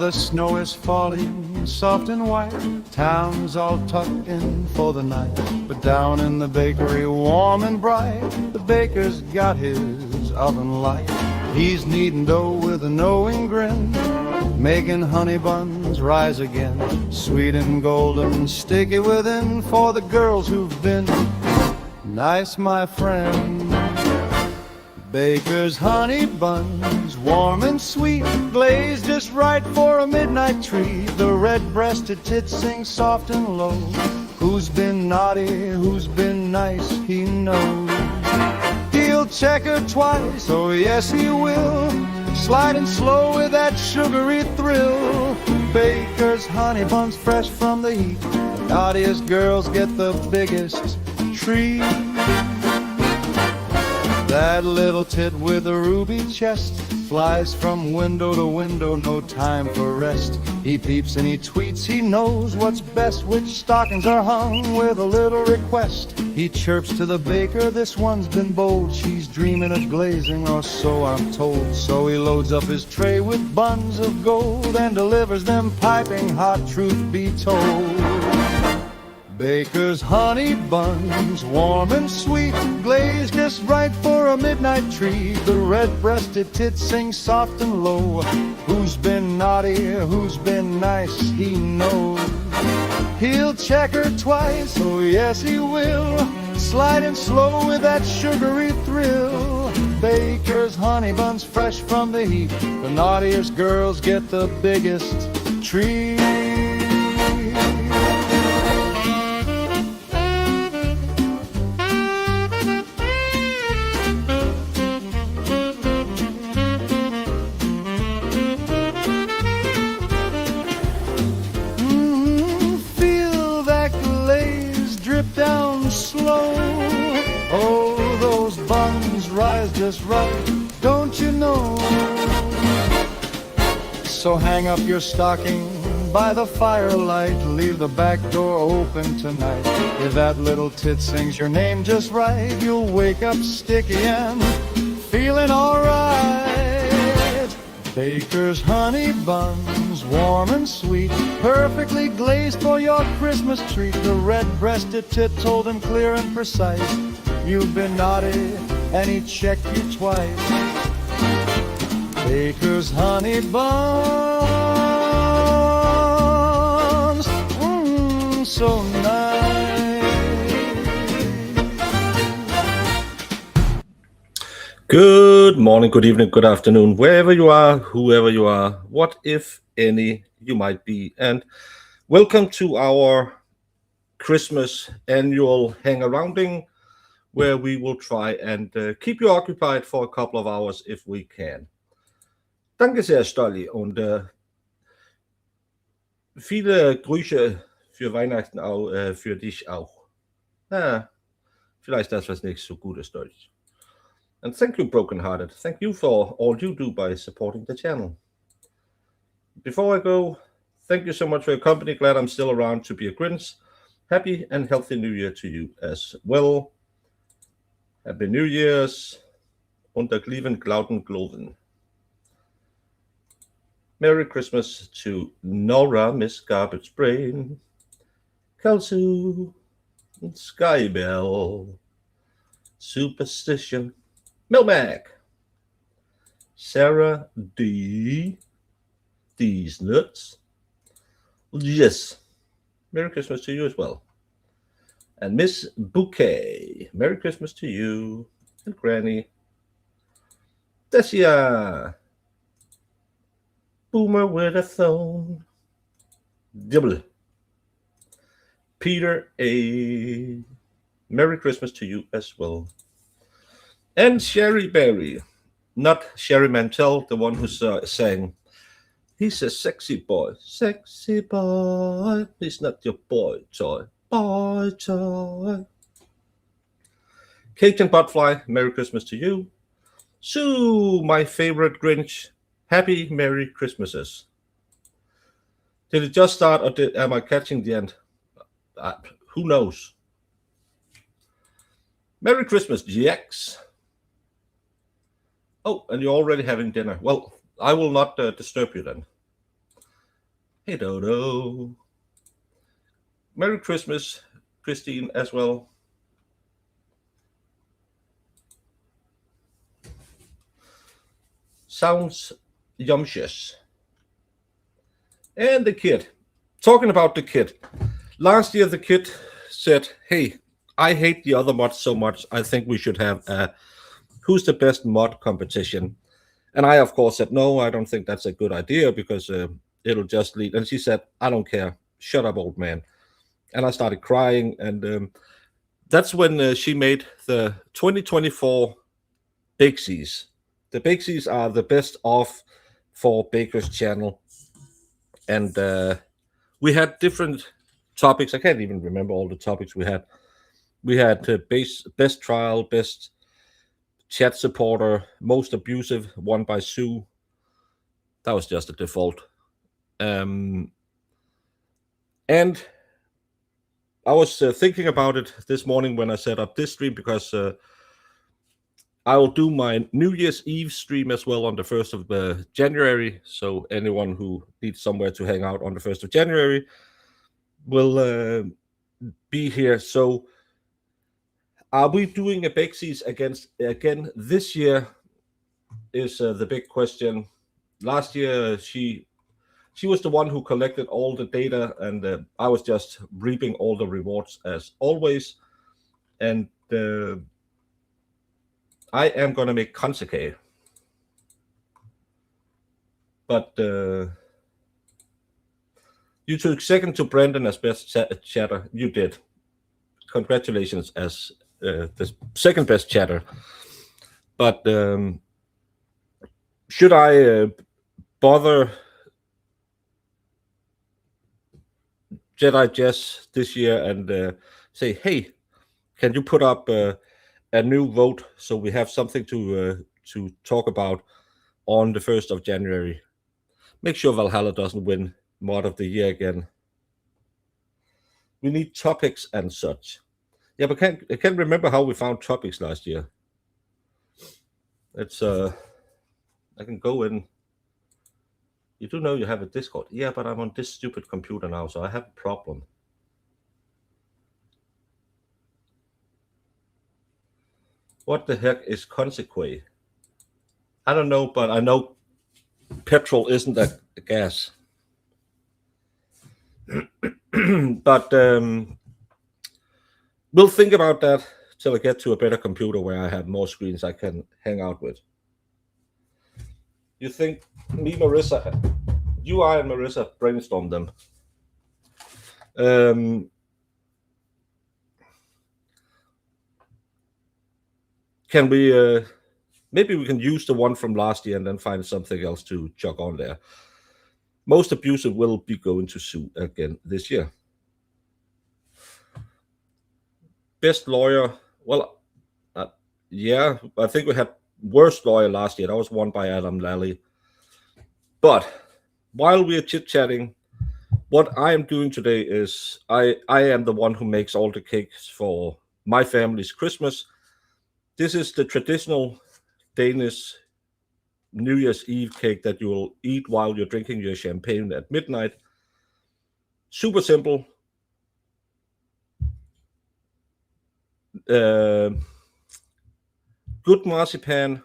the snow is falling soft and white. Town's all tucked in for the night. But down in the bakery, warm and bright, the baker's got his oven light. He's kneading dough with a knowing grin, making honey buns rise again, sweet and golden, sticky within, for the girls who've been nice, my friend. Baker's honey buns, warm and sweet, glazed just right for a midnight treat. The red-breasted tits sing soft and low. Who's been naughty, who's been nice, he knows. He'll check her twice, oh yes he will, sliding slow with that sugary thrill. Baker's honey buns fresh from the heat, the naughtiest girls get the biggest treat. That little tit with a ruby chest flies from window to window, no time for rest. He peeps and he tweets, he knows what's best, which stockings are hung with a little request. He chirps to the baker, this one's been bold, she's dreaming of glazing, or so I'm told. So he loads up his tray with buns of gold and delivers them piping hot, truth be told. Baker's honey buns, warm and sweet, glazed just right for a midnight treat. The red-breasted tits sing soft and low. Who's been naughty, who's been nice, he knows. He'll check her twice, oh yes he will, sliding slow with that sugary thrill. Baker's honey buns fresh from the heat, the naughtiest girls get the biggest treat. Down slow, oh those buns rise just right, don't you know? So hang up your stocking by the firelight, leave the back door open tonight. If that little tit sings your name just right, you'll wake up sticky and feeling alright. Baker's honey buns, warm and sweet, perfectly glazed for your Christmas treat. The red-breasted tit told him clear and precise, you've been naughty, and he checked you twice. Baker's honey buns, so nice. Good morning, good evening, good afternoon, wherever you are, whoever you are, what if any you might be, and welcome to our Christmas annual hang-arounding, where we will try and keep you occupied for a couple of hours if we can. Danke sehr, Stolli, und viele Grüße für Weihnachten auch, für dich auch. Vielleicht das was nicht so gut ist Deutsch. And thank you, Brokenhearted. Thank you for all you do by supporting the channel. Before I go, thank you so much for your company. Glad I'm still around to be a Grinch. Happy and healthy New Year to you as well. Happy New Year's. Unter Gliven, Glauden, Gloven. Merry Christmas to Nora, Miss Garbage Brain, Kalsu, Skybell, Superstition, Milmac, Sarah D, D's Nuts. Yes, Merry Christmas to you as well. And Miss Bouquet, Merry Christmas to you and Granny. Desia, Boomer with a phone. Double. Peter A, Merry Christmas to you as well. And Sherry Berry, not Sherry Mantel, the one who's saying, he's a sexy boy. Sexy boy. He's not your boy toy. Boy toy. Cajun Butterfly, Merry Christmas to you. Sue, my favorite Grinch, Happy Merry Christmases. Did it just start or am I catching the end? Who knows? Merry Christmas, GX. Oh, and you're already having dinner. Well, I will not disturb you then. Hey, Dodo. Merry Christmas, Christine, as well. Sounds yumptious. And the kid. Talking about the kid. Last year, the kid said, "Hey, I hate the other mods so much. I think we should have a who's the best mod competition." And I, of course, said, "No, I don't think that's a good idea because it'll just lead." And she said, "I don't care. Shut up, old man." And I started crying. And that's when she made the 2024 Bakeseas. The Bakeseas are the best of for Baker's channel. And we had different topics. I can't even remember all the topics we had. We had best trial, best chat supporter, most abusive, won by Sue. That was just a default. And I was thinking about it this morning when I set up this stream because I will do my New Year's Eve stream as well on the 1st of January. So anyone who needs somewhere to hang out on the 1st of January will be here. So are we doing a Bakeseas again this year is the big question. Last year, she was the one who collected all the data, and I was just reaping all the rewards as always. And I am going to make Consecate. But you took second to Brendan as best chatter. You did. Congratulations as the second best chatter. But should I bother Jedi Jess this year and say, "Hey, can you put up a new vote so we have something to talk about on the 1st of January? Make sure Valhalla doesn't win mod of the year again. We need topics and such." Yeah, but I can't remember how we found topics last year. It's I can go in. You do know you have a Discord. Yeah, but I'm on this stupid computer now, so I have a problem. What the heck is Consequay? I don't know, but I know petrol isn't a gas. But we'll think about that till I get to a better computer where I have more screens I can hang out with. You think me, Marissa, you, I, and Marissa brainstorm them. Can we? Maybe we can use the one from last year and then find something else to chuck on there. Most abusive will be going to sue again this year. Best lawyer. Well, yeah, I think we had worst lawyer last year. That was won by Adam Lally. But while we are chit-chatting, what I am doing today is I am the one who makes all the cakes for my family's Christmas. This is the traditional Danish New Year's Eve cake that you will eat while you're drinking your champagne at midnight. Super simple. Good marcipan,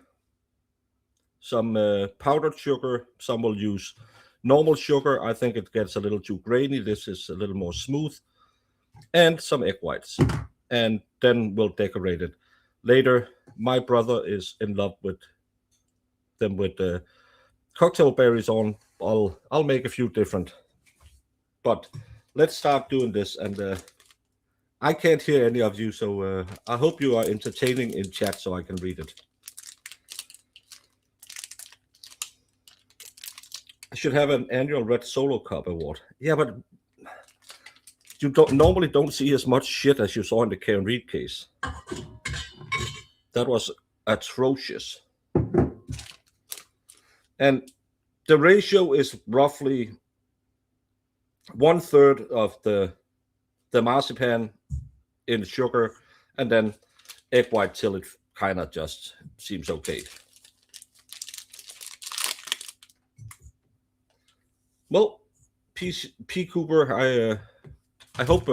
some powdered sugar. Some will use normal sugar. I think it gets a little too grainy. This is a little more smooth. And some egg whites. And then we'll decorate it. Later, my brother is in love with them with cocktail berries on. I'll make a few different. But let's start doing this. And I can't hear any of you, so I hope you are entertaining in chat so I can read it. I should have an annual Red Solo Cup award. Yeah, but you normally don't see as much shit as you saw in the Karen Reed case. That was atrocious. And the ratio is roughly 1/3 of the marzipan in sugar, and then egg white till it kind of just seems okay. Well, P. Cooper, I hope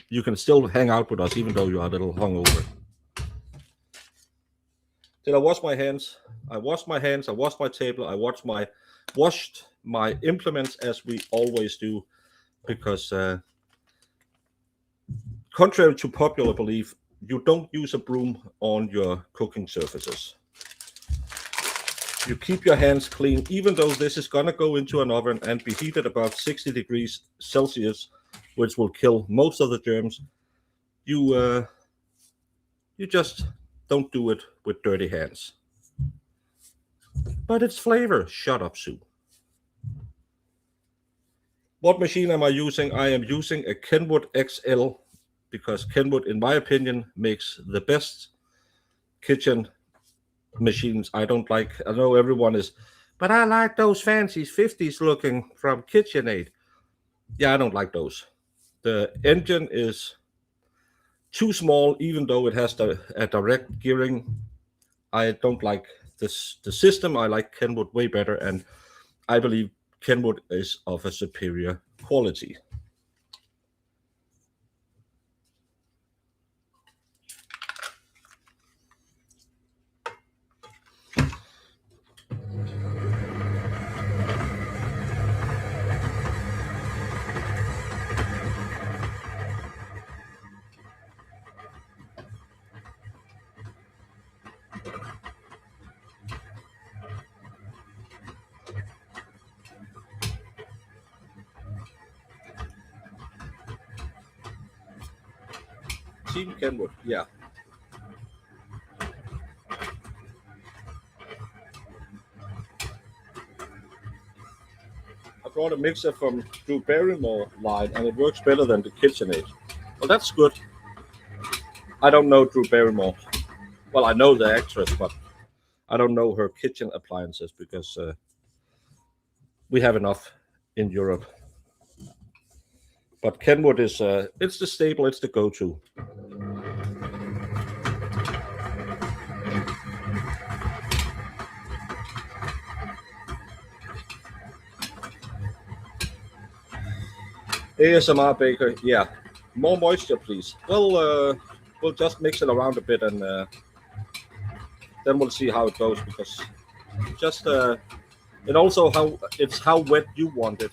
you can still hang out with us even though you are a little hungover. Did I wash my hands? I washed my hands. I washed my table. I washed my implements as we always do, because contrary to popular belief, you don't use a broom on your cooking surfaces. You keep your hands clean, even though this is gonna go into an oven and be heated above 60 degrees Celsius, which will kill most of the germs. You just don't do it with dirty hands. But it's flavor. Shut up, Sue. What machine am I using? I am using a Kenwood XL because Kenwood, in my opinion, makes the best kitchen machines. I don't like, I know everyone is, but I like those fancy 50s looking from KitchenAid. Yeah, I don't like those. The engine is too small, even though it has a direct gearing. I don't like this the system. I like Kenwood way better, and I believe Kenwood is of a superior quality. Team Kenwood, yeah. I brought a mixer from Drew Barrymore line, and it works better than the KitchenAid. Well, that's good. I don't know Drew Barrymore. Well, I know the actress, but I don't know her kitchen appliances because we have enough in Europe. But Kenwood is it's the staple, it's the go-to. ASMR baker, yeah. More moisture, please. Well, we'll just mix it around a bit, and then we'll see how it goes. Because just and also how wet you want it.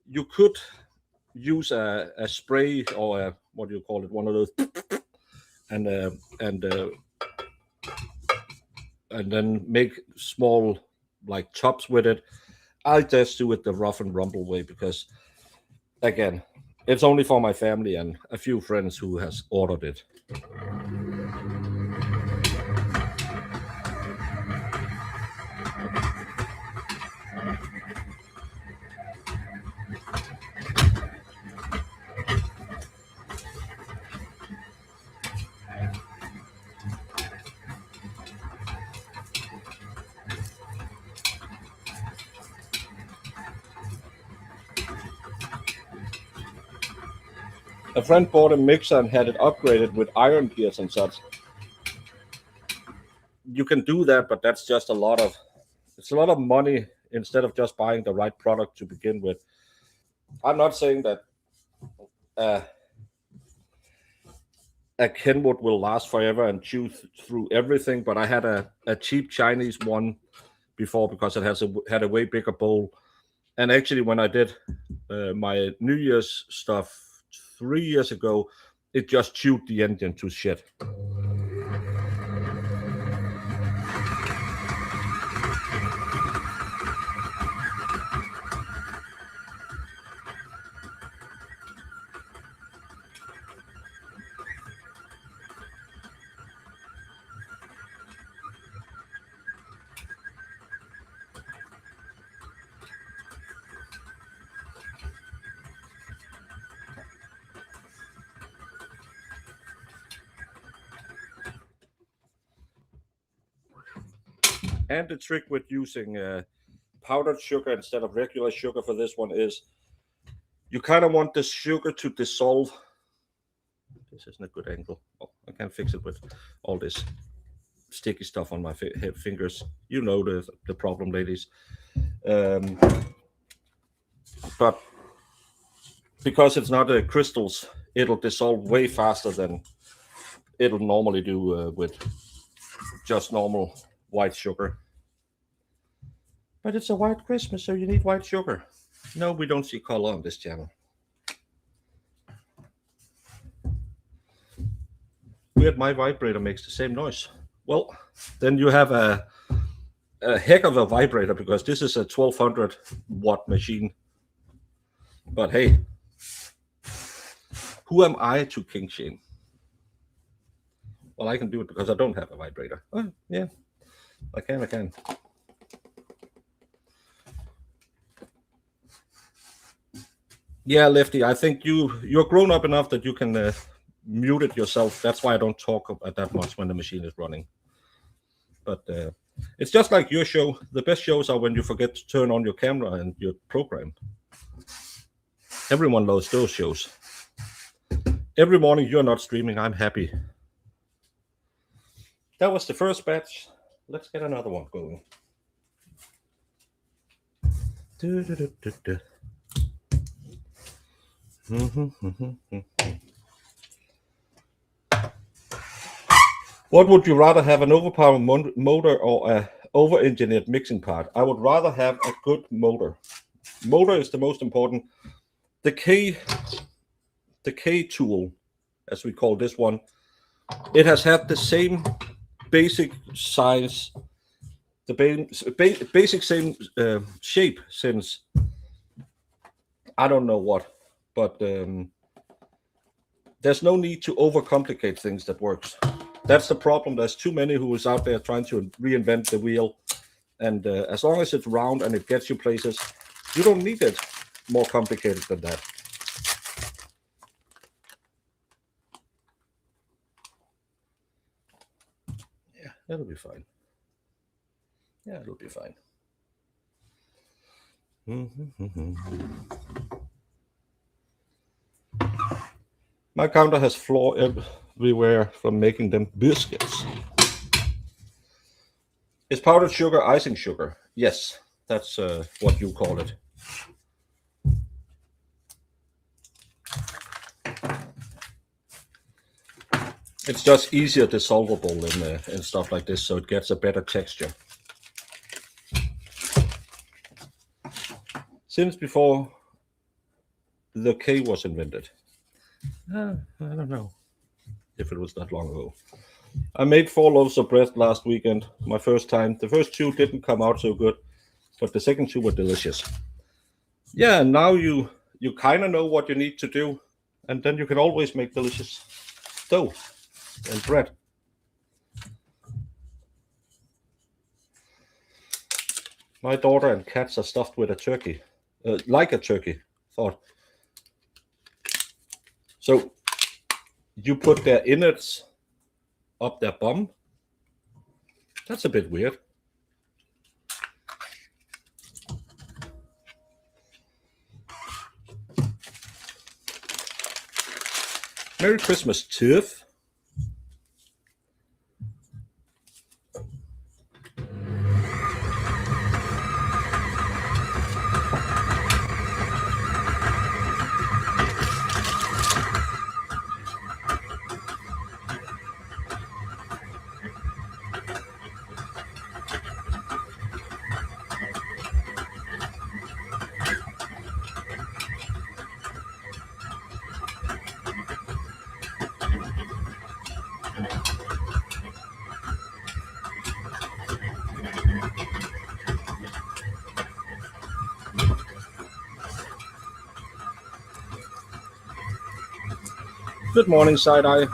You could use a spray or what do you call it? One of those, and uh, and uh, and then make small like chops with it. I just do it the rough and rumble way because, again, it's only for my family and a few friends who has ordered it. A friend bought a mixer and had it upgraded with iron gears and such. You can do that, but that's just it's a lot of money instead of just buying the right product to begin with. I'm not saying that uh, a Kenwood will last forever and chew through everything, but I had a cheap Chinese one before because it had a way bigger bowl. And actually, when I did my New Year's stuff 3 years ago, it just chewed the engine to shit. And the trick with using powdered sugar instead of regular sugar for this one is you kind of want the sugar to dissolve. This isn't a good angle. Oh, I can't fix it with all this. sticky stuff on my fingers. You know the problem, ladies. But because it's not crystals, it'll dissolve way faster than it'll normally do with just normal white sugar. But it's a white Christmas, so you need white sugar. No, we don't see color on this channel. Weird, my vibrator makes the same noise. Well, then you have a heck of a vibrator, because this is a 1200 watt machine. But hey, who am I to king shame? Well, I can do it because I don't have a vibrator. Oh, yeah, I can. Yeah, Lefty, I think you're grown up enough that you can mute it yourself. That's why I don't talk that much when the machine is running. But it's just like your show. The best shows are when you forget to turn on your camera and your program. Everyone loves those shows. Every morning you're not streaming, I'm happy. That was the first batch. Let's get another one going. What would you rather have, an overpowered motor or a over-engineered mixing part? I would rather have a good motor. Motor is the most important. The K tool, as we call this one, it has had the same basic size, the basic same shape since I don't know what, but there's no need to overcomplicate things that works. That's the problem. There's too many who is out there trying to reinvent the wheel, and as long as it's round and it gets you places, you don't need it more complicated than that. Yeah, that'll be fine. Yeah, it'll be fine. My counter has flour everywhere from making them biscuits. Is powdered sugar icing sugar? Yes, that's what you call it. It's just easier dissolvable in stuff like this, so it gets a better texture. Since before the K was invented. I don't know if it was that long ago. I made 4 loaves of bread last weekend, my first time. The first 2 didn't come out so good, but the second 2 were delicious. Yeah, and now you kind of know what you need to do, and then you can always make delicious dough and bread. My daughter and cats are stuffed with a turkey, like a turkey thought. So you put their innards up their bum. That's a bit weird. Merry Christmas, Tiff. Good morning, Side-Eye.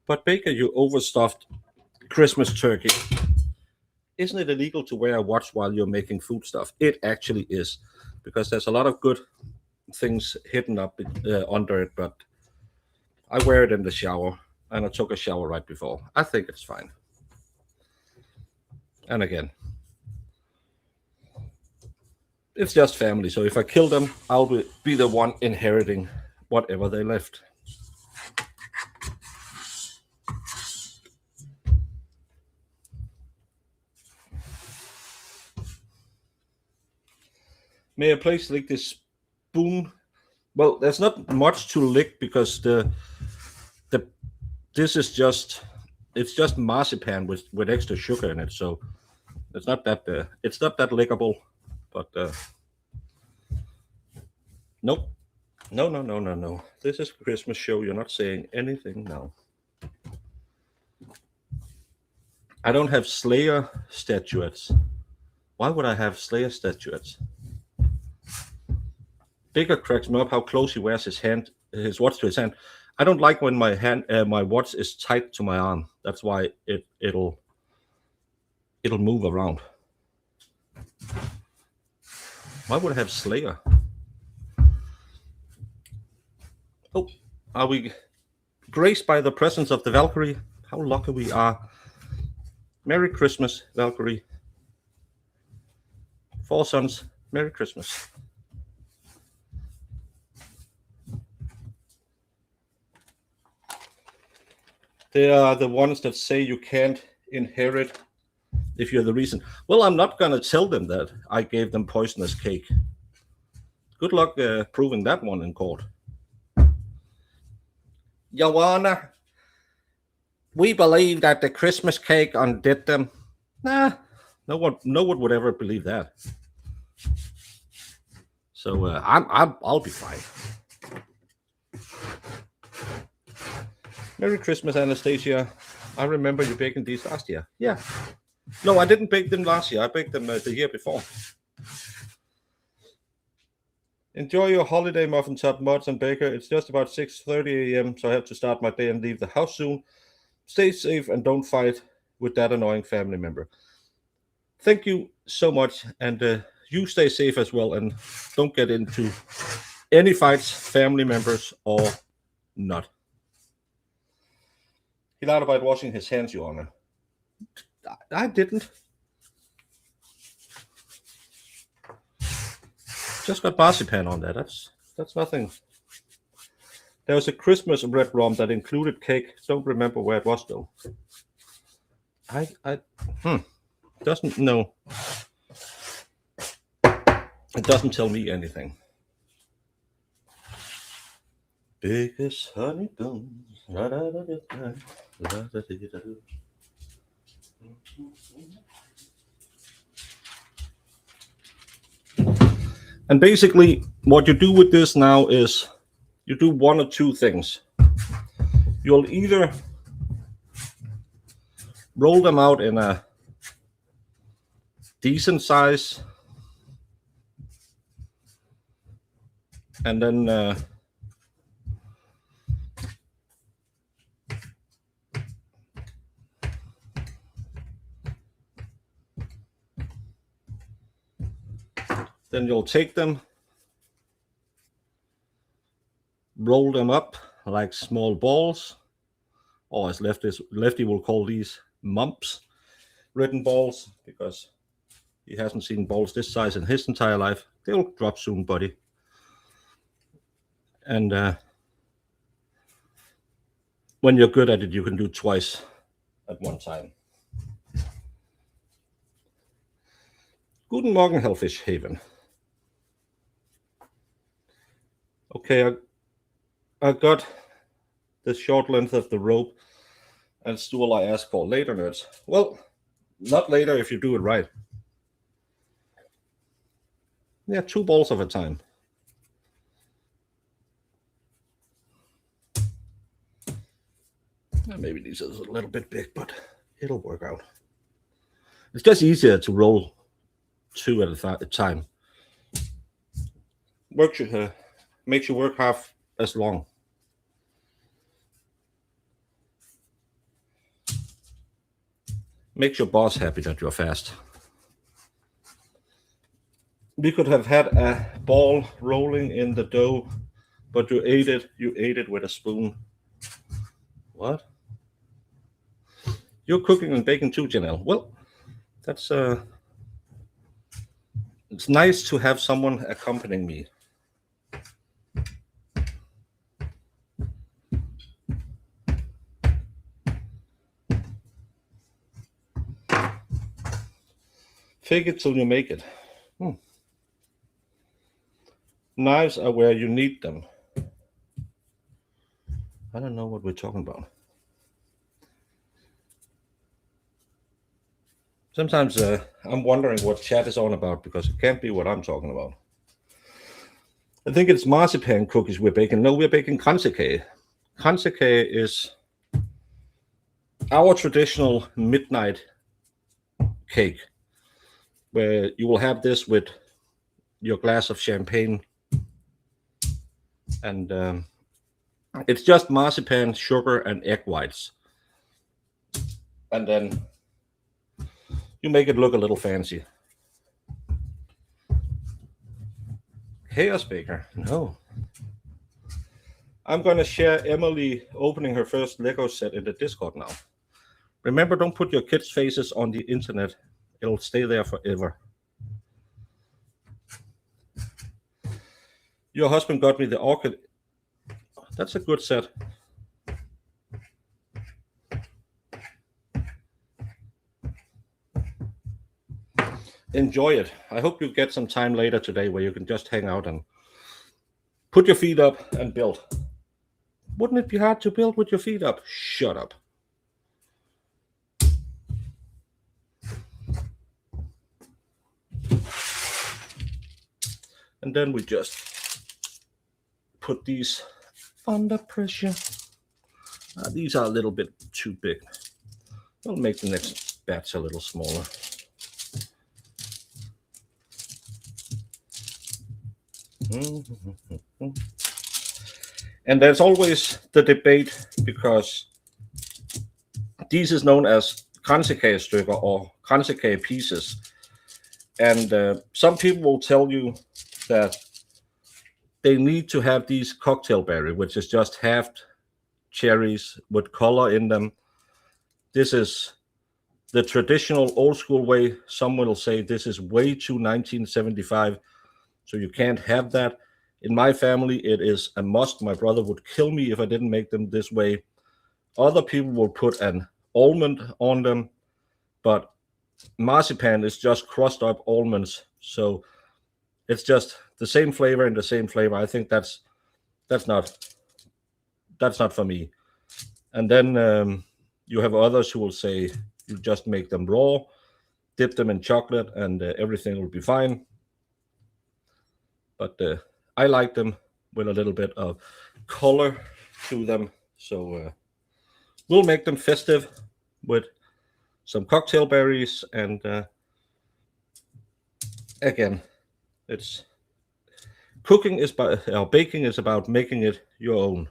But Baker, you overstuffed Christmas turkey. Isn't it illegal to wear a watch while you're making food stuff? It actually is, because there's a lot of good things hidden up under it, but I wear it in the shower. and I took a shower right before. I think it's fine. And again, it's just family. So if I kill them, I'll be the one inheriting whatever they left. May I please lick this spoon? Well, there's not much to lick because this is just marcipan with extra sugar in it, so it's not that lickable. But nope, no. This is a Christmas show. You're not saying anything now. I don't have Slayer statuettes. Why would I have Slayer statuettes? Baker cracks me up how close he wears his watch to his hand. I don't like when my watch is tight to my arm. That's why it'll move around. Why would I have Slayer? Oh, are we graced by the presence of the Valkyrie? How lucky we are. Merry Christmas, Valkyrie. 4 sons, Merry Christmas. They are the ones that say you can't inherit if you're the reason. Well, I'm not going to tell them that I gave them poisonous cake. Good luck proving that one in court. Your Honor, we believe that the Christmas cake undid them. Nah, no one would ever believe that. So I'll be fine. Merry Christmas, Anastasia. I remember you baking these last year. Yeah. No, I didn't bake them last year. I baked them the year before. Enjoy your holiday, Muffin Top, Mods, and Baker. It's just about 6:30 a.m., so I have to start my day and leave the house soon. Stay safe and don't fight with that annoying family member. Thank you so much, and you stay safe as well, and don't get into any fights, family members or not. He lied about washing his hands, Your Honor. I didn't. Just got marcipan on there. That's nothing. There was a Christmas red rum that included cake. Don't remember where it was though. Doesn't know. It doesn't tell me anything. Biggest honey buns. And basically, what you do with this now is you do one or two things. You'll either roll them out in a decent size, and then you'll take them, roll them up like small balls, or as Lefty will call these mumps, written balls, because he hasn't seen balls this size in his entire life. They'll drop soon, buddy. And when you're good at it, you can do twice at one time. Guten Morgen, Hellfish Haven. Okay, I got the short length of the rope and stool I asked for. Later, nerds. Well, not later if you do it right. Yeah, 2 balls at a time. Maybe these are a little bit big, but it'll work out. It's just easier to roll 2 at a time. Makes you work half as long. Makes your boss happy that you're fast. We could have had a ball rolling in the dough, but you ate it with a spoon. What? You're cooking and baking too, Janelle. Well, that's it's nice to have someone accompanying me. Fake it till you make it. Knives are where you need them. I don't know what we're talking about. Sometimes I'm wondering what chat is on about because it can't be what I'm talking about. I think it's marcipan cookies we're baking. No, we're baking kransekage. Kransekage is our traditional midnight cake, where you will have this with your glass of champagne, and it's just marzipan, sugar, and egg whites, and then you make it look a little fancy. Chaos Baker, no. I'm gonna share Emily opening her first Lego set in the Discord now. Remember, don't put your kids' faces on the internet. It'll stay there forever. Your husband got me the orchid. That's a good set. Enjoy it. I hope you get some time later today where you can just hang out and put your feet up and build. Wouldn't it be hard to build with your feet up? Shut up. And then we just put these under pressure. These are a little bit too big. I'll make the next batch a little smaller. And there's always the debate because these is known as kransekage or kransekage pieces. And some people will tell you that they need to have these cocktail berry, which is just halved cherries with color in them. This is the traditional old school way. Some will say this is way too 1975, so you can't have that. In my family, it is a must. My brother would kill me if I didn't make them this way. Other people will put an almond on them, but marzipan is just crushed up almonds, so it's just the same flavor and the same flavor. I think that's not for me. And then you have others who will say you just make them raw, dip them in chocolate, and everything will be fine. But I like them with a little bit of color to them, so we'll make them festive with some cocktail berries. And again, it's cooking is baking is about making it your own.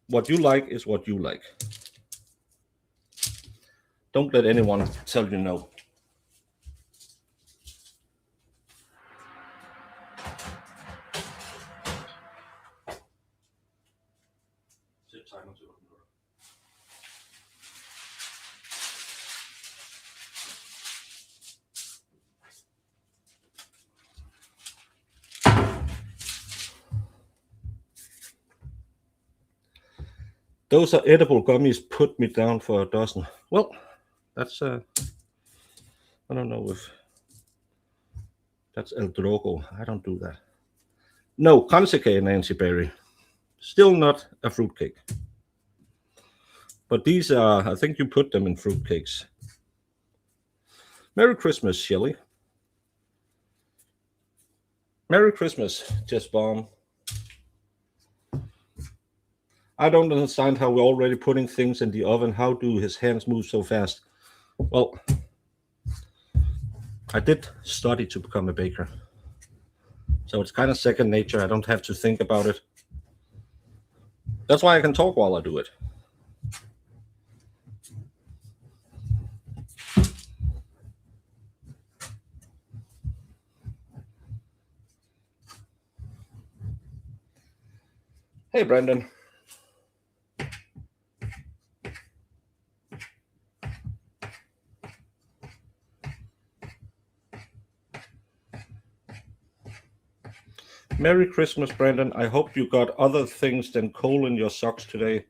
What you like is what you like. Don't let anyone tell you no. Those are edible gummies. Put me down for a dozen. Well, that's I don't know if that's El Drogo. I don't do that. No, kransekage, Nancy Berry. Still not a fruitcake. But these are, I think you put them in fruitcakes. Merry Christmas, Shelley. Merry Christmas, Jess Baum. I don't understand how we're already putting things in the oven. How do his hands move so fast? Well, I did study to become a baker. So it's kind of second nature. I don't have to think about it. That's why I can talk while I do it. Hey, Brandon. Merry Christmas, Brandon. I hope you got other things than coal in your socks today.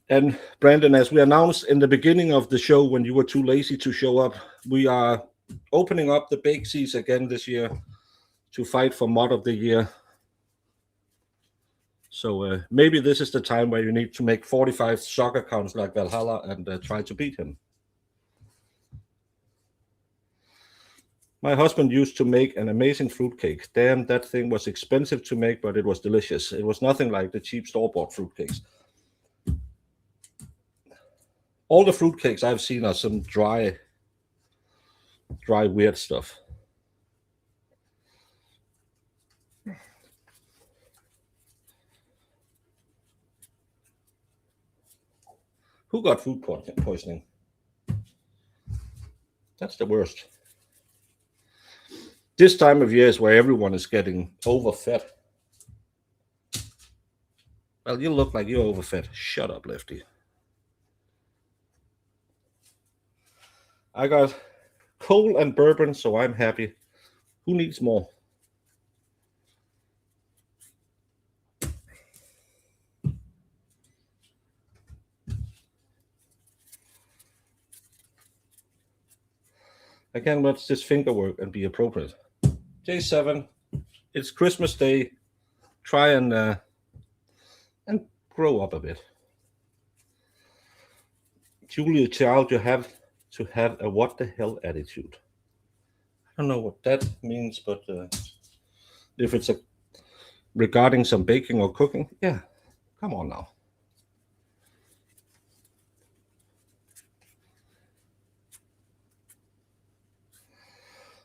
And Brandon, as we announced in the beginning of the show when you were too lazy to show up, we are opening up the bake seas again this year to fight for mod of the year. So maybe this is the time where you need to make 45 sock accounts like Valhalla and try to beat him. My husband used to make an amazing fruitcake. Damn, that thing was expensive to make, but it was delicious. It was nothing like the cheap store-bought fruitcakes. All the fruitcakes I've seen are some dry, weird stuff. Who got food poisoning? That's the worst. This time of year is where everyone is getting overfed. Well, you look like you're overfed. Shut up, Lefty. I got coal and bourbon, so I'm happy. Who needs more? Again, let's just finger work and be appropriate. J7, it's Christmas Day. Try and grow up a bit. Julia Child, you have to have a what the hell attitude. I don't know what that means, but if it's regarding some baking or cooking, yeah, come on now.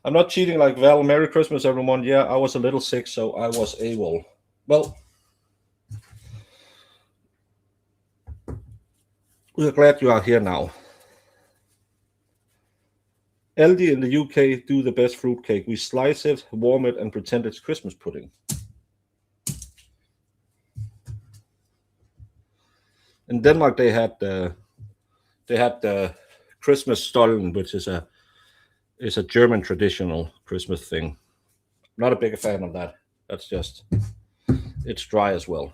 I'm not cheating like Val. Merry Christmas, everyone. Yeah, I was a little sick, so I was AWOL. Well, we're glad you are here now. Aldi in the UK do the best fruitcake. We slice it, warm it, and pretend it's Christmas pudding. In Denmark, they had the Christmas stollen, which is a German traditional Christmas thing. Not a big fan of that. That's just, it's dry as well.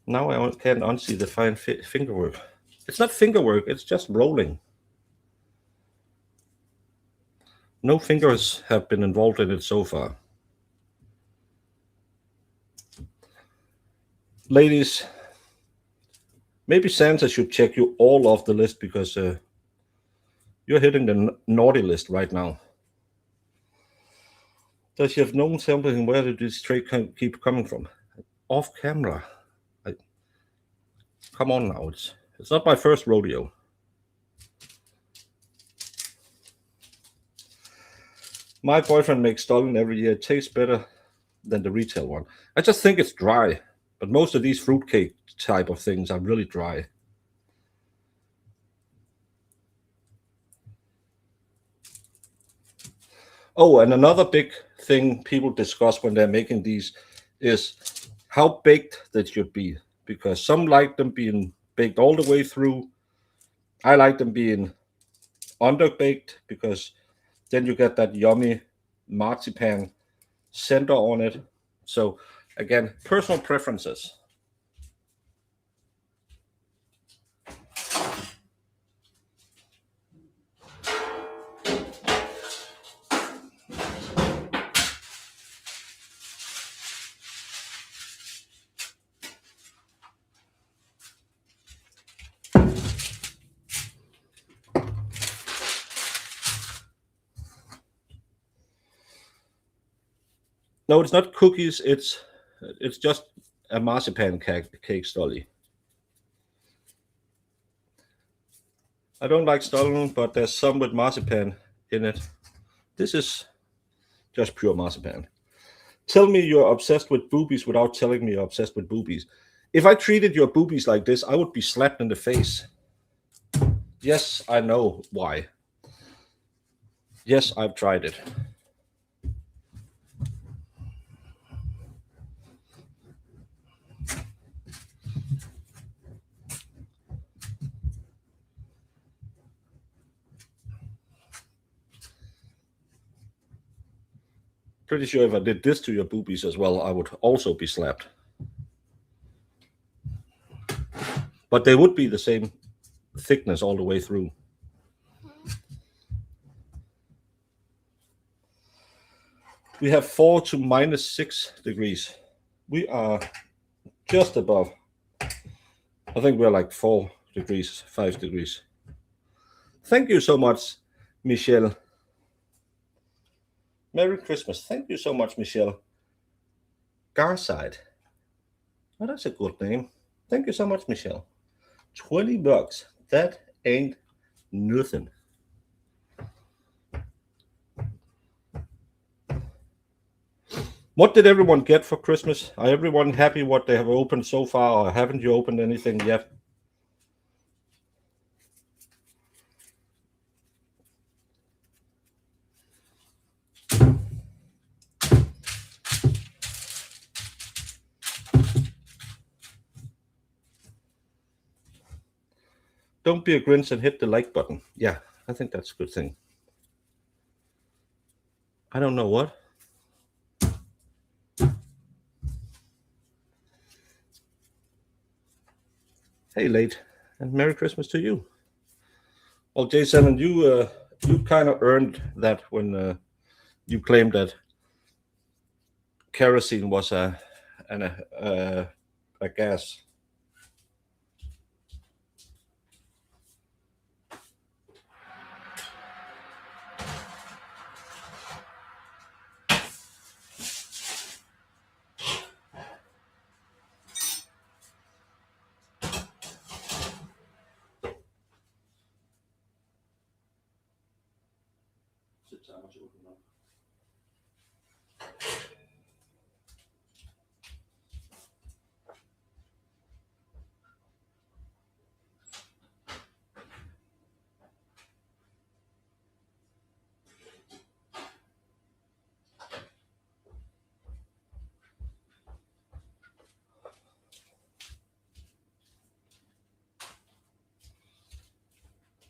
Now I can't unsee the fine finger work. It's not finger work, it's just rolling. No fingers have been involved in it so far. Ladies, maybe Santa should check you all off the list because you're hitting the naughty list right now. Does you have known something? Where did this trait keep coming from? Off camera. Come on now, it's not my first rodeo. My boyfriend makes stollen every year. It tastes better than the retail one. I just think it's dry, but most of these fruitcake type of things are really dry. Oh, and another big thing people discuss when they're making these is how baked they should be, because some like them being baked all the way through. I like them being underbaked because then you get that yummy marcipan center on it. So again, personal preferences. No, it's not cookies. It's just a marzipan cake stolly. I don't like stollen, but there's some with marzipan in it. This is just pure marzipan. Tell me you're obsessed with boobies without telling me you're obsessed with boobies. If I treated your boobies like this, I would be slapped in the face. Yes, I know why. Yes, I've tried it. Pretty sure if I did this to your boobies as well, I would also be slapped. But they would be the same thickness all the way through. We have 4 to -6 degrees. We are just above. I think we're like 4 degrees, 5 degrees. Thank you so much, Michelle. Merry Christmas. Thank you so much, Michelle. Garside. Oh, that's a good name. Thank you so much, Michelle. $20. That ain't nothing. What did everyone get for Christmas? Are everyone happy what they have opened so far, or haven't you opened anything yet? Don't be a Grinch and hit the like button. Yeah, I think that's a good thing. I don't know what. Hey, late, and Merry Christmas to you. Well, Jason, you kind of earned that when you claimed that kerosene was a gas.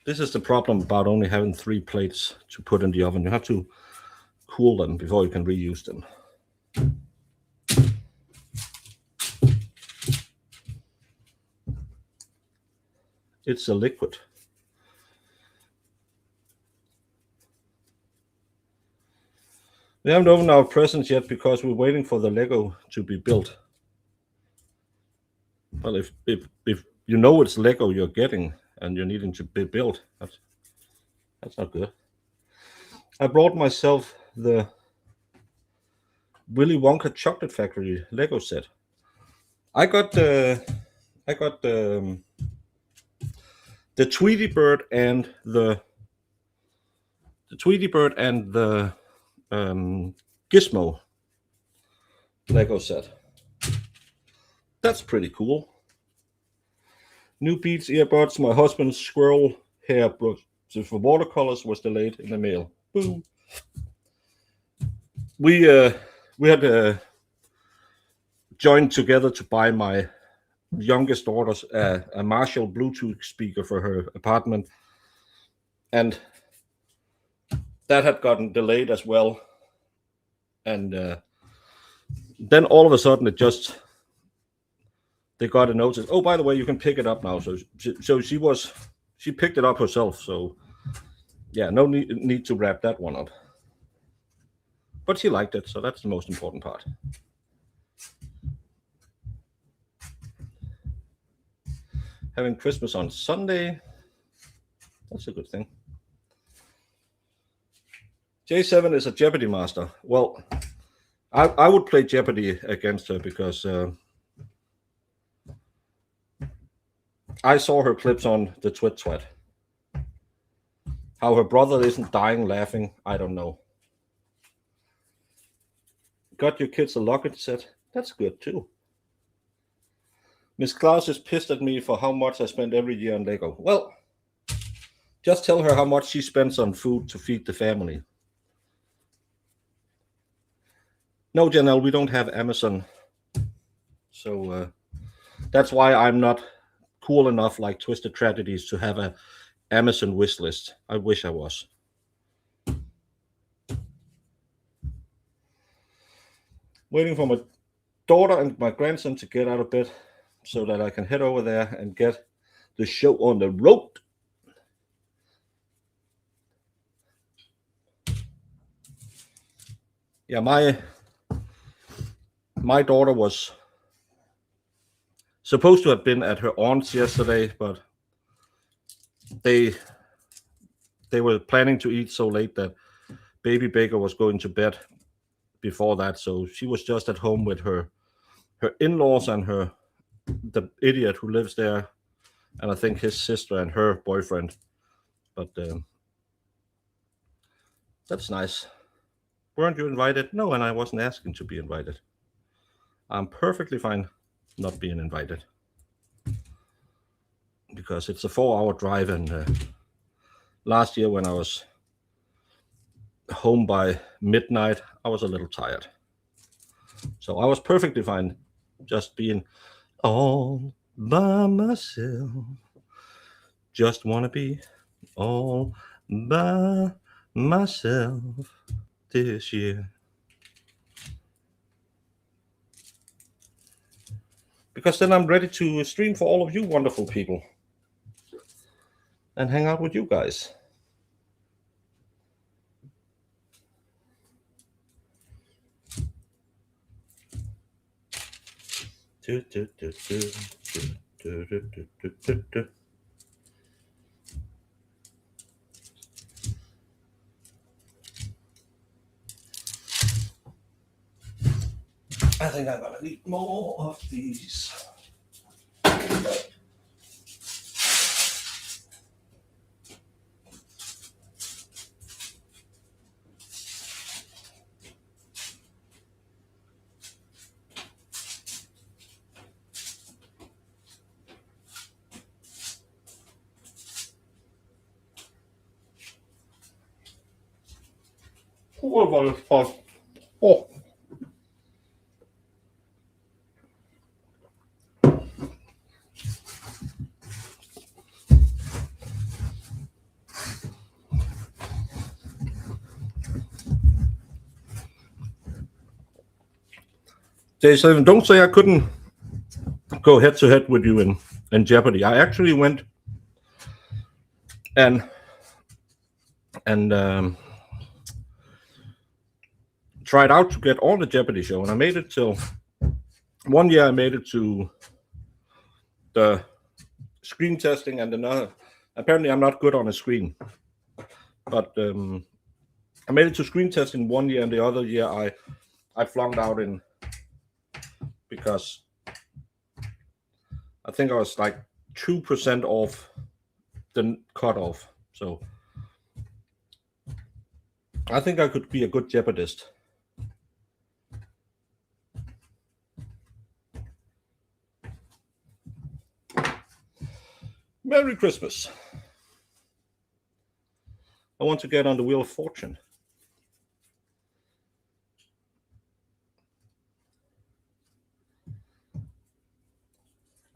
This is the problem about only having 3 plates to put in the oven. You have to cool them before you can reuse them. It's a liquid. We haven't opened our presents yet because we're waiting for the Lego to be built. Well, if you know it's Lego you're getting and you're needing to be built, that's not good. I brought myself the Willy Wonka Chocolate Factory Lego set. I got the Tweety Bird and the Gizmo Lego set. That's pretty cool. New Beats earbuds. My husband's squirrel hair brush for watercolors was delayed in the mail. Boom. We had joined together to buy my youngest daughter's a Marshall Bluetooth speaker for her apartment, and that had gotten delayed as well. And then all of a sudden they got a notice. Oh, by the way, you can pick it up now. So she picked it up herself. So yeah, no need to wrap that one up. But she liked it, so that's the most important part. Having Christmas on Sunday, that's a good thing. J7 is a Jeopardy master. Well, I would play Jeopardy against her because I saw her clips on the Twit. How her brother isn't dying laughing, I don't know. Got your kids a Locket set? That's good too. Miss Claus is pissed at me for how much I spend every year on Lego. Well, Just tell her how much she spends on food to feed the family. No, Janelle, we don't have Amazon. So that's why I'm not cool enough like Twisted Tragedies to have a Amazon wish list. I wish I was. Waiting for my daughter and my grandson to get out of bed so that I can head over there and get the show on the road. Yeah, my daughter was supposed to have been at her aunt's yesterday, but they were planning to eat so late that baby Baker was going to bed before that, so she was just at home with her in-laws and the idiot who lives there, and I think his sister and her boyfriend. But that's nice. Weren't you invited? No, and I wasn't asking to be invited. I'm perfectly fine not being invited because it's a 4-hour drive, and last year when I was home by midnight, I was a little tired. So I was perfectly fine just being all by myself. Just want to be all by myself this year. Because then I'm ready to stream for all of you wonderful people and hang out with you guys. I think I'm gonna need more of these. What about this part? Oh. J7, don't say I couldn't go head to head with you in Jeopardy. I actually went and tried out to get on the Jeopardy show, and I made it till one year. I made it to the screen testing, and another. Apparently, I'm not good on a screen, but I made it to screen testing one year, and the other year I flunked out in because I think I was like 2% off the cutoff. So I think I could be a good Jeopardist. Merry Christmas. I want to get on the Wheel of Fortune.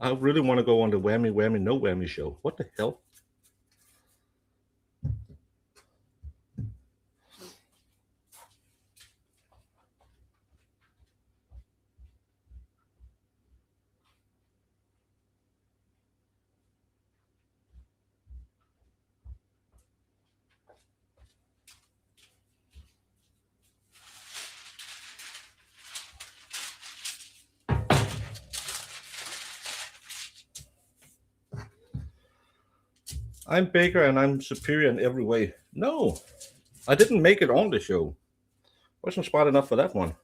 I really want to go on the Whammy Whammy No Whammy show. What the hell? I'm Baker and I'm superior in every way. No, I didn't make it on the show. Wasn't smart enough for that one.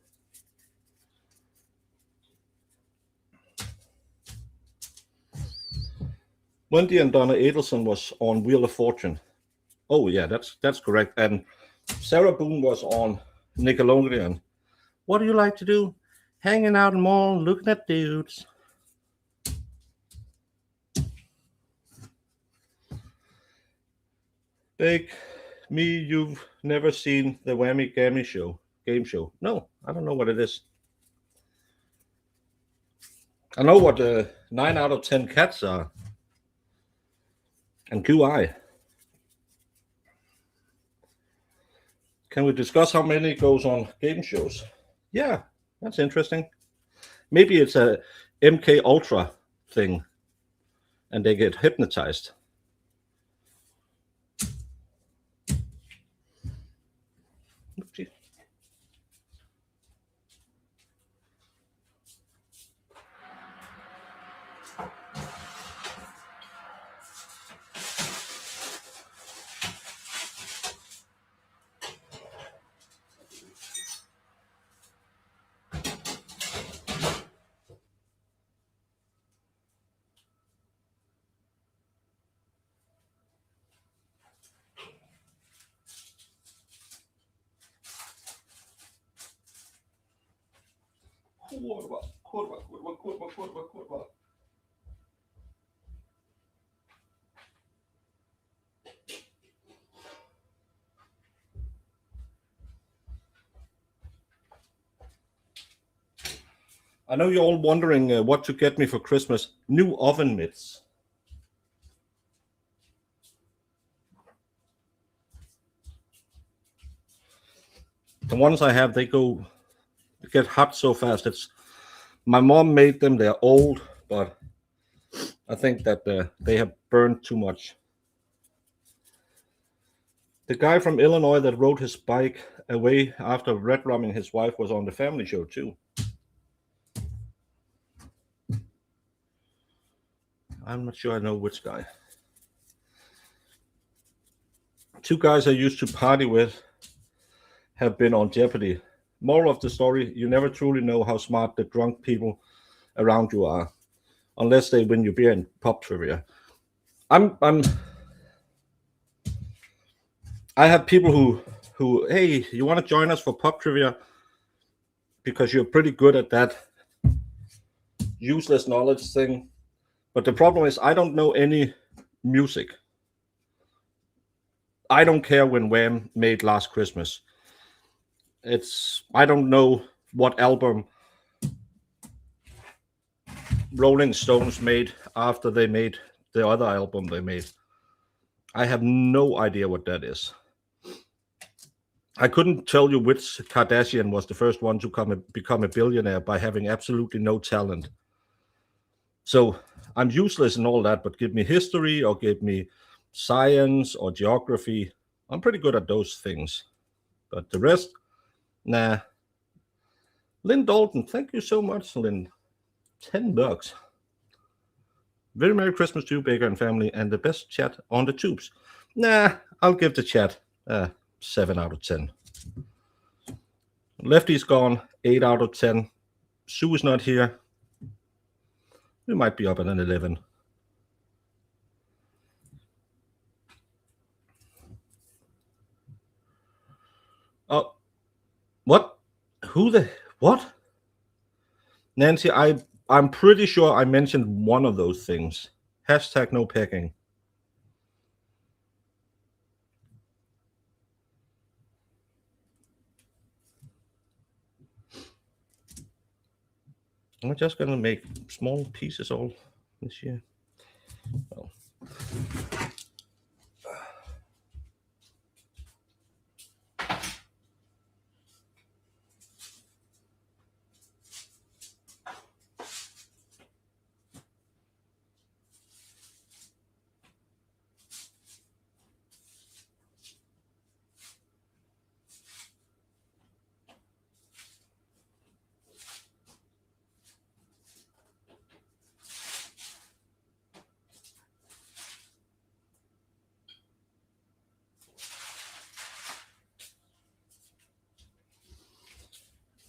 Wendy and Donna Adelson was on Wheel of Fortune. Oh yeah, that's correct. And Sarah Boone was on Nickelodeon. What do you like to do? Hanging out in the mall, looking at dudes. Big me, you've never seen the Whammy Gammy show game show? No, I don't know what it is. I know what 9 out of 10 cats are, and QI. Can we discuss how many goes on game shows? Yeah, that's interesting. Maybe it's a MK Ultra thing, and they get hypnotized. Oopsie. I know you're all wondering what to get me for Christmas. New oven mitts. The ones I have, they get hot so fast. It's my mom made them. They're old, but I think that they have burned too much. The guy from Illinois that rode his bike away after red rumming his wife was on the family show too. I'm not sure I know which guy. Two guys I used to party with have been on Jeopardy. Moral of the story, you never truly know how smart the drunk people around you are, unless they win you beer in pub trivia. I have people who hey, you want to join us for pub trivia because you're pretty good at that useless knowledge thing. But the problem is I don't know any music. I don't care when Wham made Last Christmas. I don't know what album Rolling Stones made after they made the other album they made. I have no idea what that is. I couldn't tell you which Kardashian was the first one to become a billionaire by having absolutely no talent. So I'm useless in all that, but give me history or give me science or geography. I'm pretty good at those things. But the rest, nah. Lynn Dalton, thank you so much, Lynn. $10. Very Merry Christmas to you, Baker and family, and the best chat on the tubes. Nah, I'll give the chat 7 out of 10. Lefty's gone, 8 out of 10. Sue is not here. We might be up at an 11. Oh, what? What? Nancy, I'm pretty sure I mentioned one of those things. Hashtag no pegging. I'm just gonna make small pieces all this year. Oh.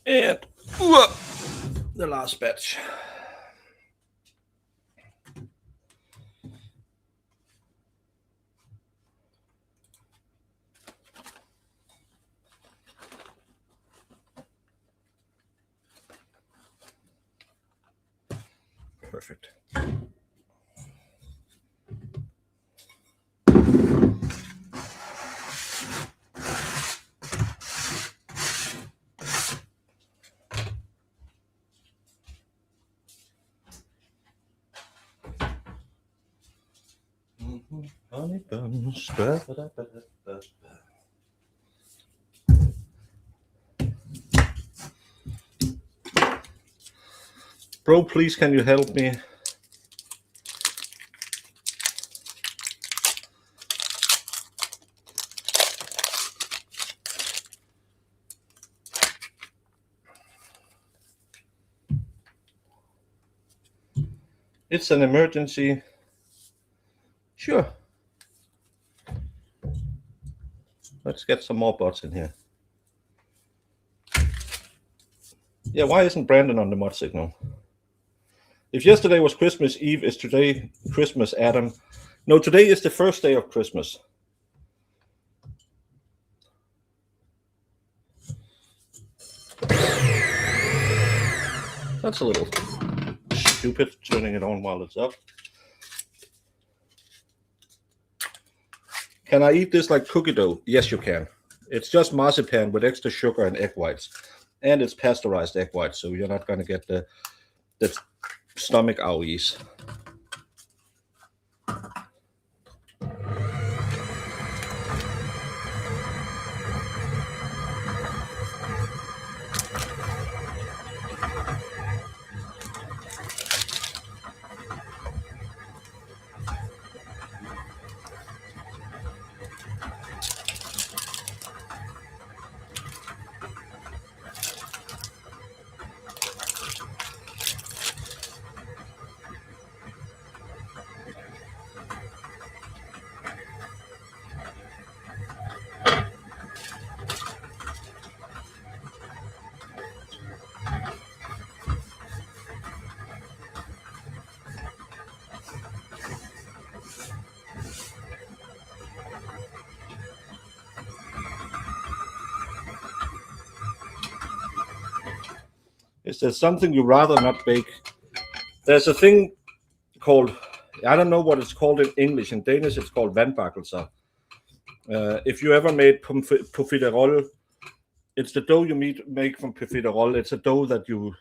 And the last batch. Perfect. comes. Bro, please, can you help me? It's an emergency. Sure. Let's get some more bots in here. Yeah, why isn't Brandon on the mod signal? If yesterday was Christmas Eve, is today Christmas, Adam? No, today is the first day of Christmas. That's a little stupid, turning it on while it's up. Can I eat this like cookie dough? Yes, you can. It's just marcipan with extra sugar and egg whites. And it's pasteurized egg whites, so you're not going to get the stomach owies. Is there something you rather not bake? There's a thing called, I don't know what it's called in English. In Danish, it's called vandbakelser. If you ever made profiterole, it's the dough you make from profiterole. It's a dough that you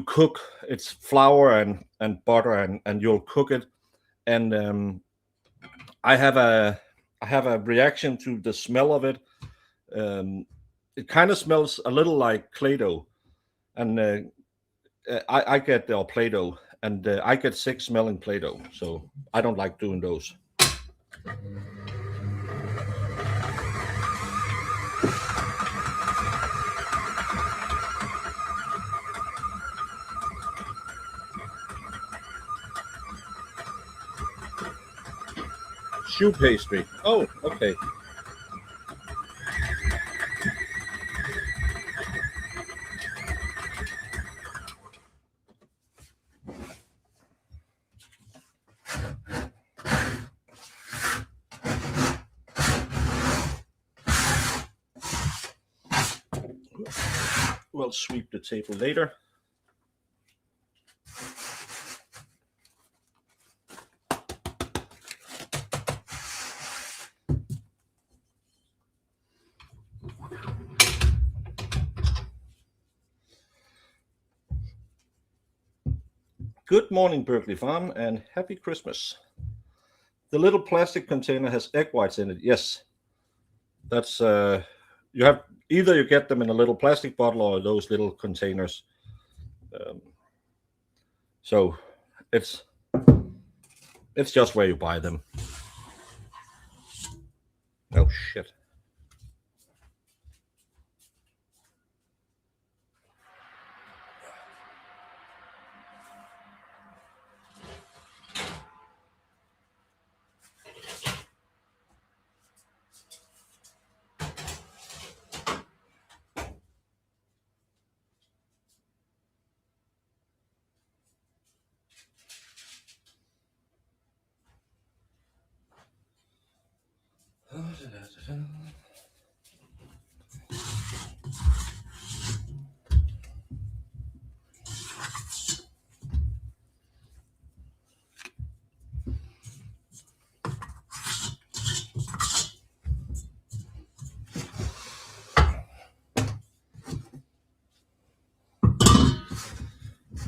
cook. It's flour and butter, and you'll cook it. And I have a reaction to the smell of it. It kind of smells a little like Play-Doh, and I get Play-Doh, and I get sick smelling Play-Doh, so I don't like doing those. Shoe pastry. Oh, okay. We'll sweep the table later. Good morning, Berkeley Farm, and happy Christmas. The little plastic container has egg whites in it. Yes, that's you have either you get them in a little plastic bottle or those little containers. So it's just where you buy them. Oh shit.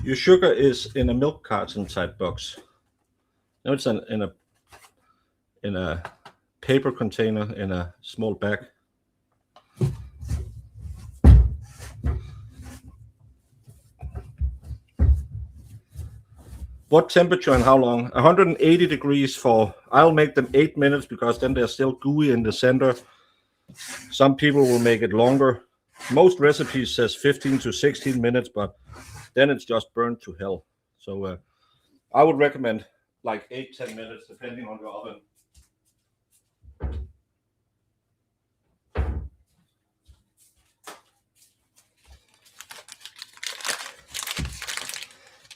Your sugar is in a milk carton type box. No, it's in a paper container in a small bag. What temperature and how long? 180 degrees for, I'll make them 8 minutes because then they're still gooey in the center. Some people will make it longer. Most recipes says 15 to 16 minutes, but then it's just burned to hell. So I would recommend like 8-10 minutes, depending on your oven.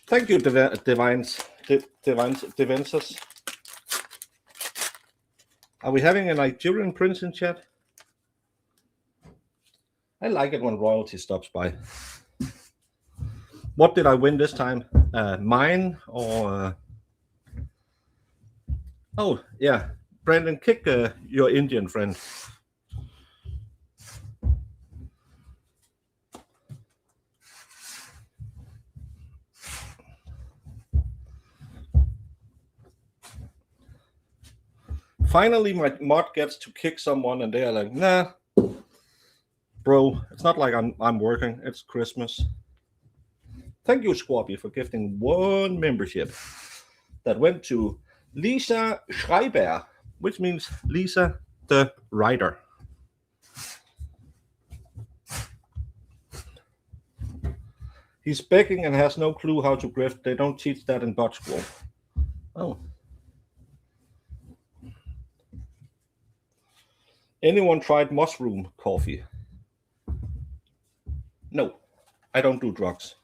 Thank you, Divines. Are we having a Nigerian prince in chat? I like it when royalty stops by. What did I win this time? Mine or... Oh, yeah. Brandon, kick your Indian friend. Finally, my mod gets to kick someone, and they are like, nah, bro, it's not like I'm working. It's Christmas. Thank you, Squappy, for gifting 1 membership that went to Lisa Schreiber, which means Lisa the writer. He's begging and has no clue how to grift. They don't teach that in Bot School. Oh. Anyone tried mushroom coffee? No, I don't do drugs.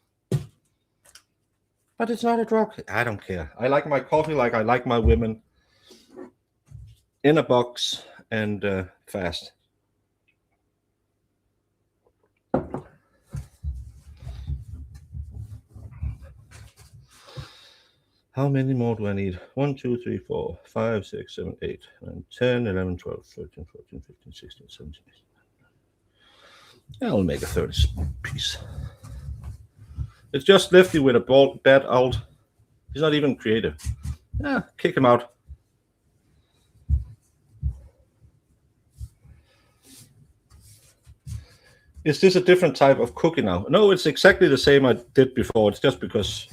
But it's not a drug. I don't care. I like my coffee like I like my women. In a box and fast. How many more do I need? 1, 2, 3, 4, 5, 6, 7, 8, 9, 10, 11, 12, 13, 14, 15, 16, 17, 18. I'll make a 30 piece. It's just Lefty with a bad alt. He's not even creative. Yeah, kick him out. Is this a different type of cookie now? No, it's exactly the same I did before. It's just because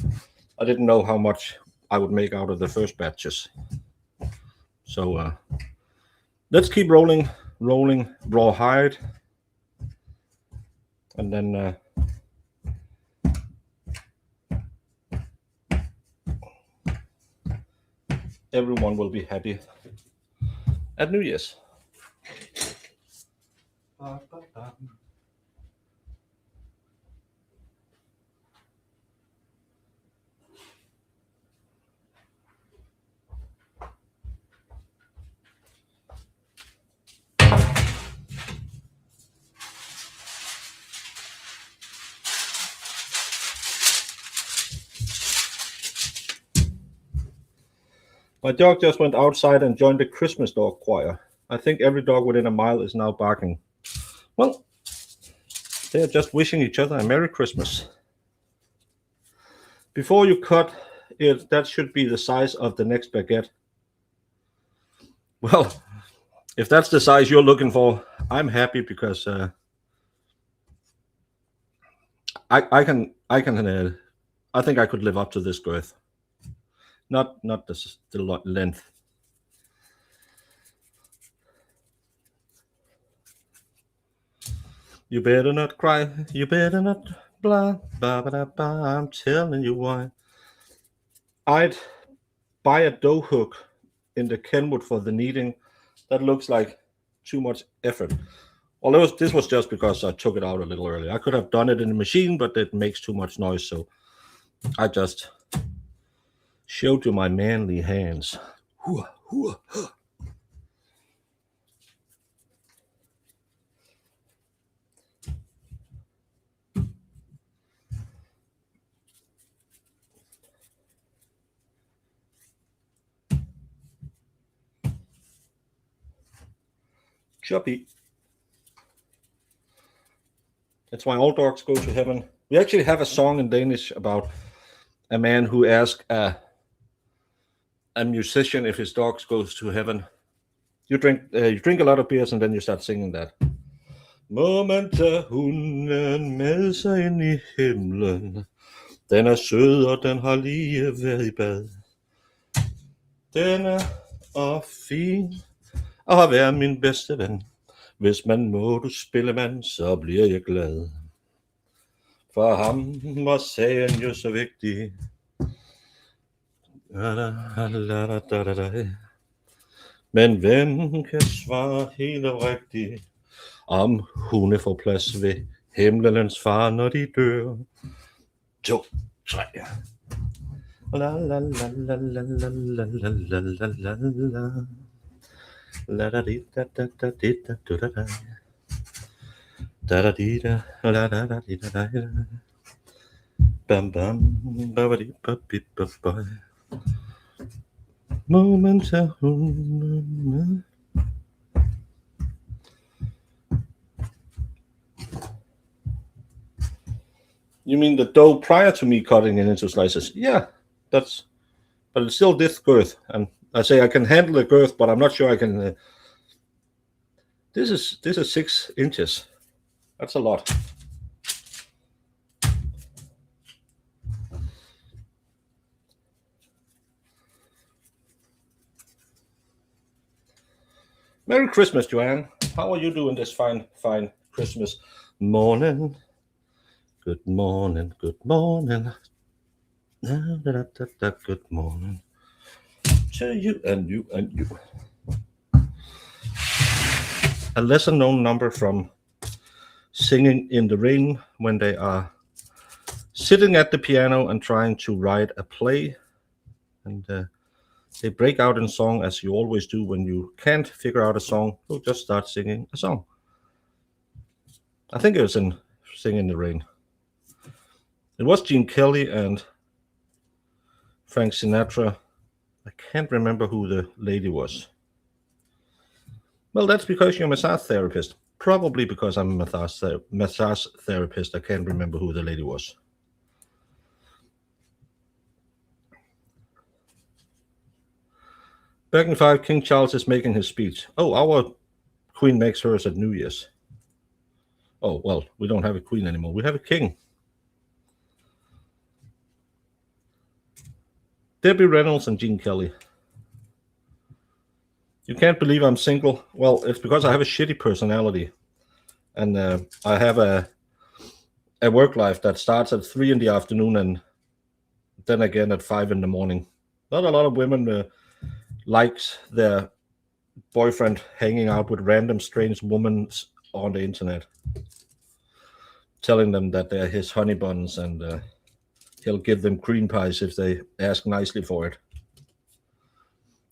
I didn't know how much I would make out of the first batches. So let's keep rolling rawhide. And then everyone will be happy at New Year's. My dog just went outside and joined the Christmas dog choir. I think every dog within a mile is now barking. Well, they're just wishing each other a Merry Christmas. Before you cut it, that should be the size of the next baguette. Well, if that's the size you're looking for, I'm happy because I think I could live up to this girth. Not the length. You better not cry. You better not blah blah blah blah. I'm telling you why. I'd buy a dough hook in the Kenwood for the kneading. That looks like too much effort. Although this was just because I took it out a little early. I could have done it in the machine, but it makes too much noise, so I just showed you my manly hands. Choppy. That's why all dogs go to heaven. We actually have a song in Danish about a man who asked a a musician if his dog goes to heaven. You drink a lot of beers and then you start singing that. Moment tager hunden med sig ind i himlen. Den er sød, og den har lige været i bad. Den er fin, og har været min bedste ven. Hvis man må du spille mand, så bliver jeg glad. For ham var sagen jo så vigtig. Men hvem kan svare helt rigtigt, om hunde får plads ved himlens far, når de dør? 2, 3. La la la la la la la la la la la. La da di da da da di da da da da. Da da di da la da da di da da. Bam bam ba ba di ba bi ba ba. Moments are hunden. You mean the dough prior to me cutting it into slices? Yeah, but it's still this girth, and I say I can handle the girth, but I'm not sure I can. This is 6 inches. That's a lot. Merry Christmas, Joanne. How are you doing this fine Christmas morning? Good morning, good morning. Good morning to you and you and you. A lesser known number from Singing in the Rain, when they are sitting at the piano and trying to write a play, and they break out in song, as you always do when you can't figure out a song. You'll just start singing a song. I think it was in Singing in the Rain. It was Gene Kelly and Frank Sinatra. I can't remember who the lady was. Well, that's because you're a massage therapist. Probably because I'm a massage therapist, I can't remember who the lady was. Back in 5, King Charles is making his speech. Oh, our queen makes hers at New Year's. Oh, well, we don't have a queen anymore. We have a king. Debbie Reynolds and Gene Kelly. You can't believe I'm single. Well, it's because I have a shitty personality. And I have a work life that starts at 3 in the afternoon and then again at 5 in the morning. Not a lot of women likes their boyfriend hanging out with random strange women on the internet, telling them that they're his honey buns and he'll give them green pies if they ask nicely for it.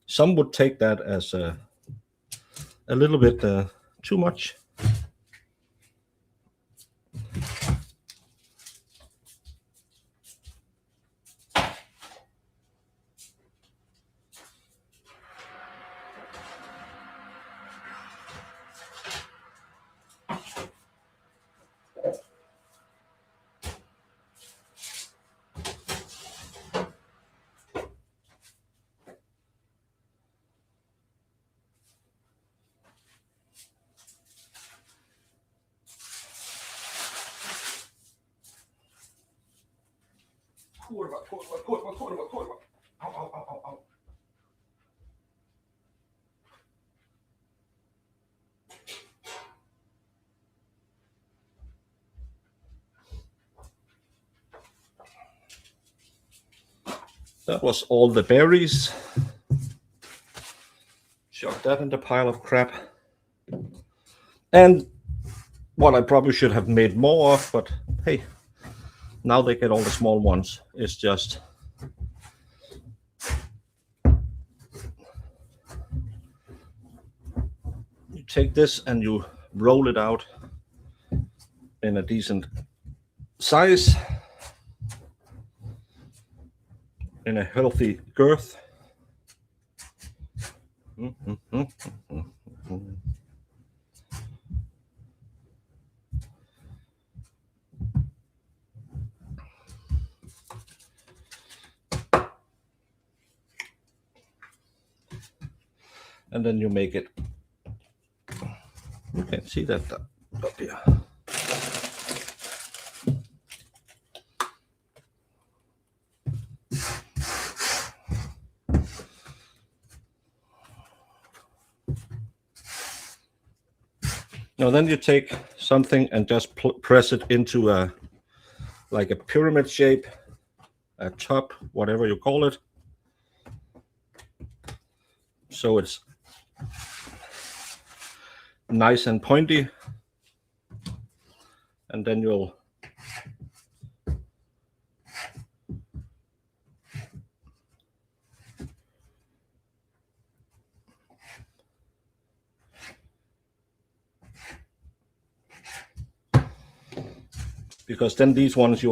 Some would take that as a little bit too much. Kurwa. Ow. That was all the berries. Chuck that in the pile of crap. And what I probably should have made more of, but hey, now they get all the small ones. It's just you take this and you roll it out in a decent size, in a healthy girth. and then you make it. You can see that up here. Now then you take something and just press it into like a pyramid shape, a top, whatever you call it. So it's nice and pointy. And then you'll because then these ones you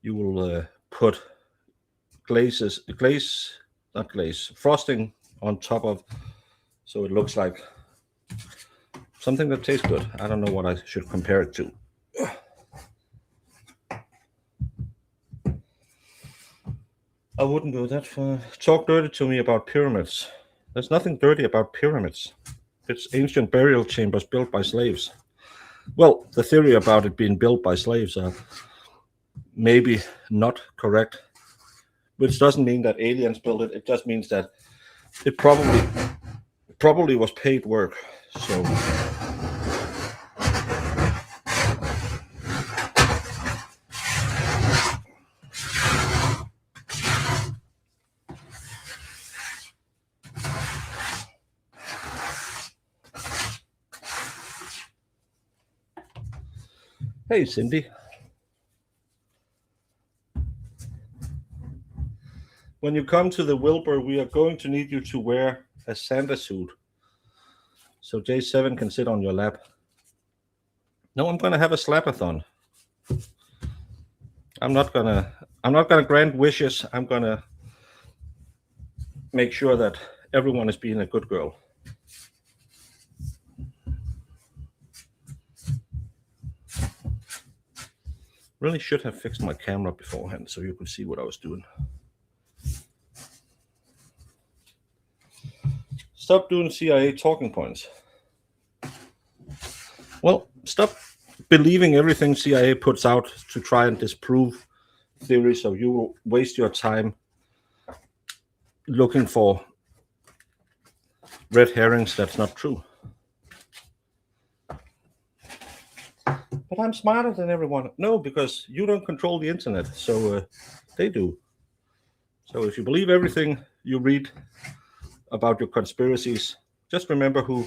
will put frosting on top of, so it looks like something that tastes good. I don't know what I should compare it to. I wouldn't do that. Talk dirty to me about pyramids. There's nothing dirty about pyramids. It's ancient burial chambers built by slaves. Well, the theory about it being built by slaves are maybe not correct, which doesn't mean that aliens built it. It just means that it probably was paid work. So hey, Cindy. When you come to the Wilbur, we are going to need you to wear a Santa suit so J7 can sit on your lap. No, I'm going to have a slapathon. I'm not gonna grant wishes. I'm gonna make sure that everyone is being a good girl. Really should have fixed my camera beforehand so you could see what I was doing. Stop doing CIA talking points. Well, stop believing everything CIA puts out to try and disprove theories, so you will waste your time looking for red herrings. That's not true. But I'm smarter than everyone. No, because you don't control the internet, so they do. So if you believe everything you read about your conspiracies, just remember who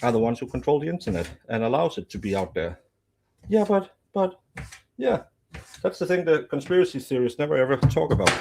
are the ones who control the internet and allows it to be out there. Yeah, but yeah, that's the thing that conspiracy theorists never ever talk about.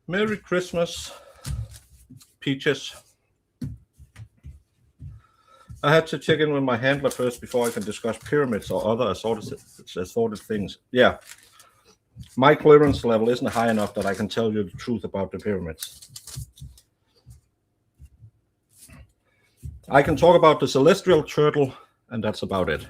Merry Christmas, Peaches. I had to check in with my handler first before I can discuss pyramids or other assorted things. Yeah, my clearance level isn't high enough that I can tell you the truth about the pyramids. I can talk about the celestial turtle, and that's about it.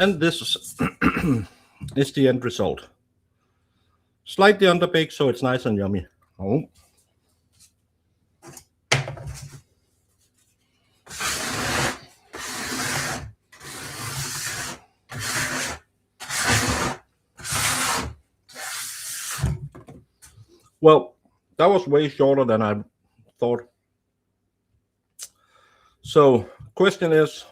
And this is the end result. Slightly underbaked, so it's nice and yummy. Oh. Well, that was way shorter than I thought. So, question is,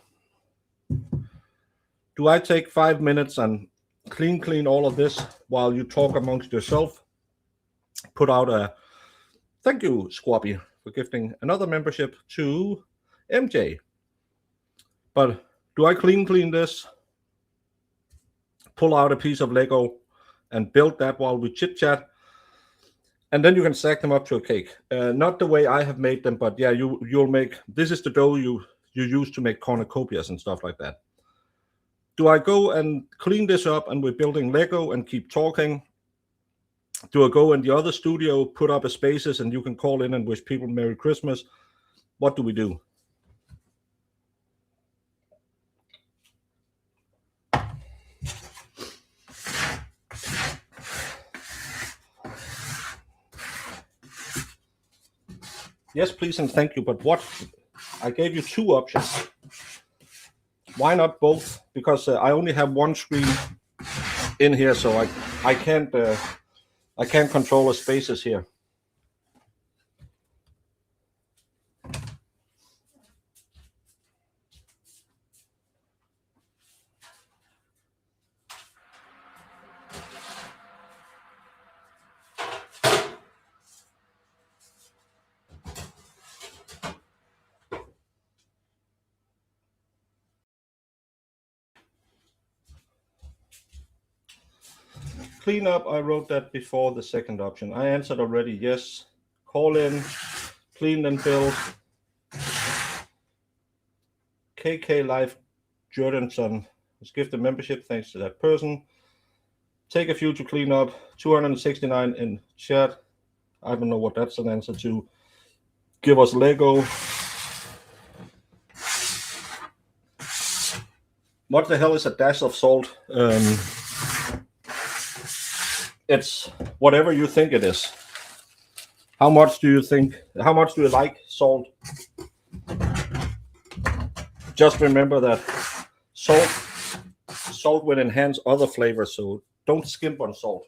do I take 5 minutes and clean all of this while you talk amongst yourself? Put out a thank you, Squappy, for gifting another membership to MJ. But do I clean this, pull out a piece of Lego, and build that while we chit chat? And then you can stack them up to a cake. Not the way I have made them, but yeah, you'll make. This is the dough you use to make cornucopias and stuff like that. Do I go and clean this up and we're building Lego and keep talking? Do I go in the other studio, put up a spaces, and you can call in and wish people Merry Christmas? What do we do? Yes, please and thank you. But what? I gave you 2 options. Why not both? Because I only have one screen in here, so I can't control the spaces here. Clean up, I wrote that before the second option. I answered already yes. Call in, clean and build. KK Life Jordanson was gifted membership, thanks to that person. Take a few to clean up, 269 in chat. I don't know what that's an answer to. Give us Lego. What the hell is a dash of salt? It's whatever you think it is. How much do you like salt? Just remember that salt will enhance other flavors, so don't skimp on salt.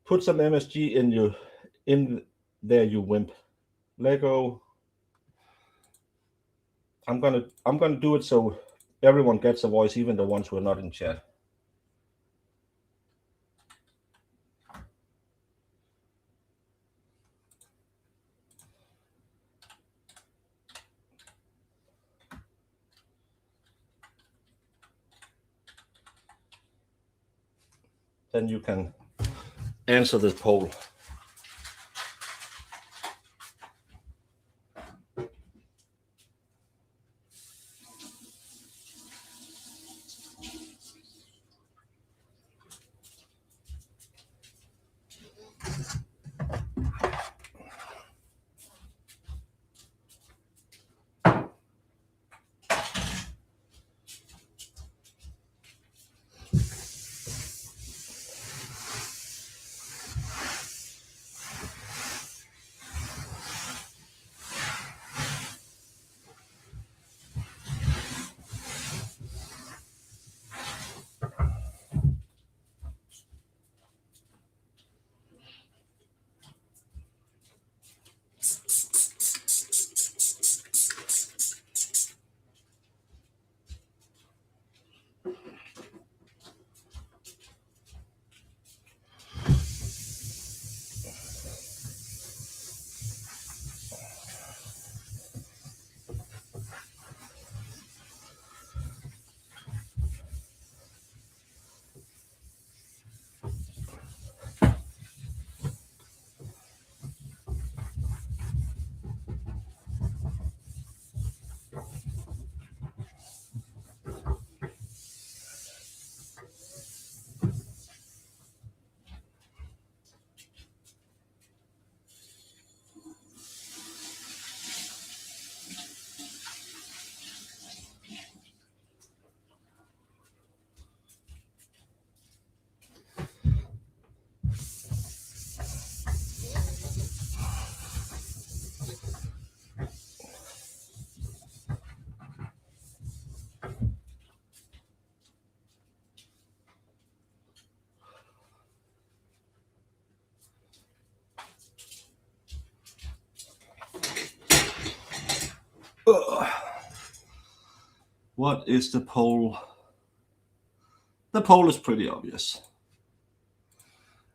Put some MSG in there, you wimp. Lego. I'm gonna do it so everyone gets a voice, even the ones who are not in chat. Then you can answer this poll. What is the poll? The poll is pretty obvious.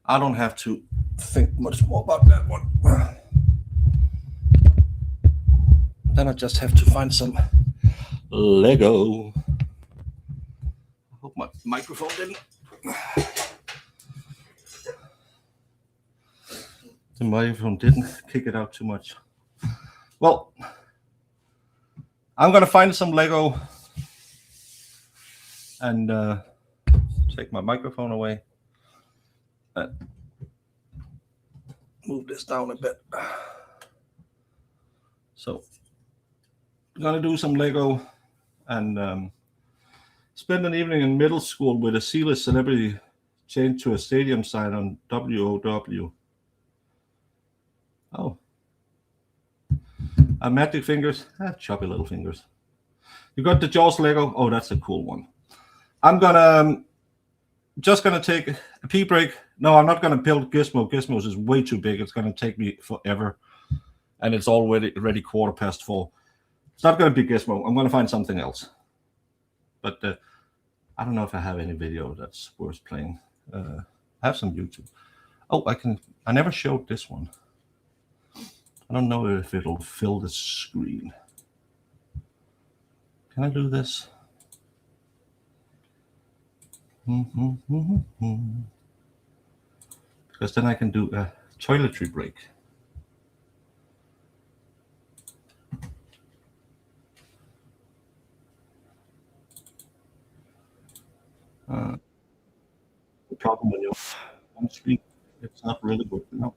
I don't have to think much more about that one. Then I just have to find some Lego. I hope my microphone didn't. The microphone didn't kick it out too much. Well, I'm gonna find some Lego and take my microphone away. Move this down a bit. So, I'm gonna do some Lego and spend an evening in middle school with a C-list celebrity changed to a stadium sign on WOW. Oh. Magic fingers, choppy little fingers. You got the Jaws Lego. Oh, that's a cool one. I'm just gonna take a pee break. No, I'm not gonna build Gizmo. Gizmos is way too big. It's gonna take me forever, and it's already 4:15. It's not gonna be Gizmo. I'm gonna find something else. But I don't know if I have any video that's worth playing. I have some YouTube. Oh, I never showed this one. I don't know if it'll fill the screen. Can I do this? Because then I can do a toiletry break. The problem when you're on screen, it's not really good. No.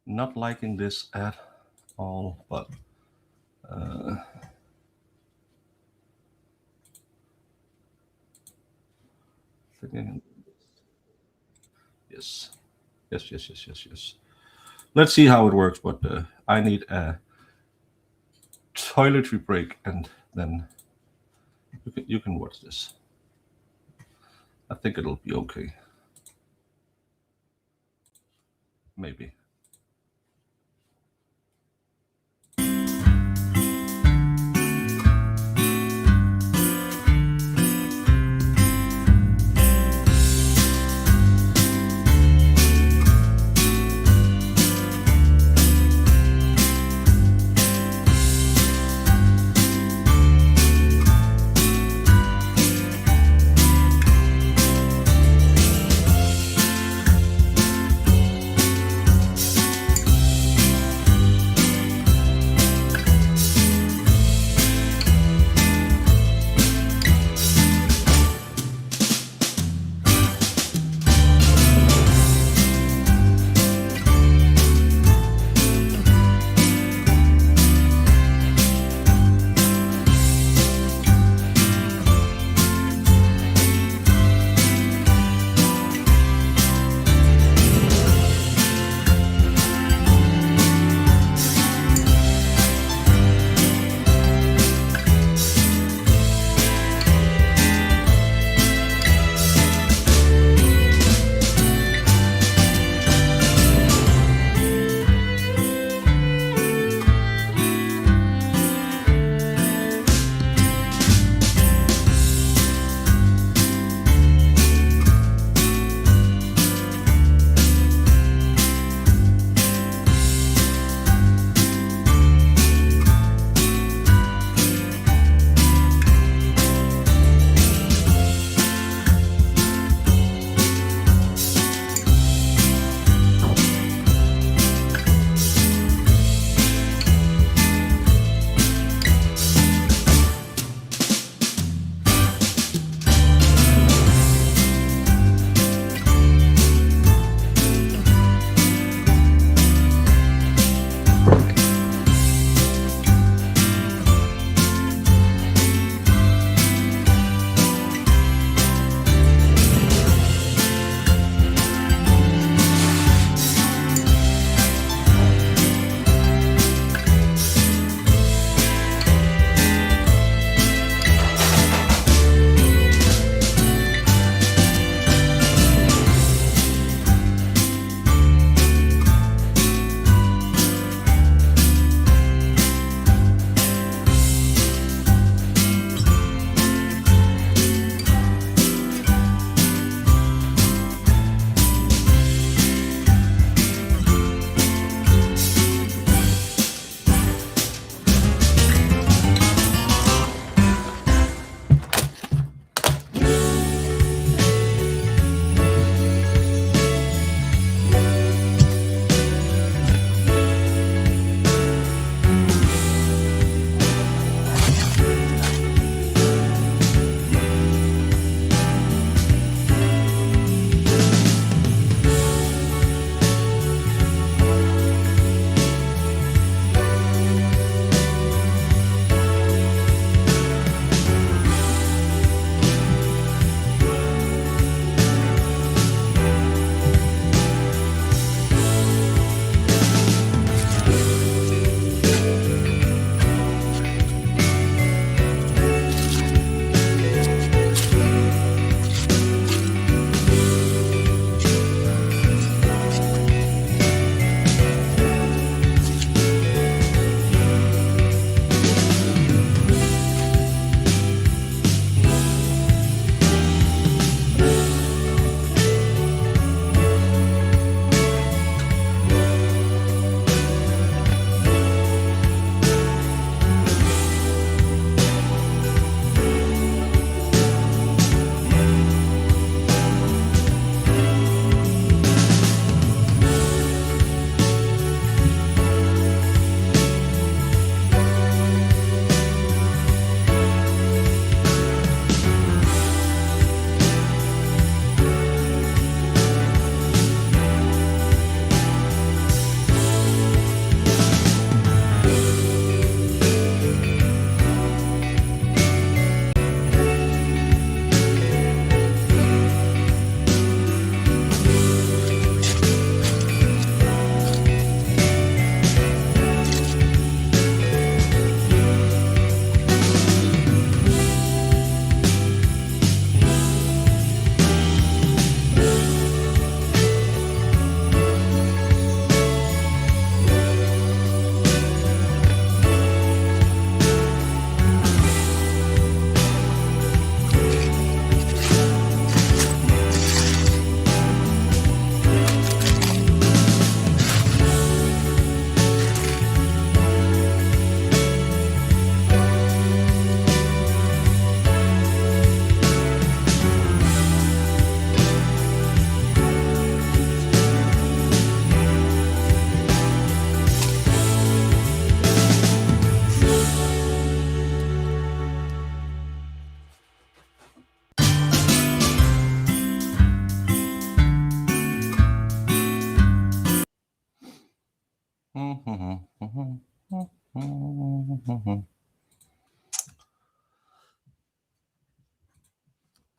Not liking this at all, but yes. Let's see how it works, but I need a toiletry break, and then you can watch this. I think it'll be okay. Maybe.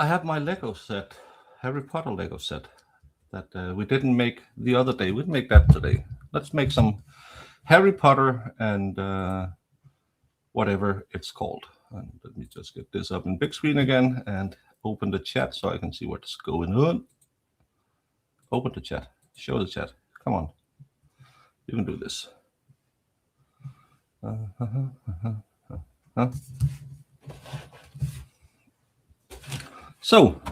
I have my Lego set, Harry Potter Lego set, that we didn't make the other day. We'll make that today. Let's make some Harry Potter and whatever it's called. And let me just get this up in big screen again and open the chat so I can see what's going on. Open the chat. Show the chat. Come on. You can do this. So,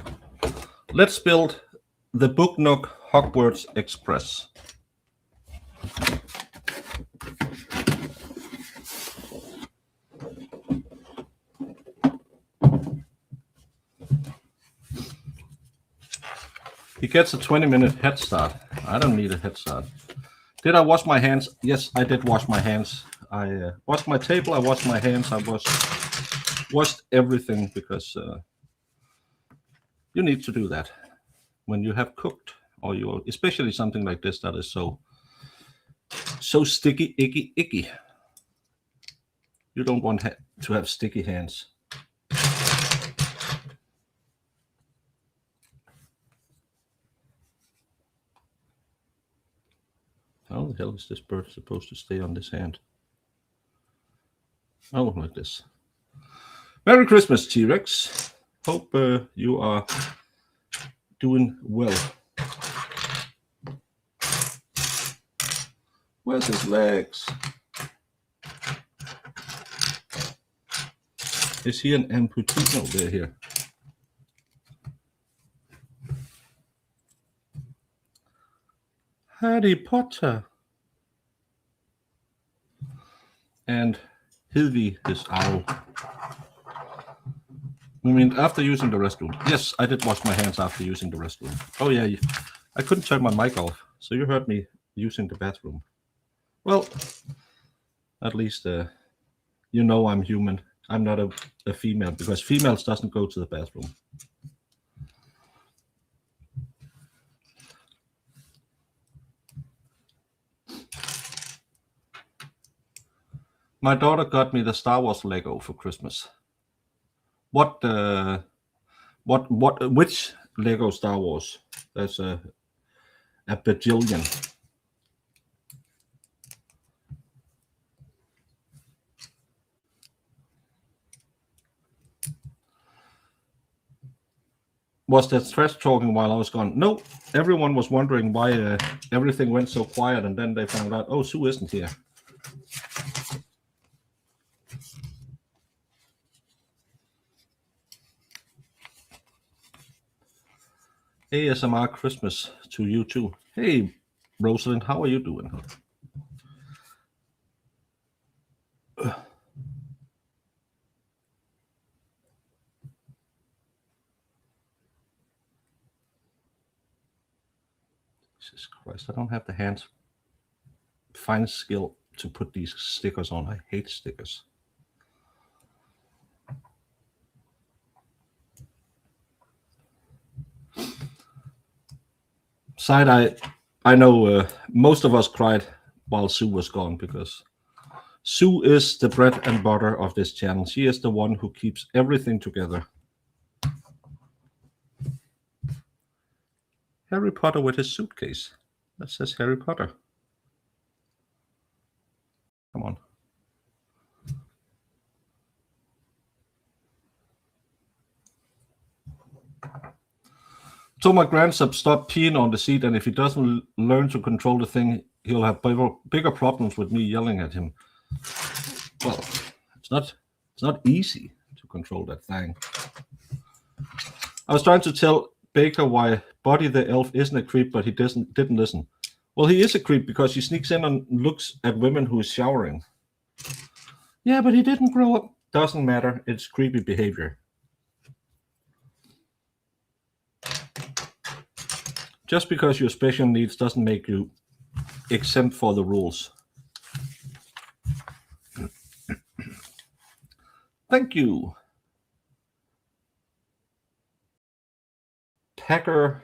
let's build the Book Nook Hogwarts Express. He gets a 20-minute head start. I don't need a head start. Did I wash my hands? Yes, I did wash my hands. I washed my table, I washed my hands, I washed everything because you need to do that when you have cooked, or you, especially something like this that is so sticky, icky. You don't want to have sticky hands. How the hell is this bird supposed to stay on this hand? Oh, like this. Merry Christmas, T-Rex. Hope you are doing well. Where's his legs? Is he an amputee? No, they're here. Harry Potter. And Hilvi, his owl. I mean, after using the restroom. Yes, I did wash my hands after using the restroom. Oh yeah, I couldn't turn my mic off, so you heard me using the bathroom. Well, at least you know I'm human. I'm not a female, because females doesn't go to the bathroom. My daughter got me the Star Wars Lego for Christmas. Which Lego Star Wars? There's a bajillion. Was that trash talking while I was gone? No, everyone was wondering why everything went so quiet, and then they found out, oh, Sue isn't here. ASMR Christmas to you too. Hey, Rosalind, how are you doing? Jesus Christ, I don't have the hands fine skill to put these stickers on. I hate stickers. Side, I know most of us cried while Sue was gone, because Sue is the bread and butter of this channel. She is the one who keeps everything together. Harry Potter with his suitcase. That says Harry Potter. Come on. So my grandson stopped peeing on the seat, and if he doesn't learn to control the thing, he'll have bigger problems with me yelling at him. Well, it's not easy to control that thing. I was trying to tell Baker why Buddy the elf isn't a creep, but he didn't listen. Well, he is a creep because he sneaks in and looks at women who is showering. Yeah, but he didn't grow up. Doesn't matter. It's creepy behavior. Just because you're special needs doesn't make you exempt for the rules. Thank you. Packer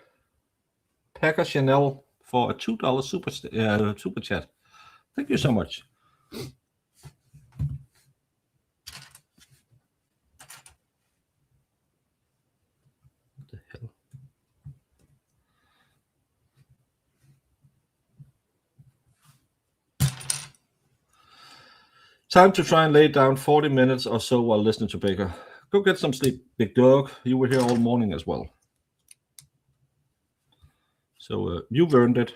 Chanel for a $2 super chat. Thank you so much. What the hell? Time to try and lay down 40 minutes or so while listening to Baker. Go get some sleep, big dog. You were here all morning as well. So you've earned it.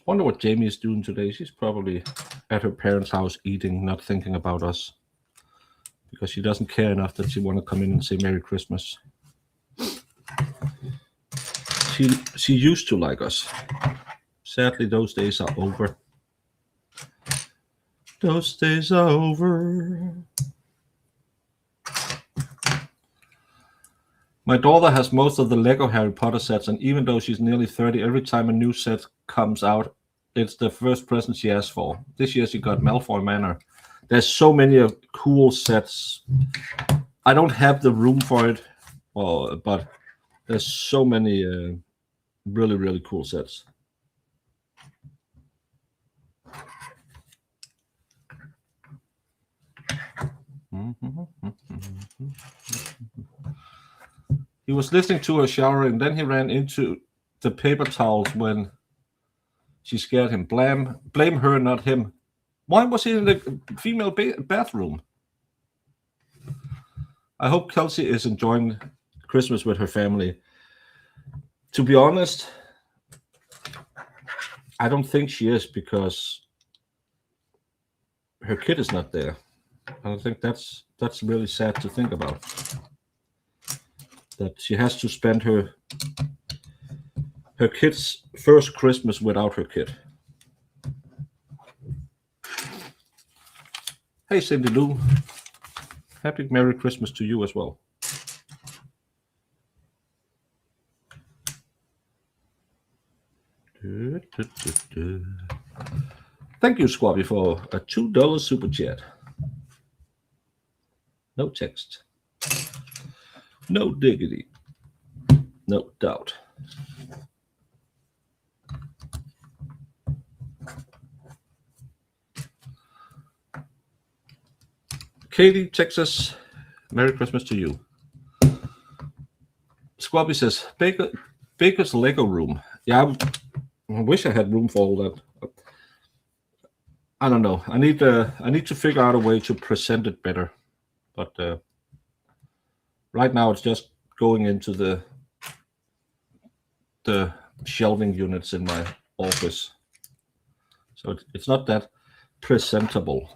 Wonder what Jamie is doing today. She's probably at her parents' house eating, not thinking about us, because she doesn't care enough that she want to come in and say Merry Christmas. She used to like us. Sadly, those days are over. Those days are over. My daughter has most of the Lego Harry Potter sets, and even though she's nearly 30, every time a new set comes out, it's the first present she asks for. This year she got Malfoy Manor. There's so many cool sets. I don't have the room for it, but there's so many really, really cool sets. He was listening to her showering, then he ran into the paper towels when she scared him. Blame her, not him. Why was he in the female bathroom? I hope Kelsey is enjoying Christmas with her family. To be honest, I don't think she is, because her kid is not there. I think that's really sad to think about. That she has to spend her kid's first Christmas without her kid. Hey, Cindy Lou. Happy Merry Christmas to you as well. Thank you, Squabby, for a $2 super chat. No text. No diggity. No doubt. Katie, Texas, Merry Christmas to you. Squabby says, Baker's Lego room. Yeah, I wish I had room for all that. I don't know. I need to figure out a way to present it better. But right now it's just going into the shelving units in my office. So it's not that presentable.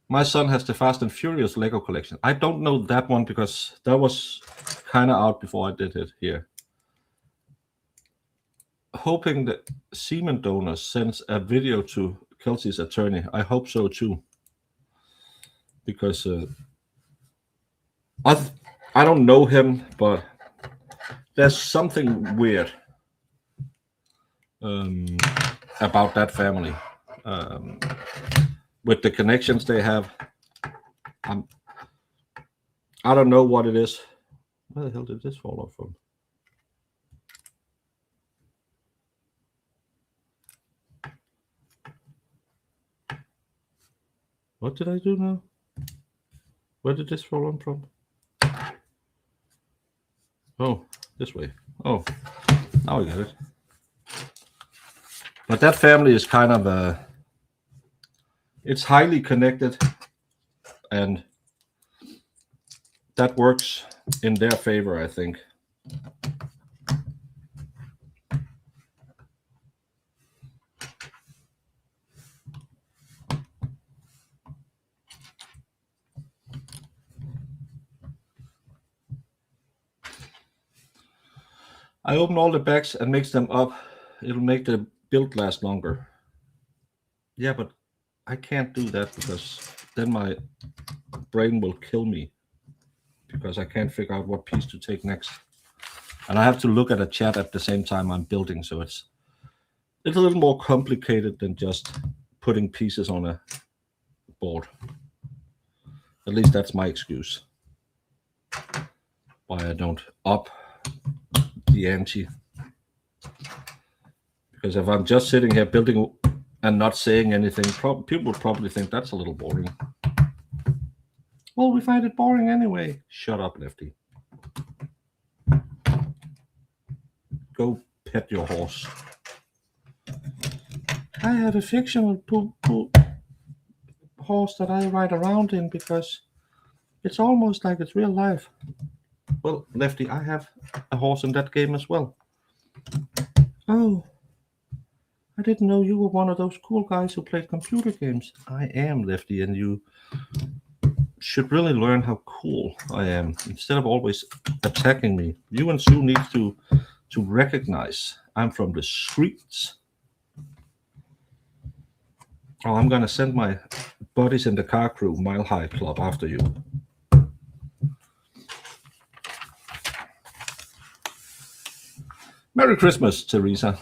My son has the Fast and Furious Lego collection. I don't know that one because that was kind of out before I did it here. Hoping that semen donor sends a video to Kelsey's attorney. I hope so too. Because I don't know him, but there's something weird about that family. With the connections they have. I don't know what it is. Where the hell did this fall off from? What did I do now? Where did this fall on from? Oh, this way. Oh, now I get it. But that family is kind of it's highly connected, and that works in their favor, I think. I open all the bags and mix them up. It'll make the build last longer. Yeah, but I can't do that because then my brain will kill me because I can't figure out what piece to take next. And I have to look at a chat at the same time I'm building, so it's a little more complicated than just putting pieces on a board. At least that's my excuse. Why I don't up the ante. Because if I'm just sitting here building and not saying anything, people would probably think that's a little boring. Well, we find it boring anyway. Shut up, Lefty. Go pet your horse. I have a fictional horse that I ride around in because it's almost like it's real life. Well, Lefty, I have a horse in that game as well. Oh, I didn't know you were one of those cool guys who played computer games. I am, Lefty, and you should really learn how cool I am instead of always attacking me. You and Sue need to recognize I'm from the streets. Oh, I'm gonna send my buddies in the car crew Mile High Club after you. Merry Christmas, Teresa.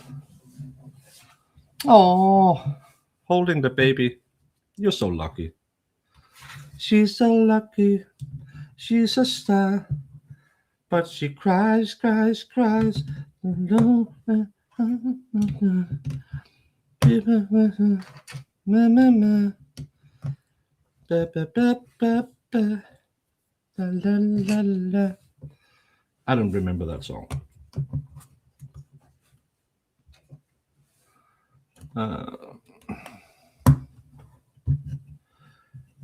Oh, holding the baby. You're so lucky. She's so lucky. She's a star. But she cries, cries, cries. I don't remember that song.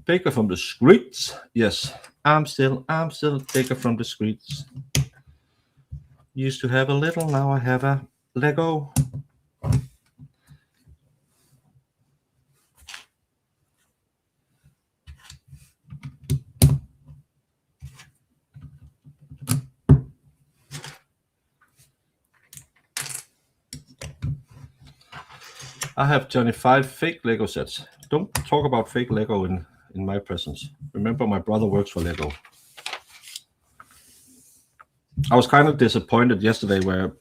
Baker from the streets. Yes, I'm still Baker from the streets. Used to have a little, now I have a Lego. I have 25 fake Lego sets. Don't talk about fake Lego in my presence. Remember, my brother works for Lego. I was kind of disappointed yesterday where...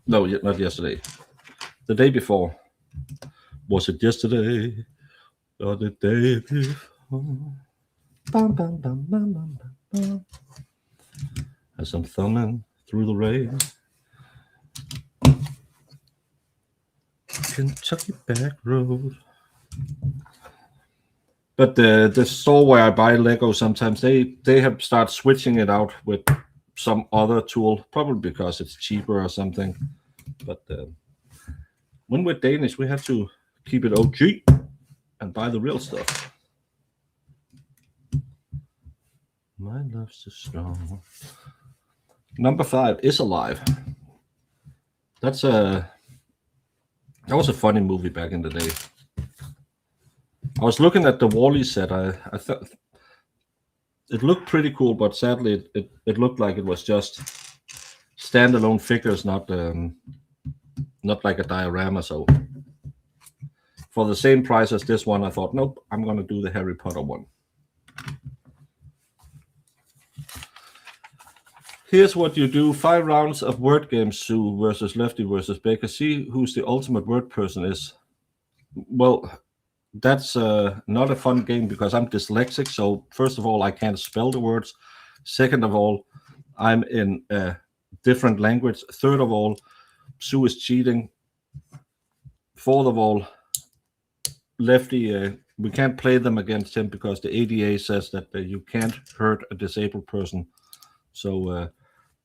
No, not yesterday. The day before. Was it yesterday or the day before? Bum, bum, bum, bum, bum, bum. As I'm thumbing through the rain. Kentucky back road. But the store where I buy Lego, sometimes they have started switching it out with some other tool, probably because it's cheaper or something. But when we're Danish, we have to keep it OG and buy the real stuff. My love's so strong. Number 5 is alive. That was a funny movie back in the day. I was looking at the Wall-E set. I thought it looked pretty cool, but sadly it looked like it was just standalone figures, not like a diorama. So for the same price as this one, I thought, nope, I'm gonna do the Harry Potter one. Here's what you do. 5 rounds of word games, Sue versus Lefty versus Baker. See who's the ultimate word person is. Well, that's not a fun game because I'm dyslexic. So first of all, I can't spell the words. Second of all, I'm in a different language. Third of all, Sue is cheating. Fourth of all, Lefty, we can't play them against him because the ADA says that you can't hurt a disabled person. So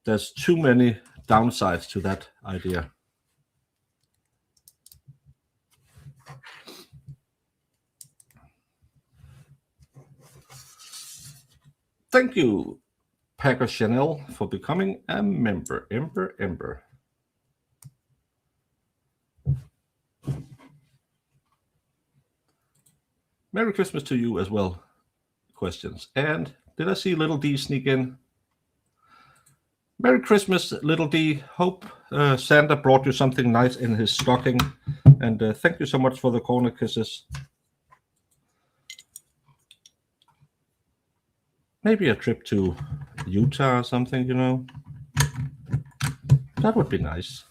there's too many downsides to that idea. Thank you, Packer Chanel, for becoming a member. Ember. Merry Christmas to you as well. Questions. And did I see Little D sneak in? Merry Christmas, Little D. Hope Santa brought you something nice in his stocking. And thank you so much for the corner kisses. Maybe a trip to Utah or something, you know. That would be nice.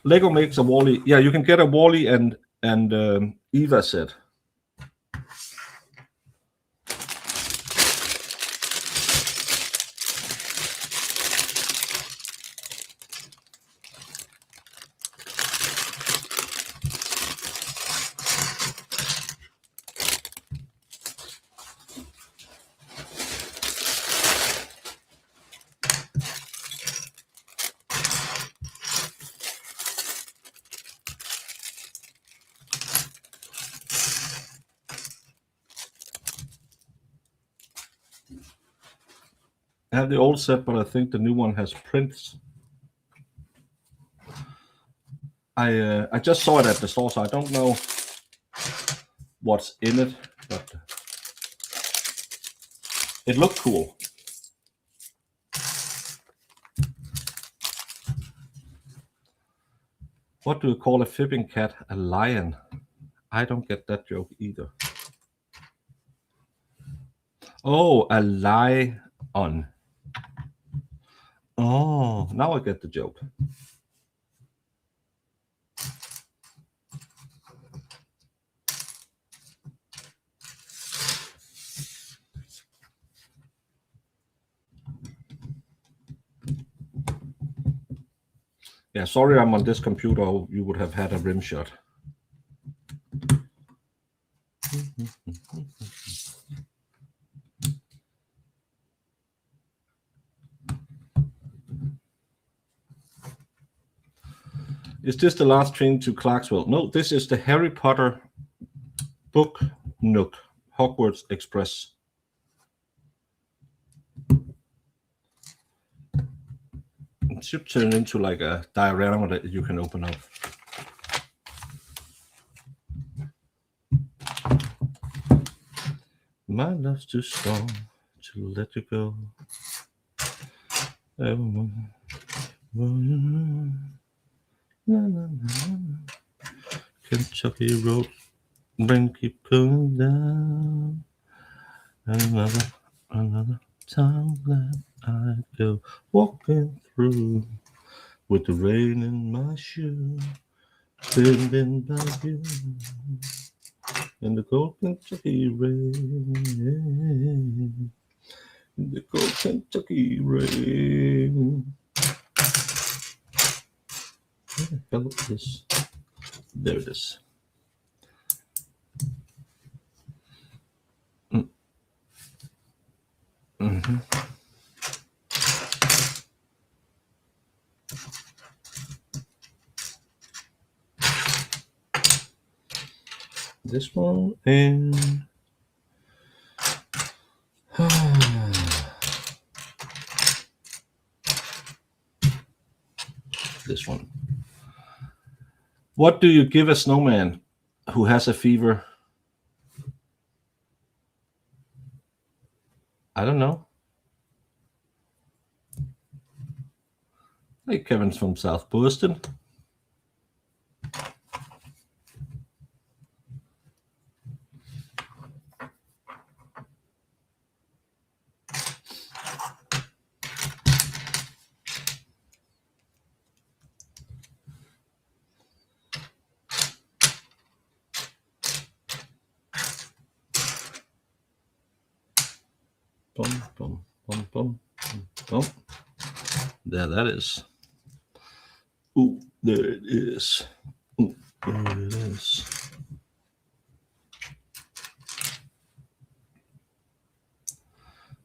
Lego makes a Wall-E. Yeah, you can get a Wall-E and Eva set. I have the old set, but I think the new one has prints. I just saw it at the store, so I don't know what's in it, but it looked cool. What do you call a fibbing cat? A lion. I don't get that joke either. Oh, a lion. Oh, now I get the joke. Yeah, sorry I'm on this computer. You would have had a rim shot. Is this the last train to Clarksville? No, this is the Harry Potter book nook, Hogwarts Express. It should turn into like a diorama that you can open up. My love's too strong to let you go. Kentucky Road, then keep going down. Another time that I go walking through with the rain in my shoe, bending by you in the cold Kentucky rain. In the cold Kentucky rain. Where the hell is this? There it is. Mm-hmm. This one and this one. What do you give a snowman who has a fever? I don't know. Hey, Kevin's from South Boston. Boom, boom, boom, boom, boom. There that is. Ooh, there it is. Ooh, there it is.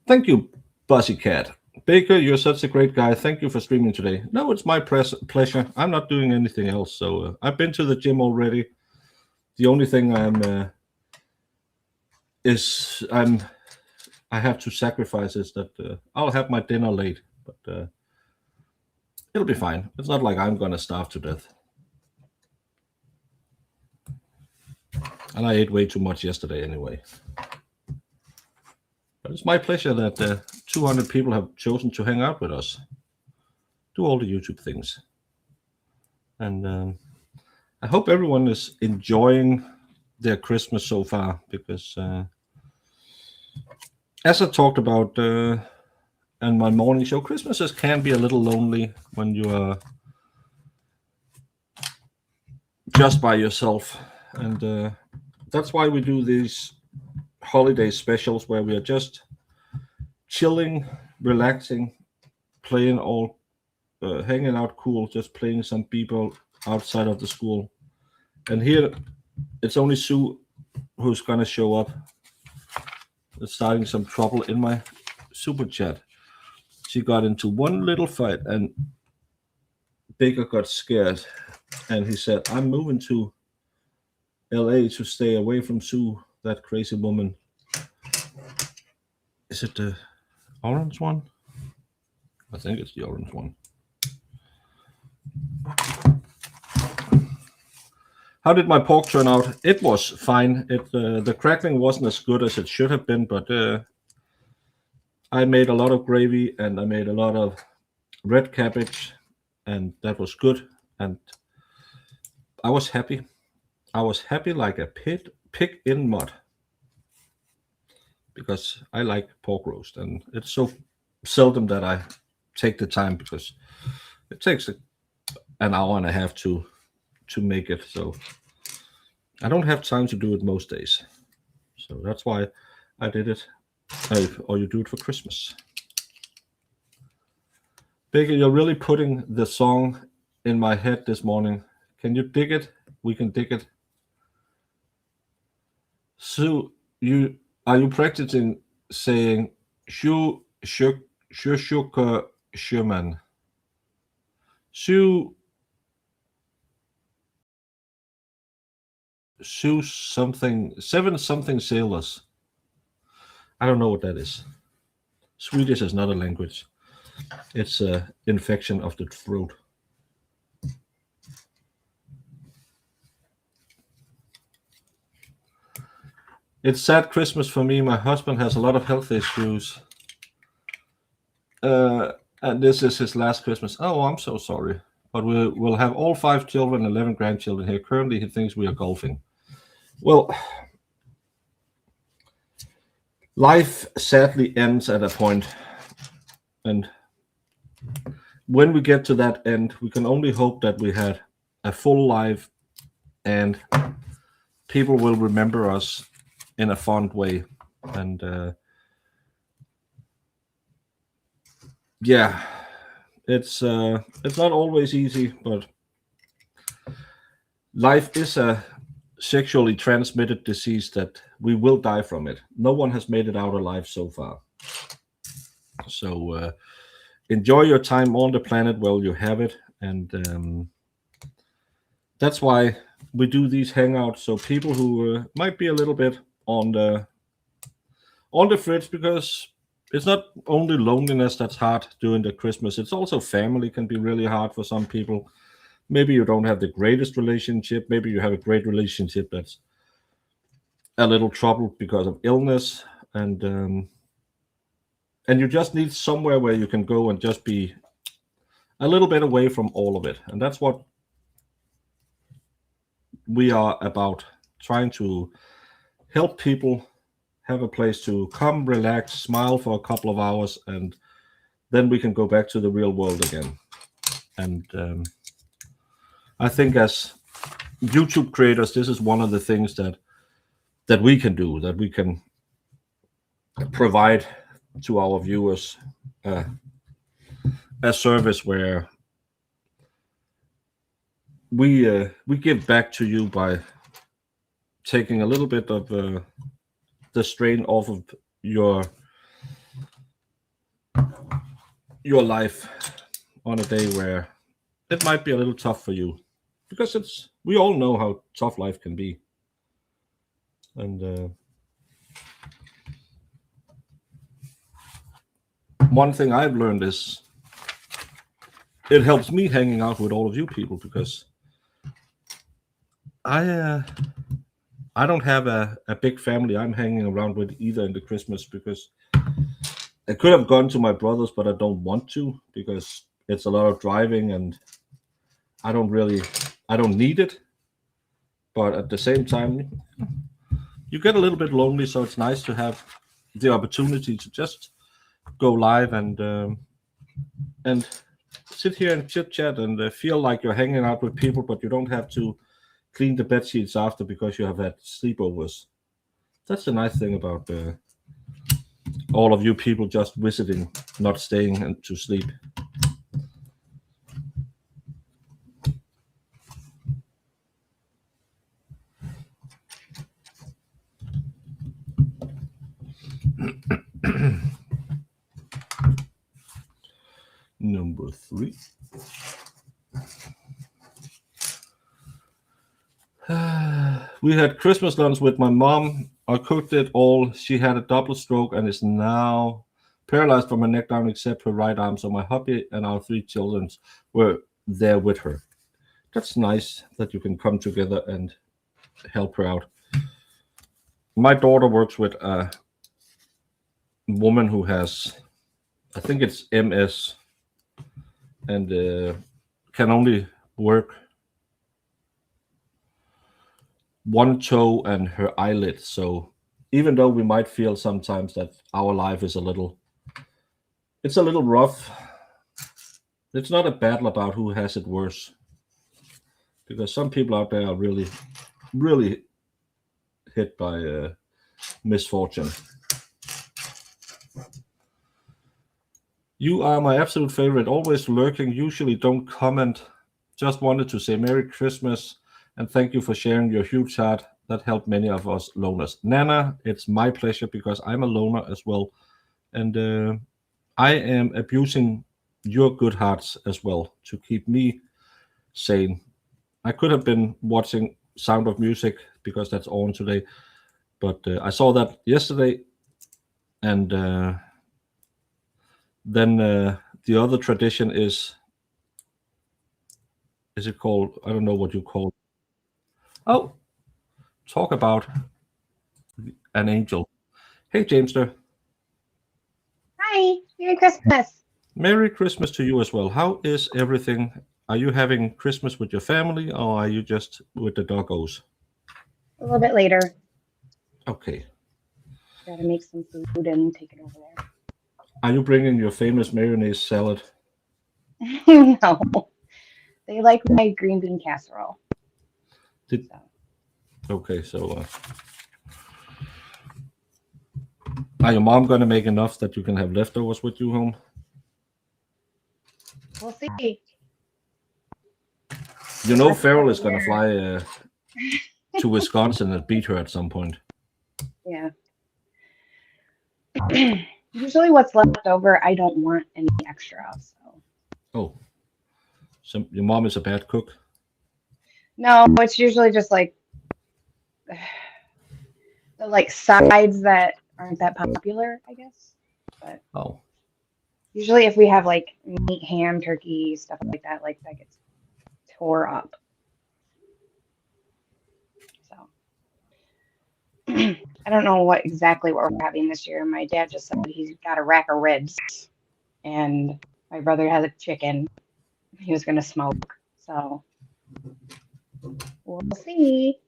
Thank you, Bossy Cat. Baker, you're such a great guy. Thank you for streaming today. No, it's my pleasure. I'm not doing anything else. So I've been to the gym already. The only thing I have to sacrifice is that I'll have my dinner late, but it'll be fine. It's not like I'm gonna starve to death. And I ate way too much yesterday anyway. But it's my pleasure that 200 people have chosen to hang out with us, do all the YouTube things. And I hope everyone is enjoying their Christmas so far, because as I talked about in my morning show, Christmases can be a little lonely when you are just by yourself. And that's why we do these holiday specials where we are just chilling, relaxing, playing all, hanging out cool, just playing some people outside of the school. And here it's only Sue who's gonna show up. It's starting some trouble in my super chat. She got into one little fight and Baker got scared and he said, I'm moving to LA to stay away from Sue, that crazy woman. Is it the orange one? I think it's the orange one. How did my pork turn out? It was fine. The crackling wasn't as good as it should have been, but I made a lot of gravy and I made a lot of red cabbage, and that was good. And I was happy. I was happy like a pig in mud, because I like pork roast, and it's so seldom that I take the time, because it takes an hour and a half to make it. So I don't have time to do it most days. So that's why I did it. Or you do it for Christmas. Bigger, you're really putting the song in my head this morning. Can you dig it? We can dig it. So are you practicing saying shu shuk shuka shuman? Shu something, seven something sailors. I don't know what that is. Swedish is not a language. It's an infection of the throat. It's sad Christmas for me. My husband has a lot of health issues. And this is his last Christmas. Oh, I'm so sorry. But we'll have all 5 children, 11 grandchildren here. Currently, he thinks we are golfing. Well, life sadly ends at a point. And when we get to that end, we can only hope that we had a full life and people will remember us in a fond way. And yeah, it's not always easy, but life is a sexually transmitted disease that we will die from it. No one has made it out alive so far. So enjoy your time on the planet while you have it, and that's why we do these hangouts. So people who might be a little bit on the fridge, because it's not only loneliness that's hard during the Christmas, it's also family can be really hard for some people. Maybe you don't have the greatest relationship. Maybe you have a great relationship that's a little troubled because of illness, and you just need somewhere where you can go and just be a little bit away from all of it. And that's what we are about, trying to help people have a place to come, relax, smile for a couple of hours, and then we can go back to the real world again. And I think as YouTube creators, this is one of the things that we can do, that we can provide to our viewers a service where we give back to you by taking a little bit of the strain off of your life on a day where it might be a little tough for you, because we all know how tough life can be. And one thing I've learned is it helps me hanging out with all of you people, because I don't have a big family I'm hanging around with either in the Christmas, because I could have gone to my brother's, but I don't want to, because it's a lot of driving and I don't need it. But at the same time, you get a little bit lonely, so it's nice to have the opportunity to just go live and sit here and chit chat and feel like you're hanging out with people, but you don't have to clean the bed sheets after because you have had sleepovers. That's the nice thing about all of you people just visiting, not staying and to sleep. Number 3. We had Christmas lunch with my mom. I cooked it all. She had a double stroke and is now paralyzed from her neck down except her right arm. So my hubby and our 3 children were there with her. That's nice that you can come together and help her out. My daughter works with a woman who has, I think it's MS, and can only work one toe and her eyelid. So even though we might feel sometimes that our life is a little rough, it's not a battle about who has it worse, because some people out there are really, really hit by misfortune. You are my absolute favorite, always lurking, usually don't comment. Just wanted to say Merry Christmas and thank you for sharing your huge heart. That helped many of us loners. Nana, it's my pleasure because I'm a loner as well. And I am abusing your good hearts as well to keep me sane. I could have been watching Sound of Music because that's on today, but I saw that yesterday, and then the other tradition is it called, I don't know what you call it. Oh, talk about an angel. Hey, Jamester. Hi, Merry Christmas. Merry Christmas to you as well. How is everything? Are you having Christmas with your family, or are you just with the doggos? A little bit later. Okay. Gotta make some food and take it over there. Are you bringing your famous mayonnaise salad? No, they like my green bean casserole. Okay, so are your mom gonna make enough that you can have leftovers with you home? We'll see. You know, Farrell is gonna fly to Wisconsin and beat her at some point. Yeah. Usually what's left over, I don't want any extra. So. Oh, so your mom is a bad cook? No, it's usually just like the like sides that aren't that popular, I guess. But usually if we have like meat, ham, turkey, stuff like that gets tore up. So I don't know what we're having this year. My dad just said he's got a rack of ribs, and my brother has a chicken he was going to smoke. So we'll see.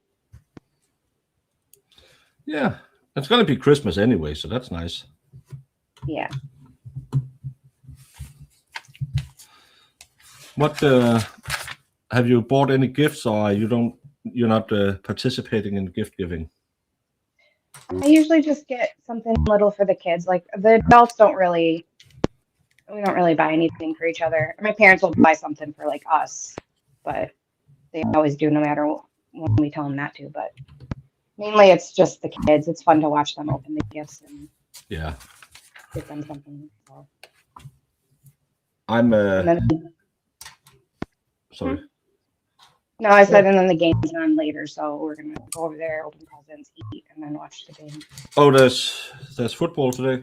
Yeah, it's going to be Christmas anyway, so that's nice. Yeah. What have you bought any gifts, or you're not participating in gift giving? I usually just get something little for the kids. Like the adults we don't really buy anything for each other. My parents will buy something for like us, but they always do no matter when we tell them not to. But mainly it's just the kids. It's fun to watch them open the gifts and get them something. So. I'm sorry. No, I said, and then the game's on later, so we're gonna go over there, open presents, eat, and then watch the game. Oh, there's football today.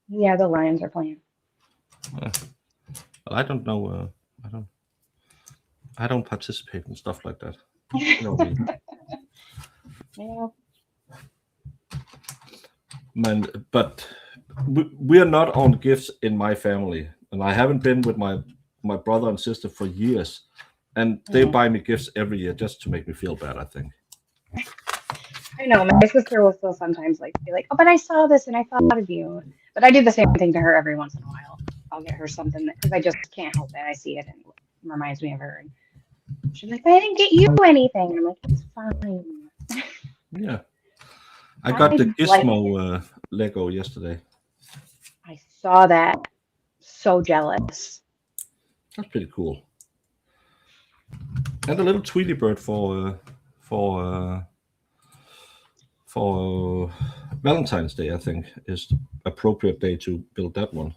Yeah, the Lions are playing. I don't know. I don't participate in stuff like that. No. Yeah. Man, but we are not on gifts in my family, and I haven't been with my brother and sister for years, and they buy me gifts every year just to make me feel bad, I think. I know, my sister will still sometimes be like, oh, but I saw this and I thought of you. But I do the same thing to her every once in a while. I'll get her something because I just can't help it. I see it and it reminds me of her. And she's like, I didn't get you anything. I'm like, it's fine. Yeah. I got the Gizmo Lego yesterday. I saw that. So jealous. That's pretty cool. And a little Tweety bird for Valentine's Day, I think, is the appropriate day to build that one.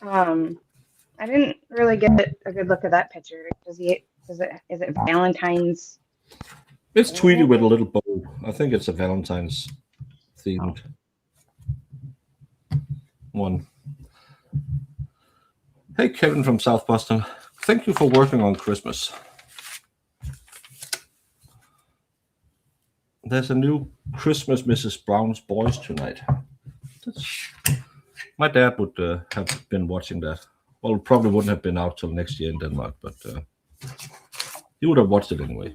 I didn't really get a good look at that picture. Is it Valentine's? It's Tweety with a little bow. I think it's a Valentine's themed. one. Hey, Kevin from South Boston. Thank you for working on Christmas. There's a new Christmas Mrs. Brown's Boys tonight. My dad would have been watching that. Well, probably wouldn't have been out till next year in Denmark, but he would have watched it anyway.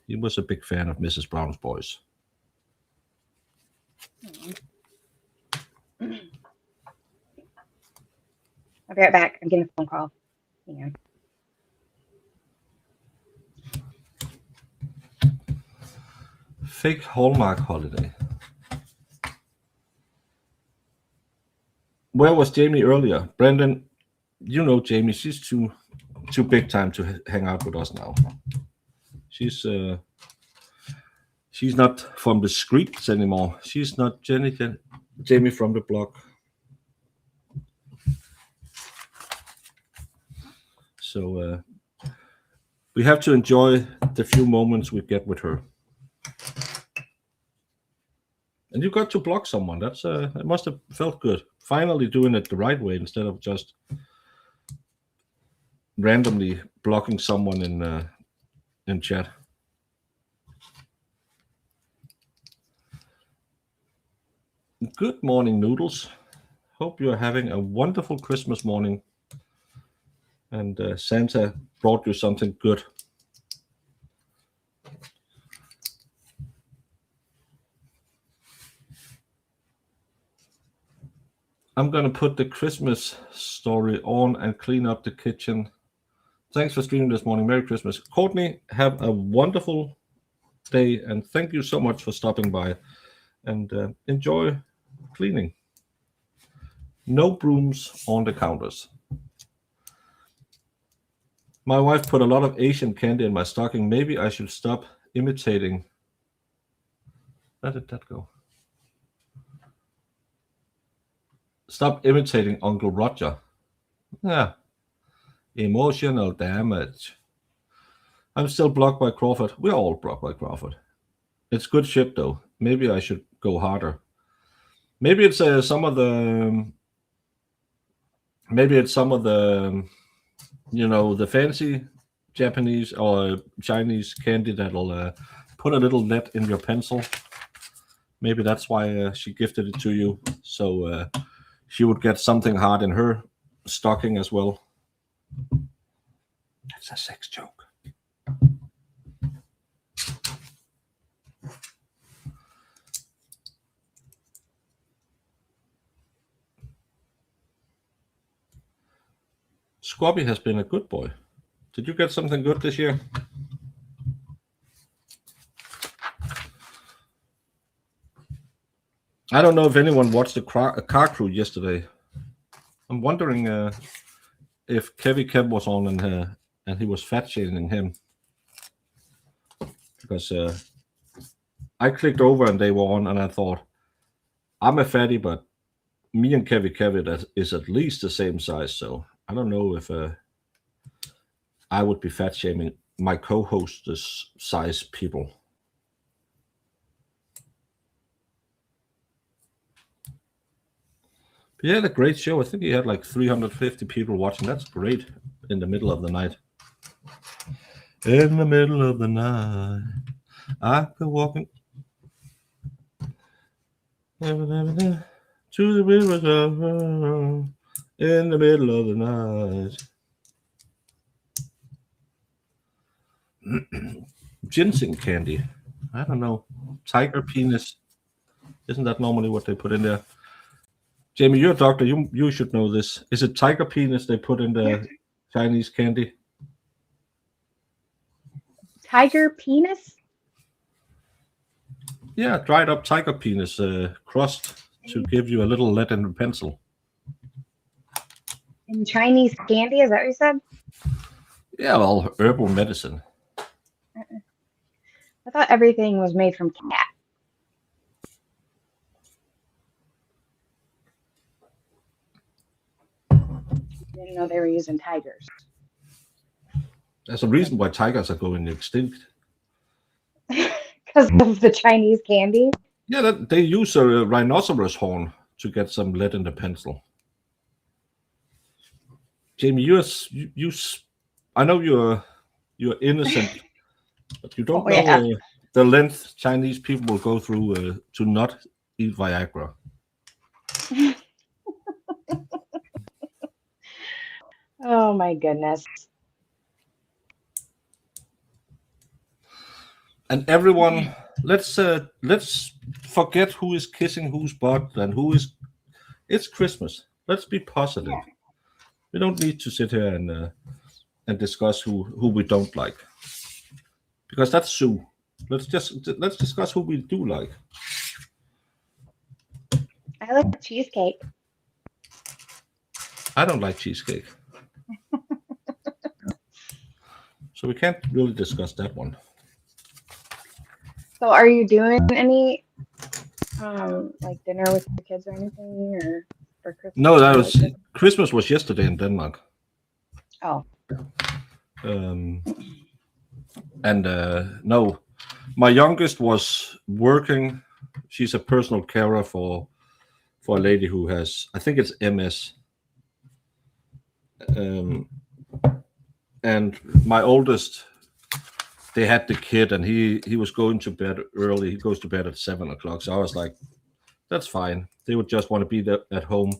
He was a big fan of Mrs. Brown's Boys. I'll be right back. I'm getting a phone call. Hang on. Fake Hallmark holiday. Where was Jamie earlier? Brendan, you know Jamie. She's too big time to hang out with us now. She's not from the streets anymore. She's not Jamie from the block. So we have to enjoy the few moments we get with her. And you got to block someone. That's it must have felt good. Finally doing it the right way instead of just randomly blocking someone in chat. Good morning, Noodles. Hope you're having a wonderful Christmas morning. And Santa brought you something good. I'm going to put the Christmas story on and clean up the kitchen. Thanks for streaming this morning. Merry Christmas. Courtney, have a wonderful day, and thank you so much for stopping by. And enjoy cleaning. No brooms on the counters. My wife put a lot of Asian candy in my stocking. Maybe I should stop imitating. Where did that go? Stop imitating Uncle Roger. Yeah. Emotional damage. I'm still blocked by Crawford. We're all blocked by Crawford. It's good shit though. Maybe I should go harder. Maybe it's some of the. Maybe it's some of the. You know, the fancy Japanese or Chinese candy that'll put a little lead in your pencil. Maybe that's why she gifted it to you. So she would get something hard in her stocking as well. That's a sex joke. Squabby has been a good boy. Did you get something good this year? I don't know if anyone watched the car crew yesterday. I'm wondering if Kevy Kev was on and he was fat shaming him. Because I clicked over and they were on and I thought, I'm a fatty, but me and Kevy that is at least the same size, so I don't know if I would be fat shaming my co-host's size people. But he had a great show. I think he had like 350 people watching. That's great in the middle of the night. In the middle of the night, I go walking to the rivers of in the middle of the night. Ginseng candy. I don't know. Tiger penis. Isn't that normally what they put in there? Jamie, you're a doctor. You should know this. Is it tiger penis they put in the Chinese candy? Tiger penis? Yeah, dried up tiger penis crust to give you a little lead in the pencil. In Chinese candy, is that what you said? Yeah, well, herbal medicine. I thought everything was made from cat. I didn't know they were using tigers. There's a reason why tigers are going extinct. Because of the Chinese candy? Yeah, they use a rhinoceros horn to get some lead in the pencil. Jamie, I know you're innocent, but you don't know the length Chinese people will go through to not eat Viagra. Oh my goodness. And everyone, let's forget who is kissing whose butt and who is. It's Christmas. Let's be positive. Yeah. We don't need to sit here and discuss who we don't like, because that's Sue. Let's discuss who we do like. I like cheesecake. I don't like cheesecake. So we can't really discuss that one. So are you doing any like dinner with the kids or anything, or for Christmas? No, that was Christmas was yesterday in Denmark. Oh. And no, my youngest was working. She's a personal carer for a lady who has, I think it's MS. And my oldest, they had the kid, and he was going to bed early. He goes to bed at 7 o'clock. So I was like, that's fine. They would just want to be there at home,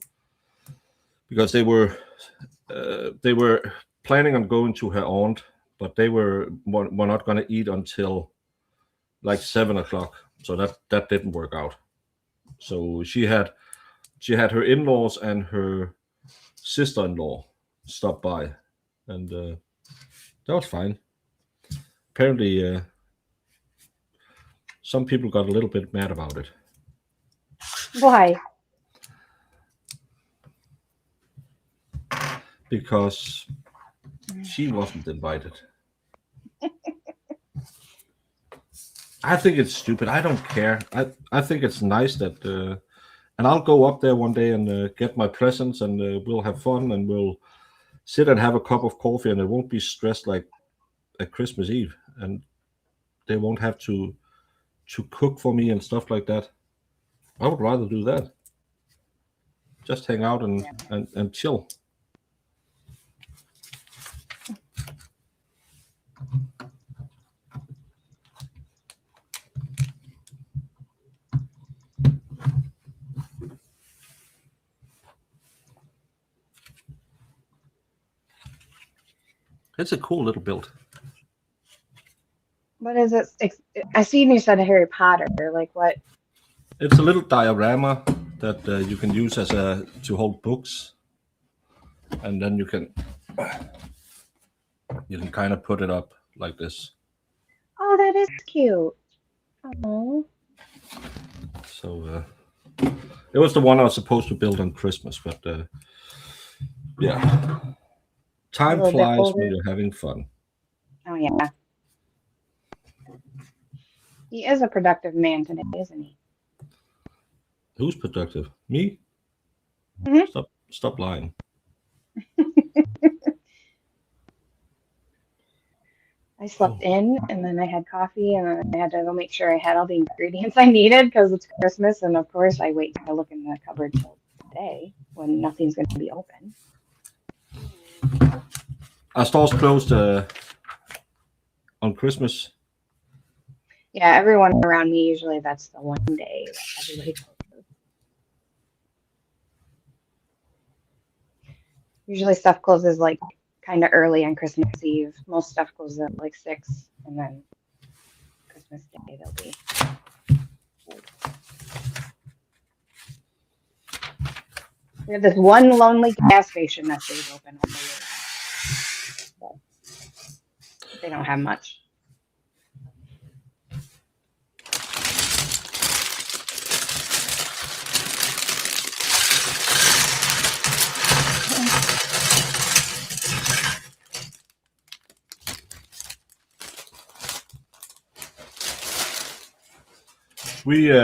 because they were planning on going to her aunt, but they were not going to eat until like 7 o'clock. So that didn't work out. So she had her in-laws and her sister-in-law stop by, and that was fine. Apparently, some people got a little bit mad about it. Why? Because she wasn't invited. I think it's stupid. I don't care. I think it's nice that, and I'll go up there one day and get my presents, and we'll have fun, and we'll sit and have a cup of coffee, and it won't be stressed like at Christmas Eve, and they won't have to cook for me and stuff like that. I would rather do that. Just hang out and chill. It's a cool little build. What is it? I seen you said Harry Potter. Like what? It's a little diorama that you can use to hold books, and then you can kind of put it up like this. Oh, that is cute. Oh. So it was the one I was supposed to build on Christmas, but yeah, time flies when you're having fun. Oh yeah. He is a productive man today, isn't he? Who's productive? Me? Mm-hmm. Stop lying. I slept in, and then I had coffee, and then I had to go make sure I had all the ingredients I needed because it's Christmas. And of course, I wait to look in the cupboard till today when nothing's going to be open. Our store's closed on Christmas. Yeah, everyone around me, usually that's the one day that everybody closes. Usually stuff closes like kind of early on Christmas Eve. Most stuff closes at like 6, and then Christmas Day they'll be. We have this one lonely gas station that stays open all the year. But they don't have much. We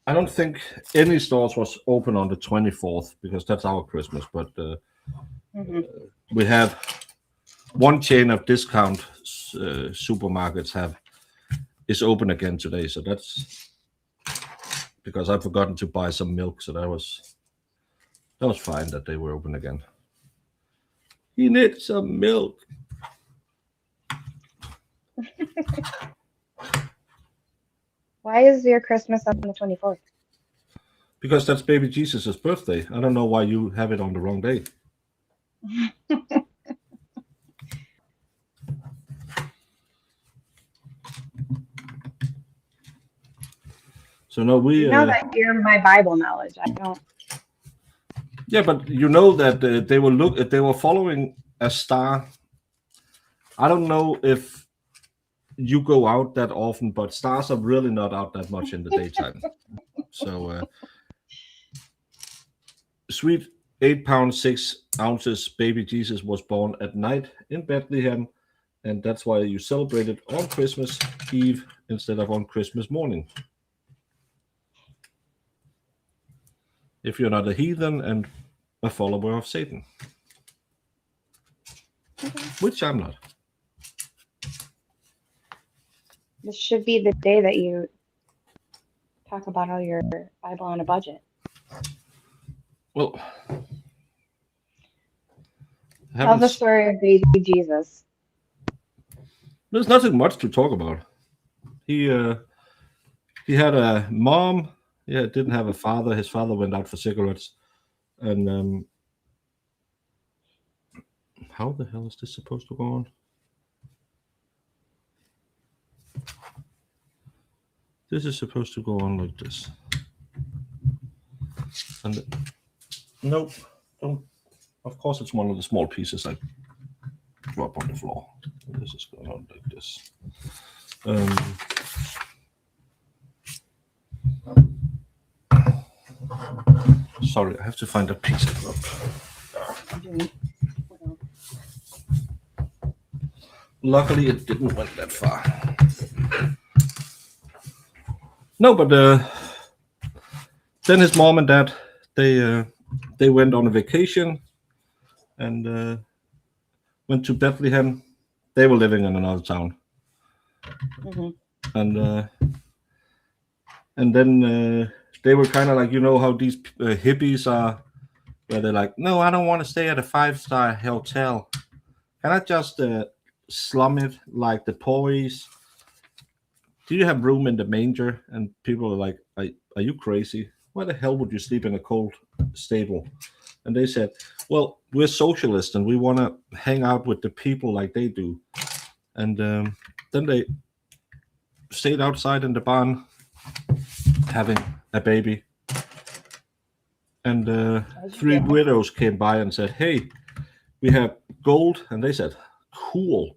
I don't think any stores was open on the 24th because that's our Christmas, but we have one chain of discount supermarkets have is open again today. So that's because I've forgotten to buy some milk. So that was fine that they were open again. He needs some milk. Why is your Christmas on the 24th? Because that's baby Jesus' birthday. I don't know why you have it on the wrong day. So no, we You know that you're my Bible knowledge. I don't. Yeah, but you know that they were following a star. I don't know if you go out that often, but stars are really not out that much in the daytime. So sweet 8 pounds 6 ounces baby Jesus was born at night in Bethlehem, and that's why you celebrate it on Christmas Eve instead of on Christmas morning. If you're not a heathen and a follower of Satan, which I'm not. This should be the day that you talk about how your Bible on a budget. Well, Tell the story of baby Jesus. There's nothing much to talk about. He had a mom. Yeah, didn't have a father. His father went out for cigarettes. And how the hell is this supposed to go on? This is supposed to go on like this. And nope, don't. Of course, it's one of the small pieces I drop on the floor. This is going on like this. Sorry, I have to find a piece of rope. Luckily, it didn't went that far. No, but then his mom and dad they went on a vacation and went to Bethlehem. They were living in another town, and then they were kind of like, you know how these hippies are, where they're like, no, I don't want to stay at a 5-star hotel. Can I just slum it like the Tories? Do you have room in the manger? And people are like, are you crazy? Why the hell would you sleep in a cold stable? And they said, well, we're socialists and we want to hang out with the people like they do. And then they stayed outside in the barn having a baby. And 3 widows came by and said, hey, we have gold. And they said, cool.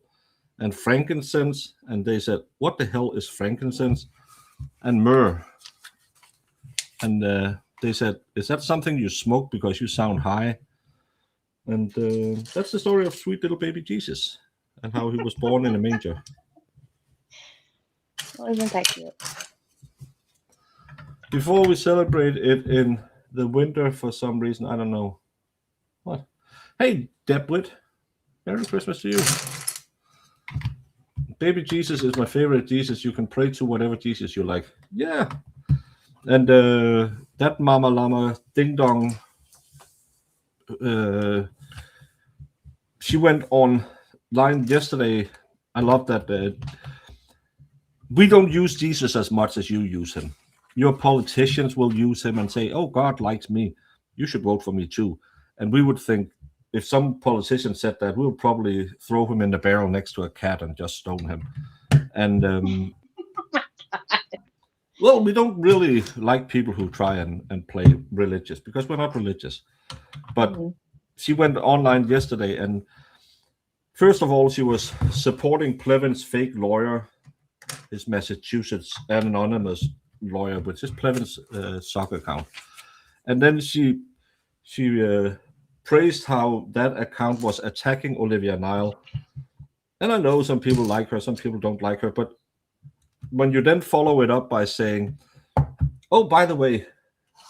And frankincense. And they said, what the hell is frankincense? And myrrh. And they said, is that something you smoke because you sound high? And that's the story of sweet little baby Jesus and how he was born in a manger. Well, isn't that cute? Before we celebrate it in the winter for some reason, I don't know. What? Hey, Debwit. Merry Christmas to you. Baby Jesus is my favorite Jesus. You can pray to whatever Jesus you like. Yeah. And that Mama Llama Ding Dong, she went online yesterday. I love that. We don't use Jesus as much as you use him. Your politicians will use him and say, oh, God likes me. You should vote for me too. And we would think, if some politician said that, we would probably throw him in the barrel next to a cat and just stone him. And well, we don't really like people who try and play religious because we're not religious. But she went online yesterday, and first of all, she was supporting Plevin's fake lawyer, his Massachusetts anonymous lawyer, which is Plevin's soccer account. And then she praised how that account was attacking Olivia Nile. And I know some people like her, some people don't like her, but when you then follow it up by saying, oh, by the way,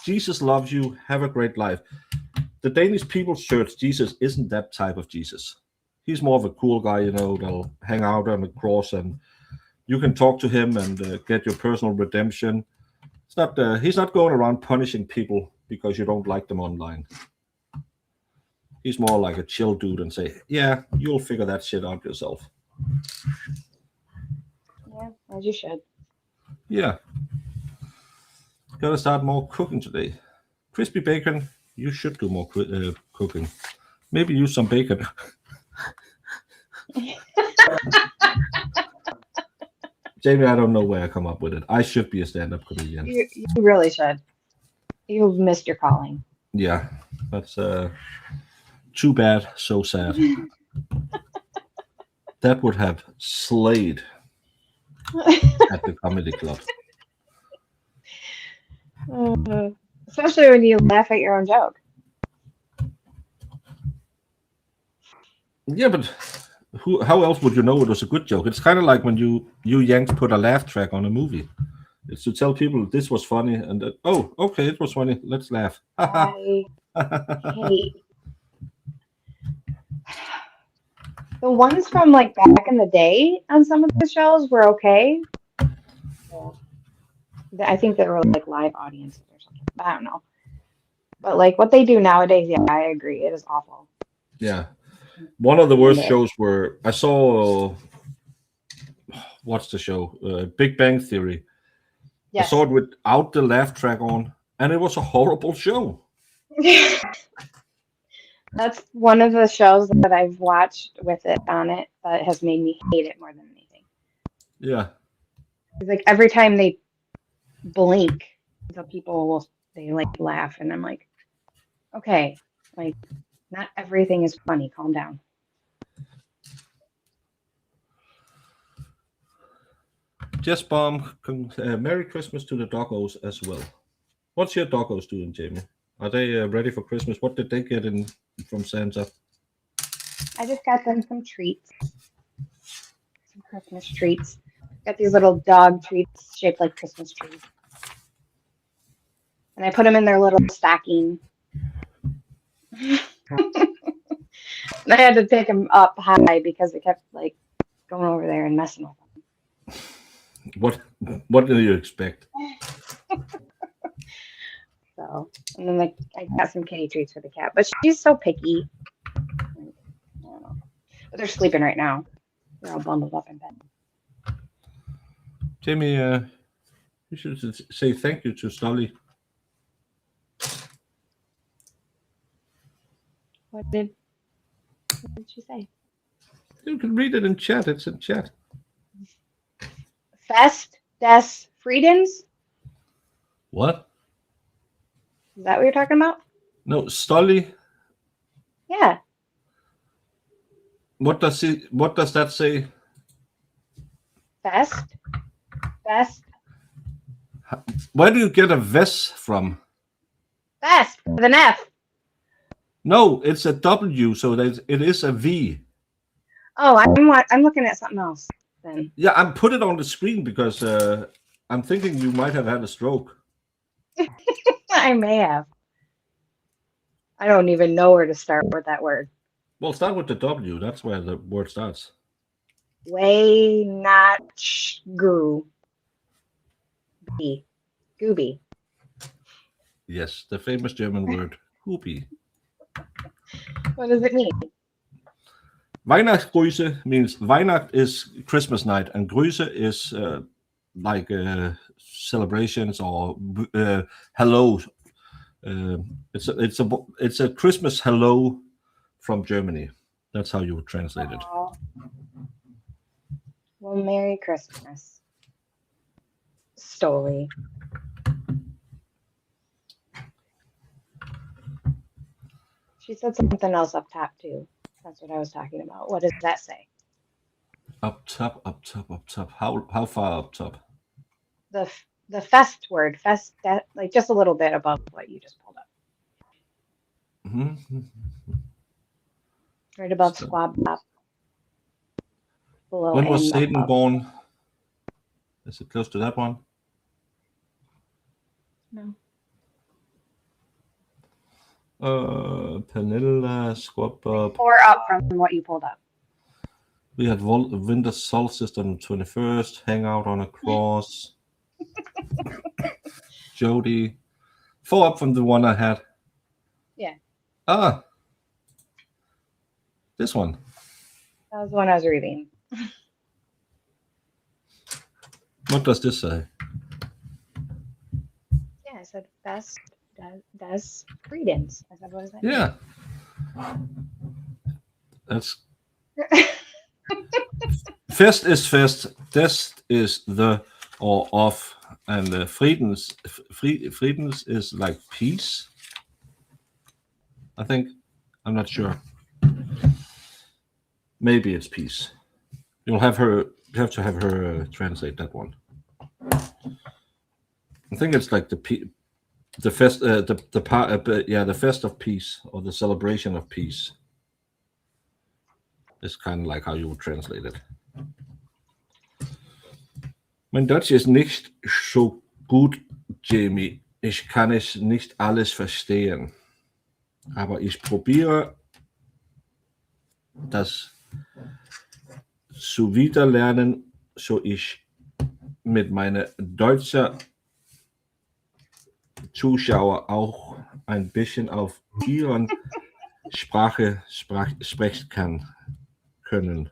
Jesus loves you, have a great life. The Danish People's Church, Jesus isn't that type of Jesus. He's more of a cool guy, you know, that'll hang out on the cross and you can talk to him and get your personal redemption. It's not he's not going around punishing people because you don't like them online. He's more like a chill dude and say, yeah, you'll figure that shit out yourself. Yeah, as you should. Yeah. Gotta start more cooking today. Crispy bacon, you should do more cooking. Maybe use some bacon. Jamie, I don't know where I come up with it. I should be a stand-up comedian. You really should. You've missed your calling. Yeah, that's too bad, so sad. That would have slayed at the comedy club. Especially when you laugh at your own joke. Yeah, but how else would you know it was a good joke? It's kind of like when you Yanks put a laugh track on a movie. It's to tell people this was funny and that, oh, okay, it was funny. Let's laugh. I hate the ones from like back in the day on some of the shows were okay. I think they were like live audiences or something. I don't know. But like what they do nowadays, yeah, I agree. It is awful. Yeah. One of the worst shows were I saw what's the show? Big Bang Theory. Yes. I saw it without the laugh track on, and it was a horrible show. That's one of the shows that I've watched with it on it that has made me hate it more than anything. Yeah. It's like every time they blink, the people they like laugh, and I'm like, okay, like not everything is funny. Calm down. Jess Bomb, Merry Christmas to the doggos as well. What's your doggos doing, Jamie? Are they ready for Christmas? What did they get in from Santa? I just got them some treats, some Christmas treats. Got these little dog treats shaped like Christmas trees, and I put them in their little stocking. And I had to take them up high because they kept like going over there and messing with them. What do you expect? So, and then like I got some kitty treats for the cat, but she's so picky. I don't know. But they're sleeping right now. They're all bundled up in bed. Jamie, you should say thank you to Stolly. What did she say? You can read it in chat. It's in chat. Fest des Friedens? What? Is that what you're talking about? No, Stolly. Yeah. What does that say? Fest. Where do you get a Ves from? Fest with an F. No, it's a W, so it is a V. Oh, I'm looking at something else then. Yeah, I'm put it on the screen because I'm thinking you might have had a stroke. I may have. I don't even know where to start with that word. Well, start with the W. That's where the word starts. Weihnachtsgru. Gooby. Yes, the famous German word, Hubi. What does it mean? Weihnachtsgrüße means Weihnacht is Christmas night, and Grüße is like celebrations or hello. It's a Christmas hello from Germany. That's how you would translate it. Well, Merry Christmas, Stolly. She said something else up top too. That's what I was talking about. What does that say? Up top, up top, up top. How far up top? The fest word, fest, like just a little bit above what you just pulled up. Mm-hmm. Right above squab top. When was Satan born? Is it close to that one? No. Panilla, squab up. 4 up from what you pulled up. We had winter solstice on the 21st, hangout on a cross. Jody. 4 up from the one I had. Yeah. Ah. This one. That was the one I was reading. What does this say? Yeah, I said best des greetings. I said, what does that mean? Yeah. That's fest is fest. Des is the or of, and friedens is like peace. I think. I'm not sure. Maybe it's peace. You have to have her translate that one. I think it's like the fest, the fest of peace, or the celebration of peace. It's kind of like how you would translate it. Mein Deutsch ist nicht so gut, Jamie. Ich kann es nicht alles verstehen. Aber ich probiere das zu wiederlernen, so ich mit meiner deutschen Zuschauer auch ein bisschen auf ihren Sprache sprechen können.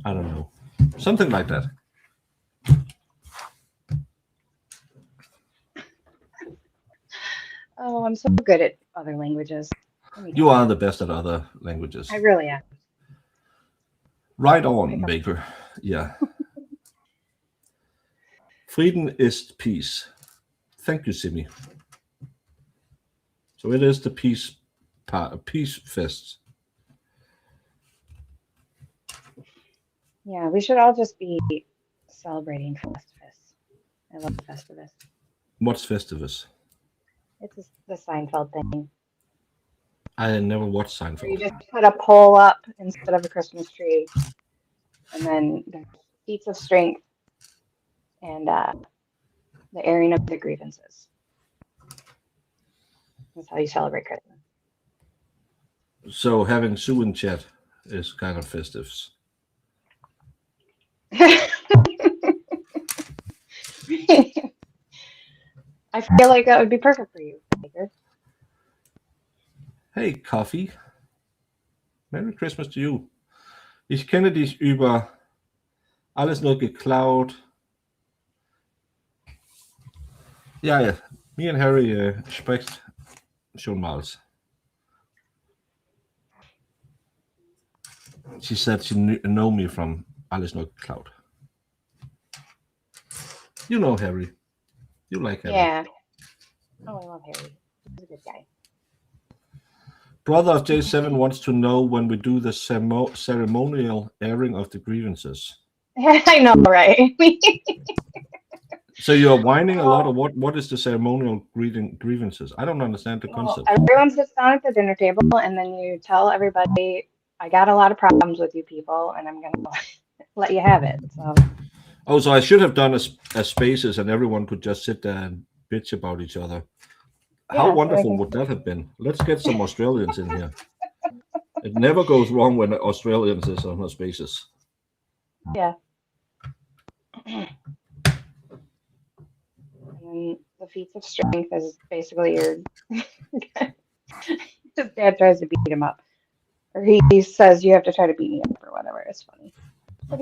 I don't know. Something like that. Oh, I'm so good at other languages. You are the best at other languages. I really am. Right on, Baker. Yeah. Frieden ist peace. Thank you, Simi. So it is the peace fest. Yeah, we should all just be celebrating Festivus. I love Festivus. What's Festivus? It's the Seinfeld thing. I never watched Where you Seinfeld. just put a pole up instead of a Christmas tree, and then the feats of strength and the airing of the grievances. That's how you celebrate Christmas. So having Sue in chat is kind of festive. I feel like that would be perfect for you, Baker. Hey, Coffee. Merry Christmas to you. Ich kenne dich über alles nur geklaut. Ja, me and Harry sprechen schon mal. She said she know me from alles nur geklaut. You know Harry. You like Harry. Yeah. Oh, I love Harry. He's a good guy. Brother of J7 wants to know when we do the ceremonial airing of the grievances. I know, right? So you're whining a lot, or what is the ceremonial grievances? I don't understand the concept. Everyone sits down at the dinner table, and then you tell everybody, I got a lot of problems with you people, and I'm going to let you have it. So. Oh, so I should have done a spaces, and everyone could just sit there and bitch about each other. How wonderful would that have been? Let's get some Australians in here. It never goes wrong when Australians is on a spaces. Yeah. And the feats of strength is basically your his dad tries to beat him up, or he says you have to try to beat me up or whatever. It's funny. But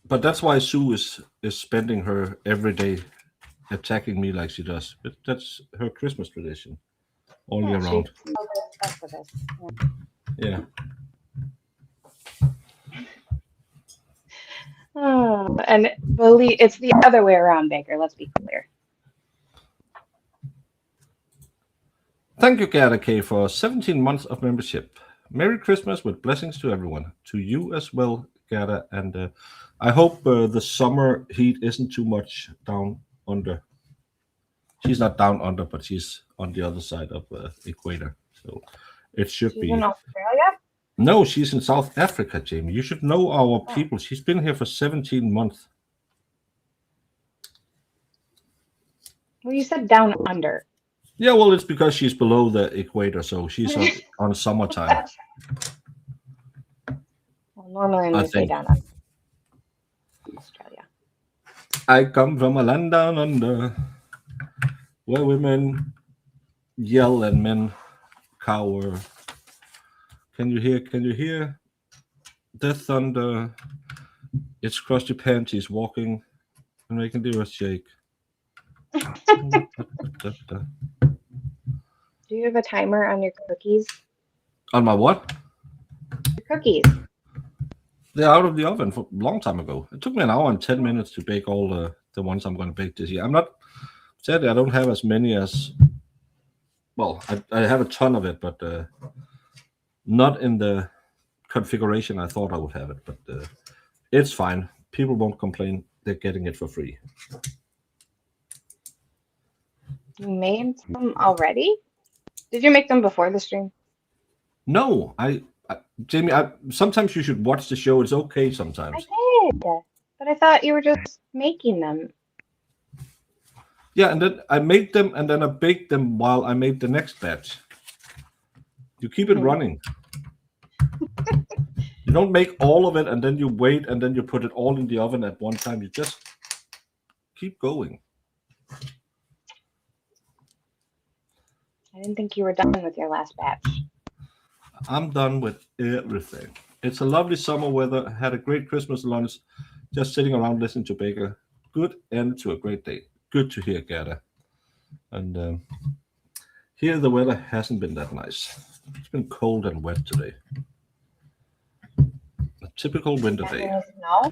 But that's why Sue is spending her every day attacking me like she does. But that's her Christmas tradition all year round. Yeah. Oh, and believe it's the other way around, Baker. Let's be clear. Thank you, Gerda K, for 17 months of membership. Merry Christmas with blessings to everyone. To you as well, Gerda. And I hope the summer heat isn't too much down under. She's not down under, but she's on the other side of the equator. So it should be. In Australia? No, she's in South Africa, Jamie. You should know our people. She's been here for 17 months. Well, you said down under. Yeah, well, it's because she's below the equator, so she's on summertime, Well, normally I we say think. down under. Australia. I come from a land down under where women yell and men cower. Can you hear? Can you hear the thunder? It's crusty panties walking and making the earth shake. Do you have a timer on your cookies? On my what? Your cookies. They're out of the oven for a long time ago. It took me an hour and 10 minutes to bake all the ones I'm going to bake this year. I'm not, sadly, I don't have as many as, well, I have a ton of it, but not in the configuration I thought I would have it. But it's fine. People won't complain. They're getting it for free. You made them already? Did you make them before the stream? No, Jamie, sometimes you should watch the show. It's okay sometimes. I did, but I thought you were just making them. Yeah, and then I made them, and then I baked them while I made the next batch. You keep it running. You don't make all of it, and then you wait, and then you put it all in the oven at one time. You just keep going. I didn't think you were done with your last batch. I'm done with everything. It's a lovely summer weather. Had a great Christmas lunch. Just sitting around listening to Baker. Good end to a great day. Good to hear, Gerda. And here the weather hasn't been that nice. It's been cold and wet today. A typical winter day. Snow?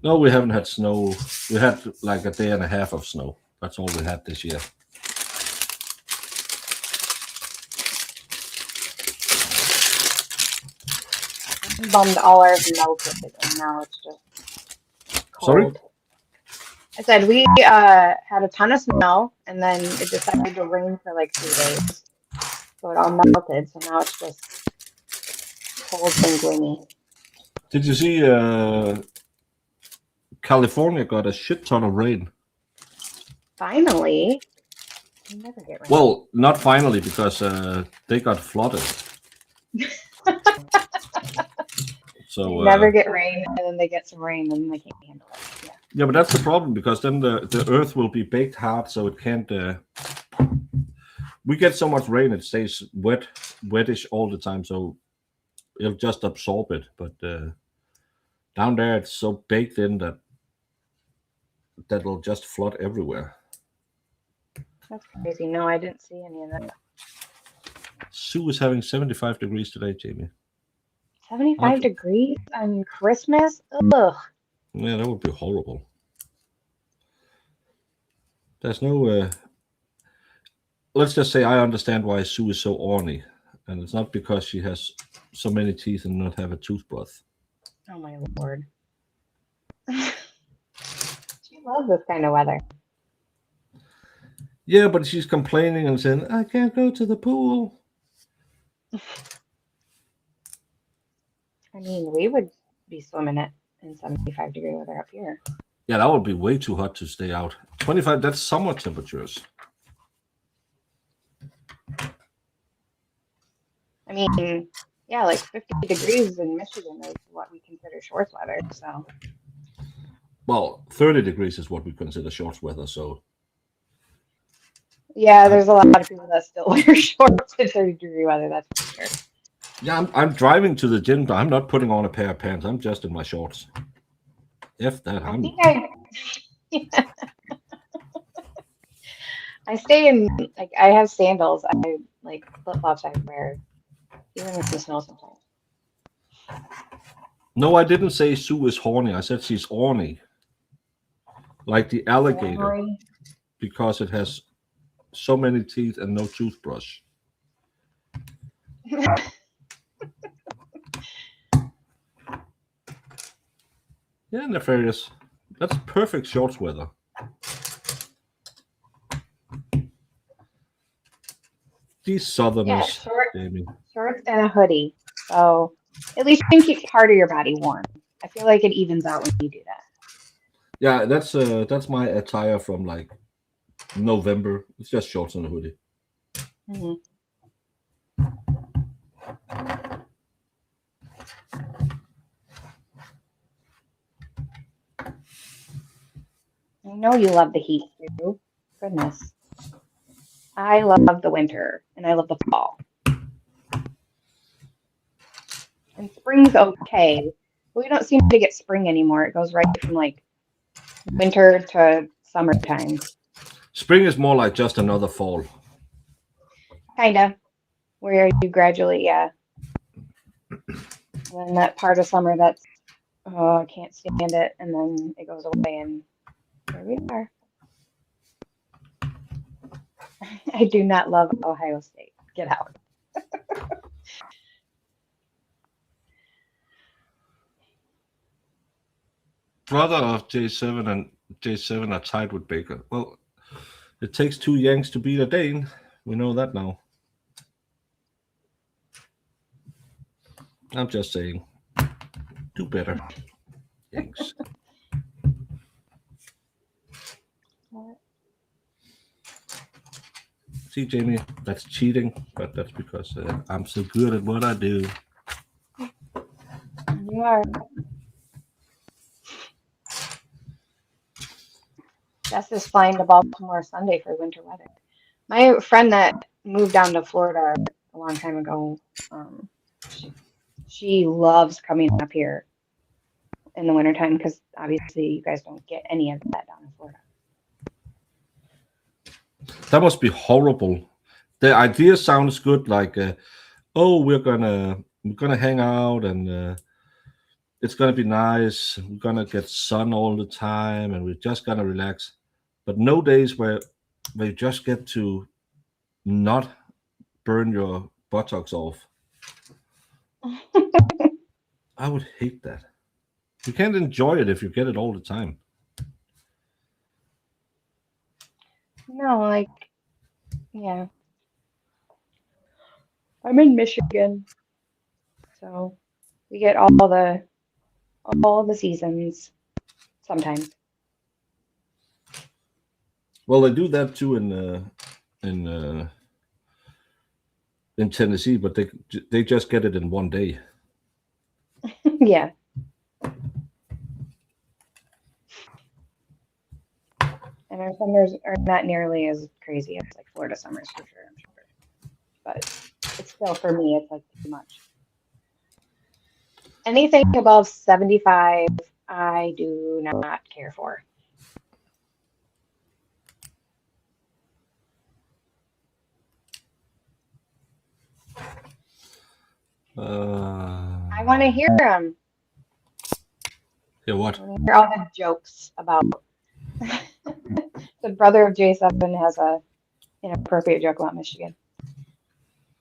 No, we haven't had snow. We had like a day and a half of snow. That's all we had this year. I'm bummed all ours melted and now it's just cold. Sorry? I said we had a ton of snow and then it decided to rain for like 3 days. So it all melted, so now it's just cold and gloomy. Did you see California got a shit ton of rain? Finally. You never get rain. Well, not finally, because they got flooded. So They never get rain, and then they get some rain, and they can't handle it. Yeah. Yeah, but that's the problem, because then the earth will be baked hard, so it can't. We get so much rain, it stays wettish all the time, so it'll just absorb it. But down there, it's so baked in that will just flood everywhere. That's crazy. No, I didn't see any of that. Sue is having 75 degrees today, Jamie. 75 degrees on Christmas? Ugh. Yeah, that would be horrible. There's no. Let's just say I understand why Sue is so orny, and it's not because she has so many teeth and not have a toothbrush. Oh my lord. She loves this kind of weather. Yeah, but she's complaining and saying, I can't go to the pool. I mean, we would be swimming it in 75-degree weather up here. Yeah, that would be way too hot to stay out. 25, that's summer temperatures. I mean, yeah, like 50 degrees in Michigan is what we consider shorts weather, so. Well, 30 degrees is what we consider shorts weather, so. Yeah, there's a lot of people that still wear shorts in 30-degree weather, that's for sure. Yeah, I'm driving to the gym, but I'm not putting on a pair of pants. I'm just in my shorts. If that, I stay in, like, I have sandals. I like flip-flops I wear, even in the snow sometimes. No, I didn't say Sue is horny. I said she's orny. Like the alligator. Because it has so many teeth and no toothbrush. Yeah, nefarious. That's perfect shorts weather. These southerners, yeah, shorts and a hoodie. So at least you can keep part of your body warm. I feel like it evens out when you do that. Yeah, that's my attire from like November. It's just shorts and a hoodie. Mm-hmm. I know you love the heat too. Goodness. I love the winter and I love the fall. And spring's okay. But we don't seem to get spring anymore. It goes right from like winter to summertime. Spring is more like just another fall. Kinda. Where you gradually, yeah. And then that part of summer that's, oh, I can't stand it. And then it goes away and here we are. I do not love Ohio State. Get out. Brother of J7 and J7 are tied with Baker. Well, it takes 2 Yanks to beat a Dane. We know that now. I'm just saying. Do better, Yanks. See, Jamie, that's cheating, but that's because I'm so good at what I do. You are. Jess is flying to Baltimore Sunday for winter weather. My friend that moved down to Florida a long time ago, she loves coming up here in the wintertime because obviously you guys don't get any of that down in Florida. That must be horrible. The idea sounds good, like, oh, we're gonna hang out and it's gonna be nice. We're gonna get sun all the time, and we're just gonna relax. But no days where you just get to not burn your buttocks off. I would hate that. You can't enjoy it if you get it all the time. No, like, yeah. I'm in Michigan, so we get all the seasons sometimes. Well, they do that too in Tennessee, but they just get it in one day. Yeah. And our summers are not nearly as crazy as like Florida summers for sure, I'm sure. But it's still, for me, it's like too much. Anything above 75, I do not care for. I want to hear them. Yeah, what? I want to hear all the jokes about. The brother of J7 has a inappropriate joke about Michigan.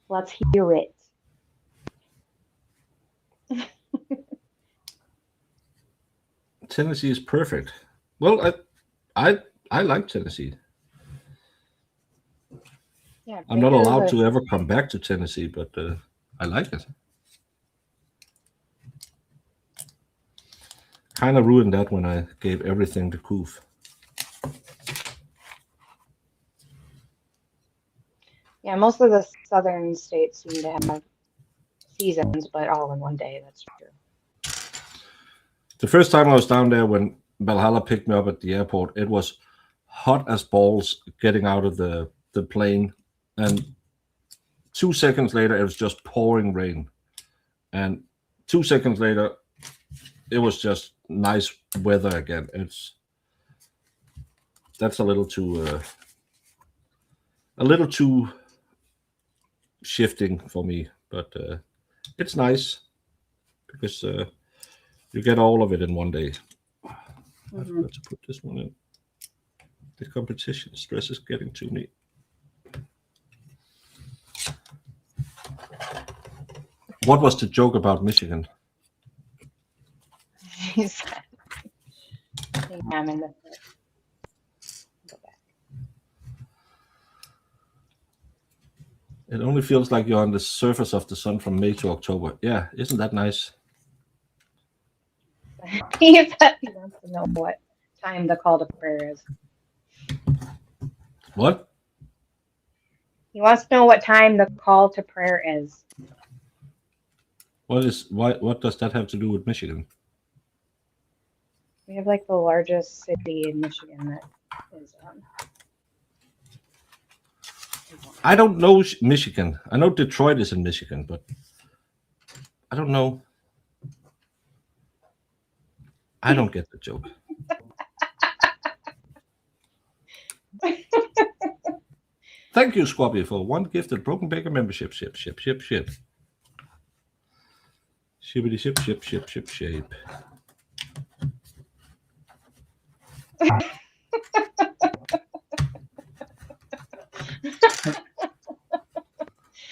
Let's hear it. Tennessee is perfect. Well, I like Tennessee. Yeah, I'm not allowed to ever come back to Tennessee, but I like it. Kind of ruined that when I gave everything to Koof. Yeah, most of the southern states seem to have seasons, but all in one day. That's true. The first time I was down there when Valhalla picked me up at the airport, it was hot as balls getting out of the plane. And 2 seconds later, it was just pouring rain. And 2 seconds later, it was just nice weather again. That's a little too shifting for me, but it's nice because you get all of it in one day. I forgot to put this one in. The competition stress is getting to me. What was the joke about Michigan? I'm in the go back. It only feels like you're on the surface of the sun from May to October. Yeah, isn't that nice? He wants to know what time the call to prayer is. What? He wants to know what time the call to prayer is. What does that have to do with Michigan? We have like the largest city in Michigan that is I don't know Michigan. I know Detroit is in Michigan, but I don't know. I don't get the joke. Thank you, Squabby, for one gifted Broken Baker membership. Ship. Shippity ship.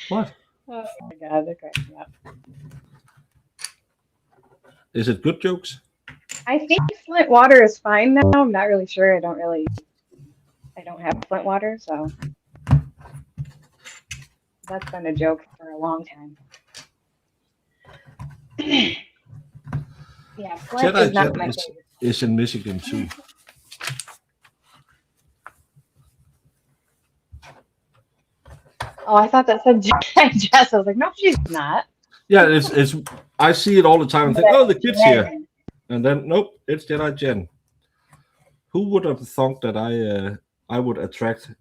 What? Oh my God, they're cracking me up. Is it good jokes? I think Flint water is fine now. I'm not really sure. I don't have Flint water, so that's been a joke for a long time. Yeah, Flint is not my favorite. Is in Michigan too. Oh, I thought that said Jess. I was like, no, she's not. Yeah, it's. I see it all the time and think, oh, the kid's here, and then nope, it's Jedi Jen. Who would have thought that I would attract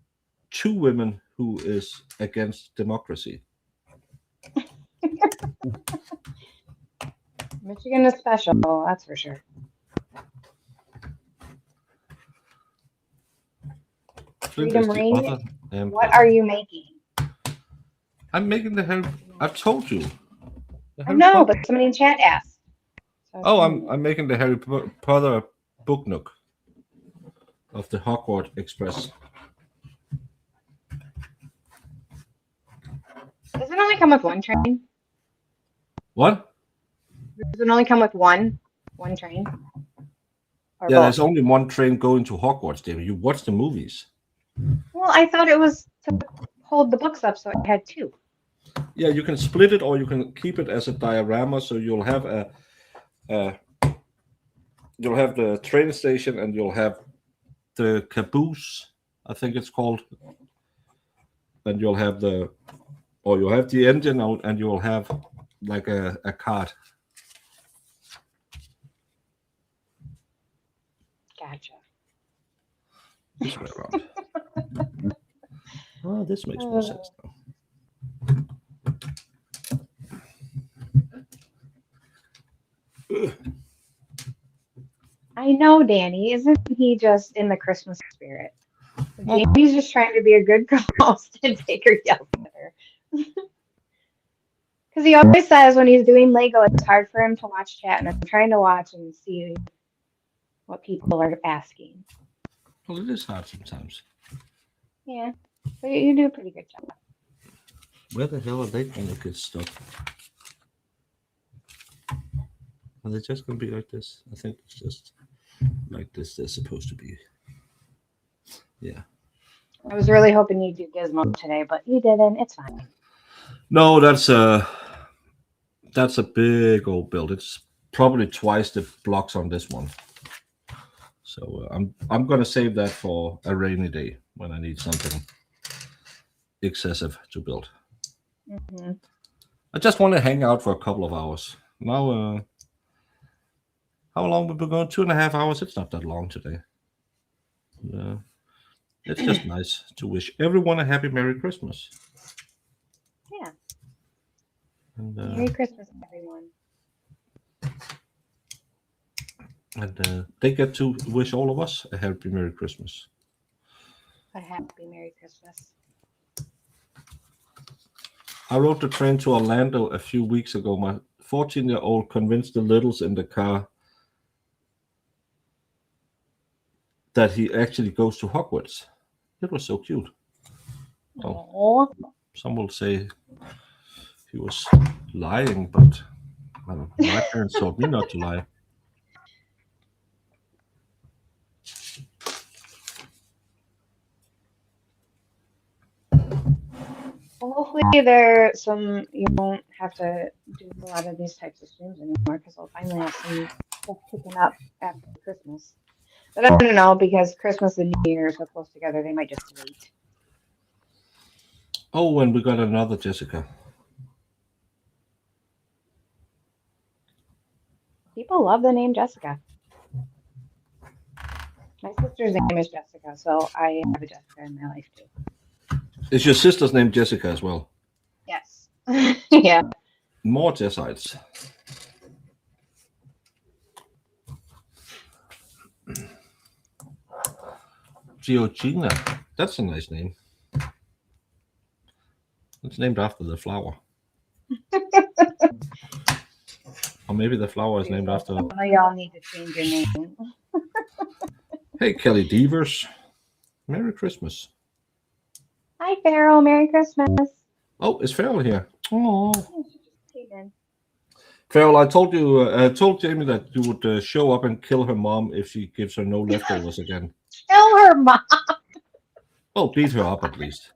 two women who is against democracy? Michigan is special, that's for sure. Freedom Ring, what are you making? I'm making the Harry. I've told you. I know, but somebody in chat asked. So oh, I'm making the Harry Potter book nook of the Hogwarts Express. Does it only come with one train? What? Does it only come with one train? Or Yeah, both? there's only one train going to Hogwarts, David. You watch the movies. Well, I thought it was to hold the books up, so it had two. Yeah, you can split it or you can keep it as a diorama, so you'll have you'll have the train station and you'll have the caboose, I think it's called. Then you'll have the engine out and you'll have like a cart. Gotcha. This way around. Oh, this makes more sense now. I know, Danny. Isn't he just in the Christmas spirit? Jamie's just trying to be a good co-host and take her yells at her. Because he always says when he's doing Lego, it's hard for him to watch chat, and I'm trying to watch and see what people are asking. Well, it is hard sometimes. Yeah, but you do a pretty good job. Where the hell are they going to get stuff? Are they just going to be like this? I think it's just like this. They're supposed to be. Yeah. I was really hoping you'd do Gizmo today, but you didn't. It's fine. No, that's a big old build. It's probably twice the blocks on this one. So I'm going to save that for a rainy day when I need something excessive to build. Mm-hmm. I just want to hang out for a couple of hours. Now, how long we've been going? 2.5 hours. It's not that long today. It's just nice to wish everyone a happy Merry Christmas. Yeah. And, Merry Christmas, everyone. And they get to wish all of us a happy Merry Christmas. A happy Merry Christmas. I rode the train to Orlando a few weeks ago. My 14-year-old convinced the littles in the car that he actually goes to Hogwarts. It was so cute. Oh. Some will say he was lying, but I don't know. My parents told me not to lie. Well, hopefully you won't have to do a lot of these types of streams anymore because I'll finally have some stuff picking up after Christmas. But I don't know, because Christmas and New Year are so close together, they might just wait. Oh, and we got another Jessica. People love the name Jessica. My sister's name is Jessica, so I have a Jessica in my life too. Is your sister's name Jessica as well? Yes. Yeah. More Jessites. Georgina. That's a nice name. It's named after the flower. Or maybe the flower is named after... Some of y'all need to change your name. Hey, Kelly Devers. Merry Christmas. Hi, Farrell. Merry Christmas. Oh, is Farrell here? Oh. She just came in. Farrell, I told you, told Jamie that you would show up and kill her mom if she gives her no leftovers again. Tell her, Mom. Oh, beat her up at least.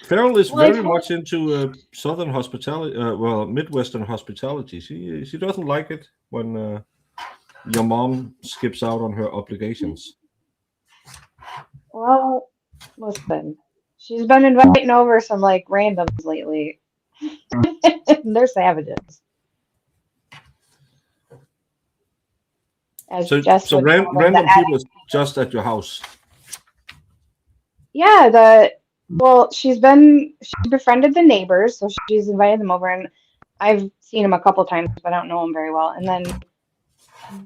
Farrell is very much into Southern hospitality, well, Midwestern hospitality. She doesn't like it when your mom skips out on her obligations. Well, listen, she's been inviting over some like randoms lately. They're savages. As So Jess would call them, random the people just at your house. Yeah, she befriended the neighbors, so she's invited them over, and I've seen them a couple times, but I don't know them very well. And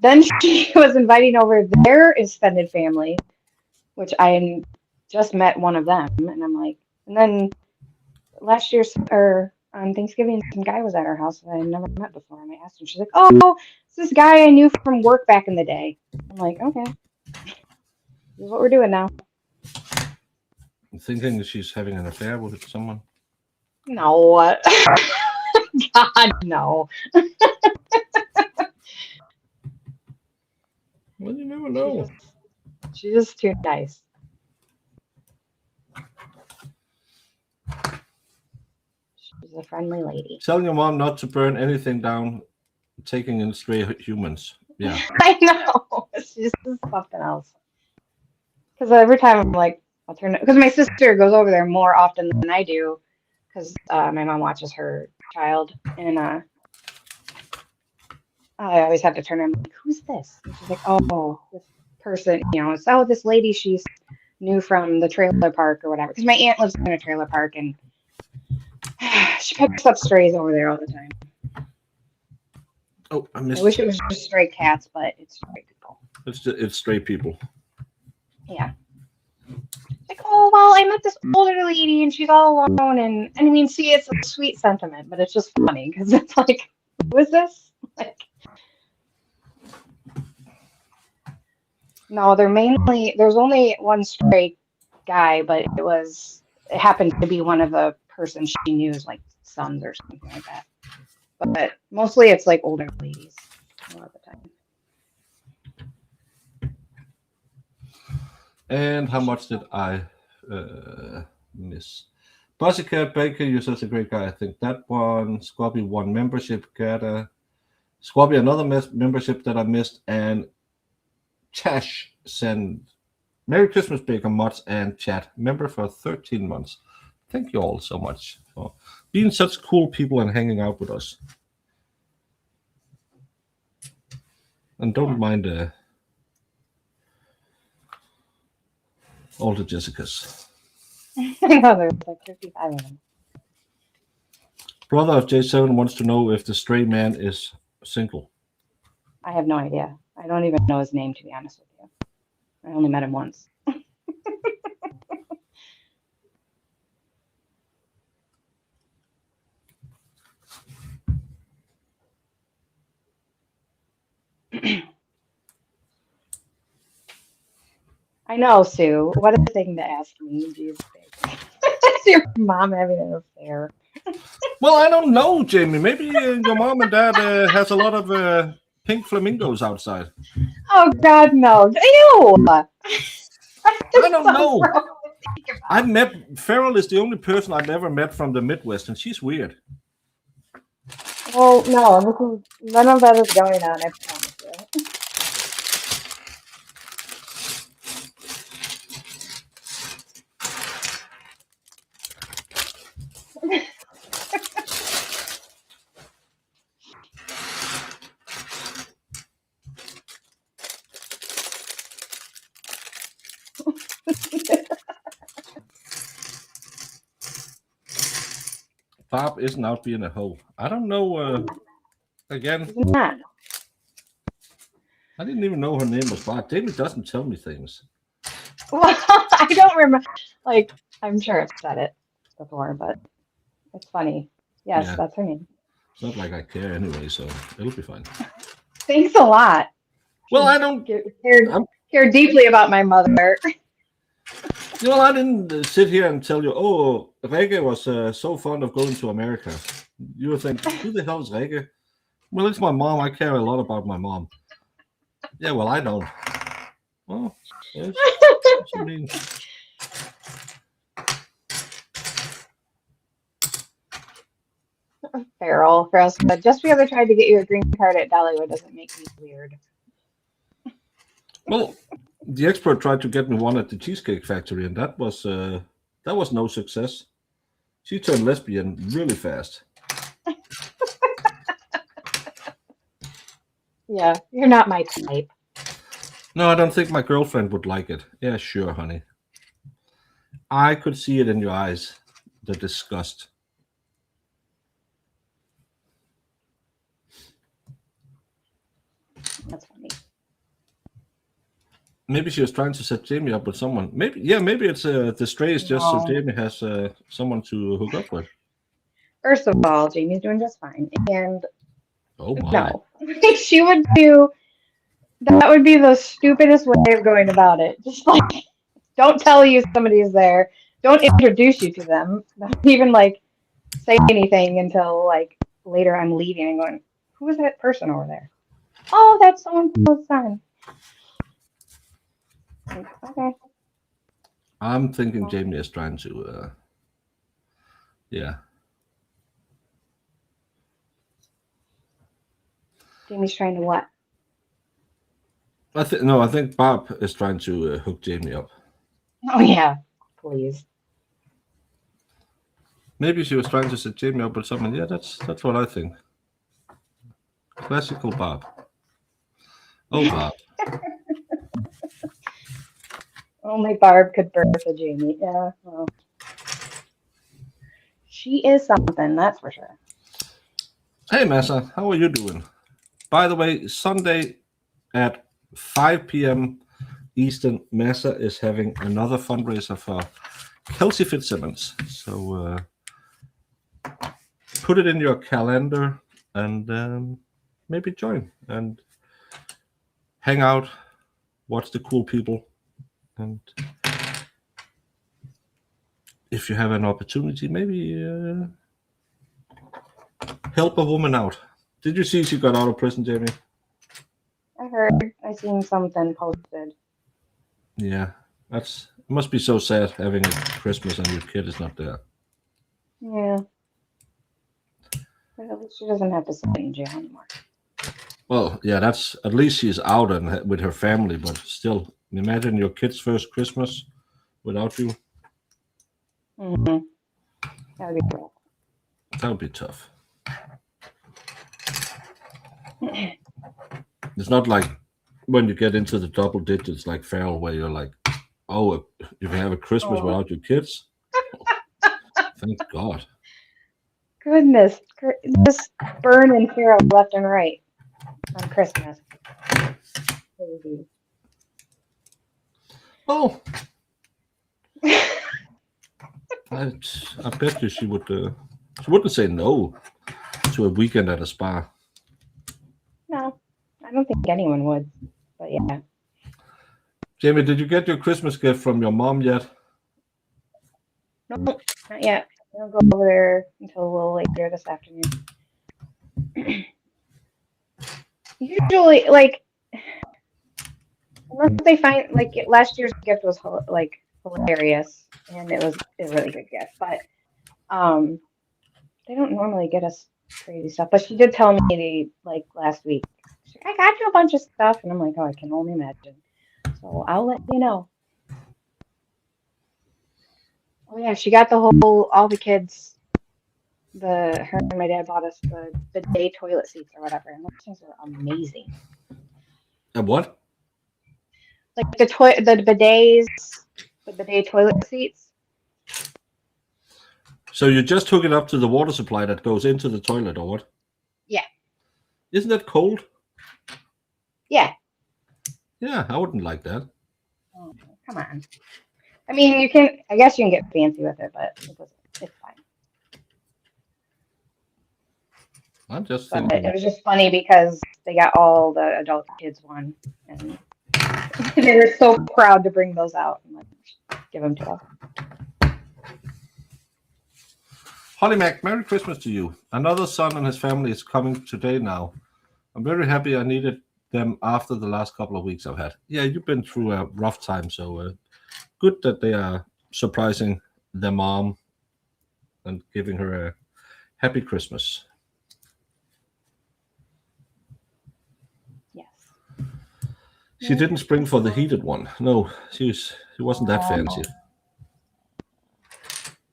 then she was inviting over their extended family, which I just met one of them, and I'm like, and then last year or on Thanksgiving, some guy was at our house that I had never met before, and I asked him, she's like, oh, it's this guy I knew from work back in the day. I'm like, okay, this is what we're doing now. Thinking that she's having an affair with someone? No. God, no. Well, you never know. She's just too nice. She's a friendly lady. Tell your mom not to burn anything down, taking in stray humans. Yeah. I know. She's just something else. Because every time I'm like, I'll turn it, because my sister goes over there more often than I do, because my mom watches her child, and I always have to turn her. I'm like, who's this? And she's like, oh, this person, it's, oh, this lady she's knew from the trailer park or whatever. Because my aunt lives in a trailer park, and she picks up strays over there all the time. Oh, I missed. I wish it was just stray cats, but it's stray people. It's stray people. Yeah. Like, oh, well, I met this older lady and she's all alone. And I mean, see, it's a sweet sentiment, but it's just funny because it's like, who is this? Like, no, there's only one stray guy, but it happened to be one of the persons she knew's like sons or something like that. But mostly it's like older ladies a lot of the time. And how much did I miss? Pussycat Baker, you're such a great guy. I think that one. Squabby, one membership. Gata. Squabby, another membership that I missed. And Chash sent Merry Christmas, Baker, Mods, and Chat. Member for 13 months. Thank you all so much for being such cool people and hanging out with us. And don't mind all the Jessicas. I know, there's like 55 of them. Brother of J7 wants to know if the stray man is single. I have no idea. I don't even know his name, to be honest with you. I only met him once. I know, Sue. What a thing to ask me. Jeez, is your mom having an affair? Well, I don't know, Jamie. Maybe your mom and dad has a lot of pink flamingos outside. Oh, God, no. Ew! I don't know. I've met Farrell is the only person I've ever met from the Midwest, and she's weird. Well, no, none of that is going on, I promise you. Bob isn't out being a hoe. I don't know. Again, He's not. I didn't even know her name was Bob. Jamie doesn't tell me things. Well, I don't remember. Like, I'm sure I've said it before, but it's funny. Yes, Yeah. that's her name. It's not like I care anyway, so it'll be fine. Thanks a lot. Well, I don't. Care deeply about my mother. Well, I didn't sit here and tell you, oh, Rege was so fond of going to America. You would think, who the hell is Rege? Well, it's my mom. I care a lot about my mom. Yeah, well, I don't. Well, yes. What you mean? Feral for us, but just because I tried to get you a green card at Dollywood doesn't make me weird. Well, the expert tried to get me one at the Cheesecake Factory, and that was no success. She turned lesbian really fast. Yeah, you're not my type. No, I don't think my girlfriend would like it. Yeah, sure, honey. I could see it in your eyes, the disgust. That's funny. Maybe she was trying to set Jamie up with someone. Maybe it's the stray is just so Jamie has someone to hook up with. First of all, Jamie's doing just fine, and Oh my! no, she would do. That would be the stupidest way of going about it. Just like, don't tell you somebody's there. Don't introduce you to them. Don't even like say anything until like later I'm leaving and going, who is that person over there? Oh, that's someone's son. Like, okay. I'm thinking Jamie is trying to. Yeah. Jamie's trying to what? I think Bob is trying to hook Jamie up. Oh yeah, please. Maybe she was trying to set Jamie up with someone. Yeah, that's what I think. Classical Bob. Oh, Bob. Only Barb could birth a Jamie. Yeah, well. She is something, that's for sure. Hey, Massa, how are you doing? By the way, Sunday at 5 p.m. Eastern, Massa is having another fundraiser for Kelsey Fitzsimmons. So put it in your calendar and maybe join and hang out, watch the cool people, and if you have an opportunity, maybe help a woman out. Did you see she got out of prison, Jamie? I heard. I seen something posted. Yeah, it must be so sad having a Christmas and your kid is not there. Yeah. But at least she doesn't have to sit in jail anymore. Well, yeah, that's at least she's out and with her family, but still, imagine your kid's first Christmas without you. Mm-hmm. That would be cool. That would be tough. It's not like when you get into the double digits like Farrell, where you're like, oh, if you have a Christmas without your kids, thank God. Goodness, just burn and tear up left and right on Christmas. Oh, I bet you she wouldn't say no to a weekend at a spa. No, I don't think anyone would, but yeah. Jamie, did you get your Christmas gift from your mom yet? Nope, not yet. I'll go over there until a little later this afternoon. Usually, like, unless they find, like, last year's gift was like hilarious, and it was a really good gift, but they don't normally get us crazy stuff. But she did tell me, like, last week, she's like, I got you a bunch of stuff, and I'm like, oh, I can only imagine. So I'll let you know. Oh yeah, she got all the kids. Her and my dad bought us the bidet toilet seats or whatever, and those things are amazing. And what? Like the bidets with the day toilet seats. So you just hook it up to the water supply that goes into the toilet, or what? Yeah. Isn't that cold? Yeah. Yeah, I wouldn't like that. Oh, come on. I mean, you can. I guess you can get fancy with it, but it doesn't. It's fine. I'm just But thinking. it was just funny because they got all the adult kids one, and they were so proud to bring those out and like, give them to us. Holly Mac, Merry Christmas to you. Another son and his family is coming today now. I'm very happy I needed them after the last couple of weeks I've had. Yeah, you've been through a rough time, so good that they are surprising their mom and giving her a happy Christmas. Yes. She didn't spring for the heated one. No, she wasn't that fancy.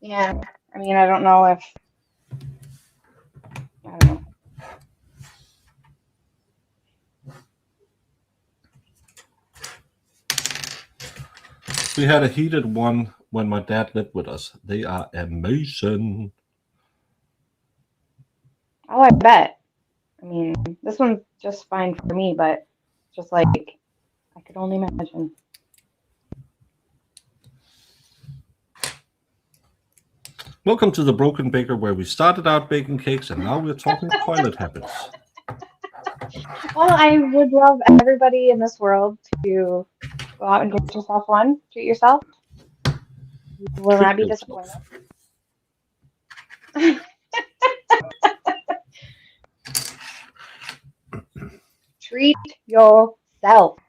Yeah. I mean, I don't know if. I don't know. We had a heated one when my dad lived with us. They are amazing. Oh, I bet. I mean, this one's just fine for me, but just like I could only imagine. Welcome to the Broken Baker, where we started out baking cakes and now we're talking toilet habits. Well, I would love everybody in this world to go out and get yourself one. Treat yourself. You will not be disappointed. Treat yourself.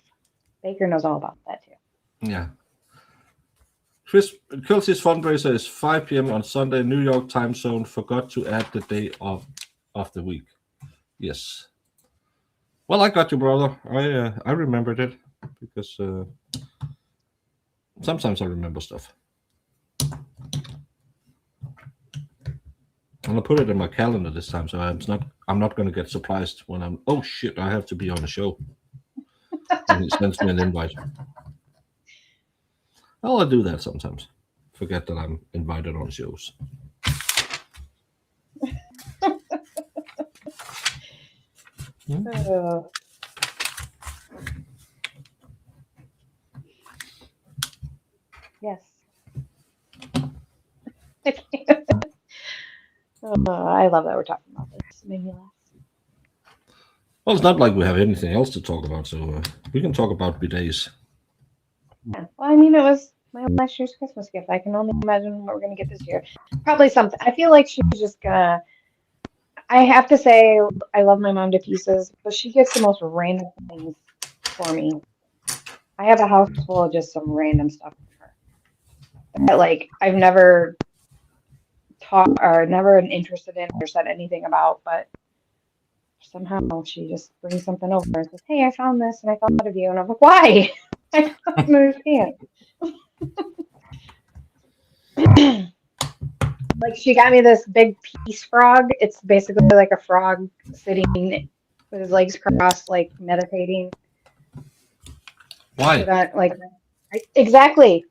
Baker knows all about that too. Yeah. Kelsey's fundraiser is 5 p.m. on Sunday, New York time zone. Forgot to add the day of the week. Yes. Well, I got you, brother. I remembered it because sometimes I remember stuff. And I put it in my calendar this time, so I'm not going to get surprised when oh shit, I have to be on a show. And he sends me an invite. I'll do that sometimes. Forget that I'm invited on shows. Yes. I love that we're talking about this. It made me laugh. Well, it's not like we have anything else to talk about, so we can talk about bidets. Yeah. Well, I mean, it was my last year's Christmas gift. I can only imagine what we're gonna get this year. Probably something. I feel like she's just gonna. I have to say, I love my mom to pieces, but she gets the most random things for me. I have a house full of just some random stuff from her that, like, I've never taught or never been interested in or said anything about, but somehow she just brings something over and says, "Hey, I found this and I thought of you," and I'm like, "Why?" I don't understand. Like, she got me this big peace frog. It's basically like a frog sitting with his legs crossed, like meditating. Why? So that, like, exactly.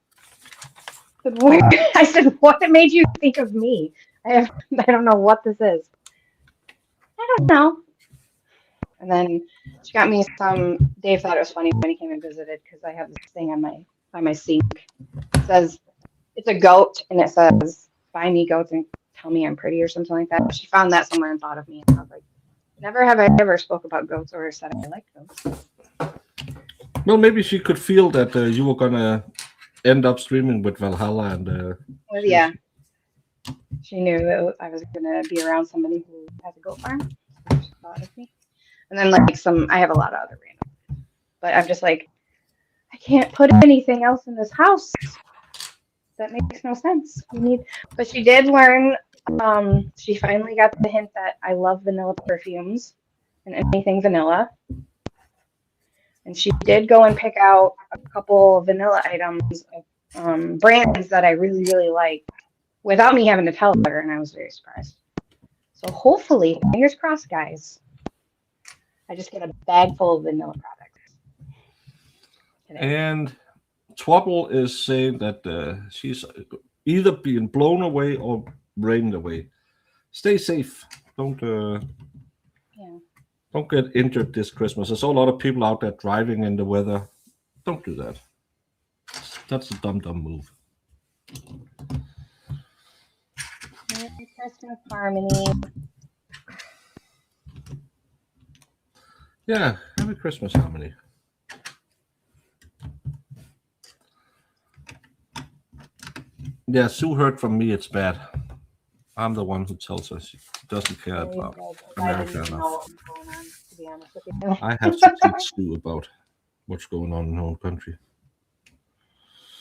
I said, "What made you think of me? I don't know what this is." I don't know. And then she got me some. Dave thought it was funny when he came and visited because I have this thing on my sink. It says it's a goat, and it says, "Buy me goats and tell me I'm pretty," or something like that. She found that somewhere and thought of me, and I was like, "Never have I ever spoke about goats or said I like goats." Well, maybe she could feel that you were gonna end up streaming with Valhalla, and Well, yeah, she knew that I was gonna be around somebody who has a goat farm. So she thought of me. And then, like, I have a lot of other random, but I'm just like, I can't put anything else in this house. That makes no sense. But she did learn. She finally got the hint that I love vanilla perfumes and anything vanilla. And she did go and pick out a couple of vanilla items of brands that I really, really like without me having to tell her, and I was very surprised. So hopefully, fingers crossed, guys, I just get a bag full of vanilla products today. And Twobble is saying that she's either being blown away or rained away. Stay safe. Don't get injured this Christmas. I saw a lot of people out there driving in the weather. Don't do that. That's a dumb move. Merry Christmas, Harmony. Yeah, Merry Christmas, Harmony. Yeah, Sue heard from me it's bad. I'm the one who tells her she doesn't care about America enough. Know what was going on, to be honest with you. I have to teach Sue about what's going on in her own country.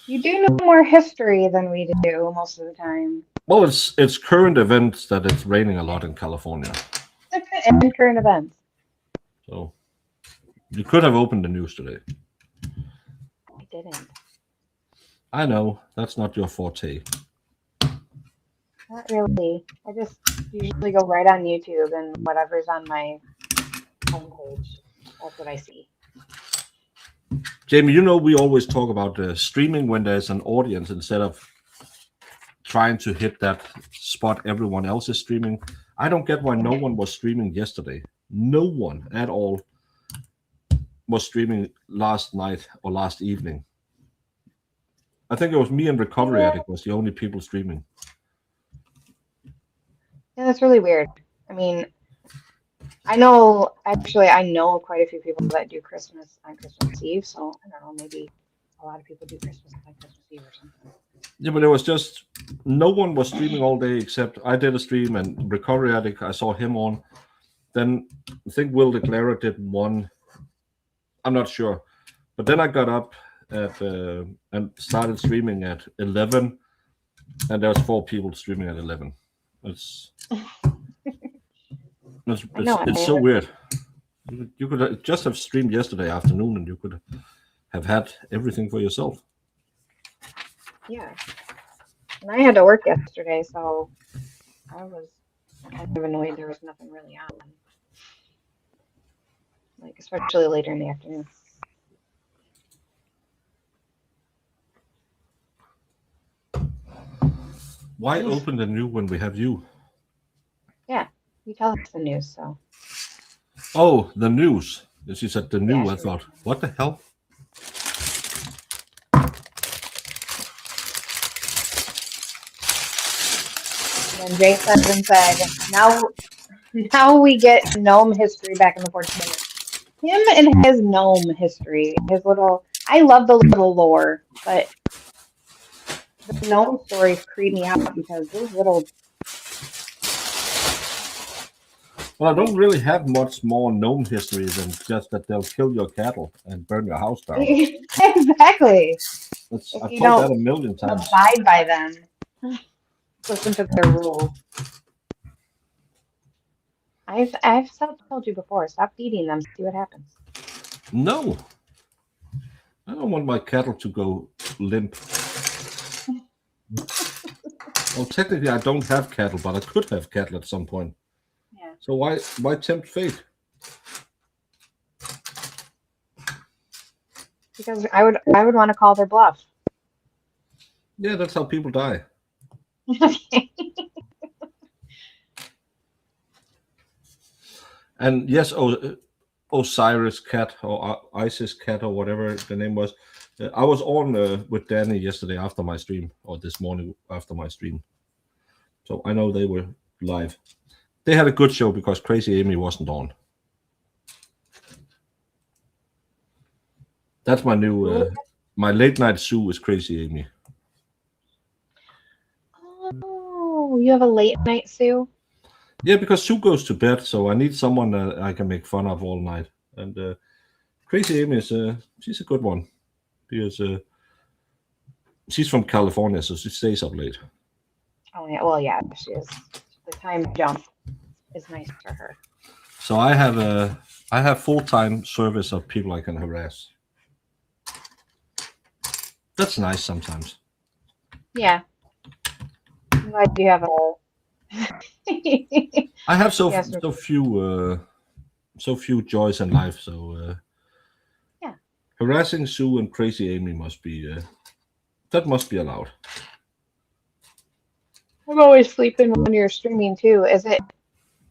You do know more history than we do most of the time. Well, it's current events that it's raining a lot in California. And current events. So you could have opened the news today. I didn't. I know, that's not your forte. Not really. I just usually go right on YouTube and whatever's on my homepage. That's what I see. Jamie, you know we always talk about streaming when there's an audience instead of trying to hit that spot everyone else is streaming. I don't get why no one was streaming yesterday. No one at all was streaming last night or last evening. I think it was me and Recovery Addict was the only people streaming. Yeah, that's really weird. I mean, I know quite a few people that do Christmas on Christmas Eve, so I don't know, maybe a lot of people do Christmas on Christmas Eve or something. Yeah, but it was just no one was streaming all day except I did a stream and Recovery Addict, I saw him on. Then I think Will Declarer did one. I'm not sure. But then I got up at and started streaming at 11, and there was 4 people streaming at 11. It's so weird. You could just have streamed yesterday afternoon, and you could have had everything for yourself. Yeah, and I had to work yesterday, so I was kind of annoyed there was nothing really on, like especially later in the afternoon. Why open the new when we have you? Yeah, you tell us the news, so. Oh, the news. She said the new. Yeah, I thought, what the hell? And Jay said, now we get gnome history back in the 14 minutes. Him and his gnome history, I love the little lore, but the gnome stories creep me out because those little. Well, I don't really have much more gnome history than just that they'll kill your cattle and burn your house down. Exactly. I've thought that a million times. Abide by them. Listen to their rules. I've told you before. Stop feeding them. See what happens. No, I don't want my cattle to go limp. Well, technically, I don't have cattle, but I could have cattle at some point. Yeah. So why tempt fate? Because I would want to call their bluff. Yeah, that's how people die. Okay. And yes, Osiris cat or Isis cat or whatever the name was. I was on with Danny yesterday after my stream, or this morning after my stream. So I know they were live. They had a good show because Crazy Amy wasn't on. That's my new, my late night Sue is Crazy Amy. Oh, you have a late night Sue? Yeah, because Sue goes to bed, so I need someone that I can make fun of all night. And Crazy Amy is she's a good one because she's from California, so she stays up late. Oh yeah, well yeah, she is. The time jump is nice for her. So I have full-time service of people I can harass. That's nice sometimes. Yeah. I'm glad you have a whole. I have so few joys in life, so yeah. harassing Sue and crazy Amy must be that must be allowed. I'm always sleeping when you're streaming too. Is it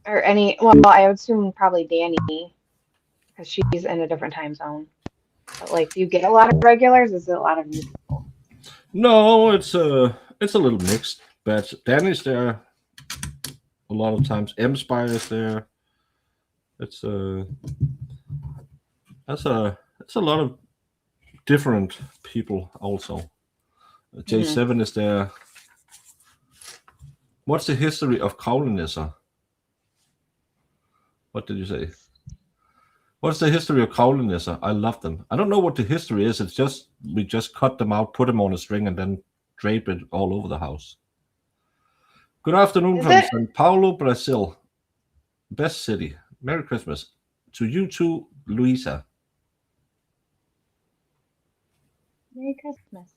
or any? Well, I would assume probably Danny because she's in a different time zone. But like, do you get a lot of regulars? Is it a lot of new people? No, it's a little mixed. But Danny's there a lot of times. M Spire is there. It's it's a lot of different people also. J7 is there. What's the history of Kavlenæsser? What did you say? What's the history of Kavlenæsser? I love them. I don't know what the history is. It's just we just cut them out, put them on a string, and then drape it all over the house. Good afternoon from São Paulo, Brazil. Best city. Merry Christmas. To you too, Luisa. Merry Christmas.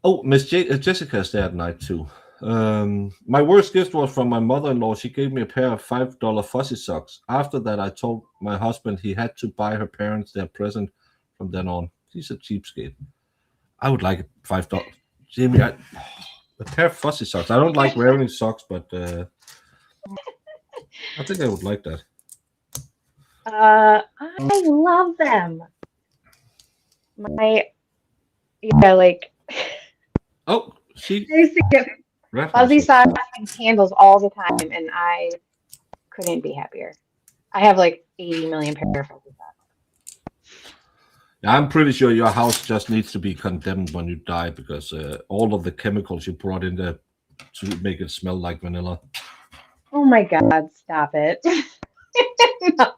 Oh, Miss Jessica is there at night too. My worst gift was from my mother-in-law. She gave me a pair of $5 fuzzy socks. After that, I told my husband he had to buy her parents their present from then on. He's a cheapskate. I would like $5. Jamie, a pair of fuzzy socks. I don't like wearing socks, but I think I would like that. I love them. Like. Oh, I used to get fuzzy socks and candles all the time, and I couldn't be happier. I have like 80 million pair of fuzzy socks. Yeah, I'm pretty sure your house just needs to be condemned when you die because all of the chemicals you brought in there to make it smell like vanilla. Oh my God, stop it. No.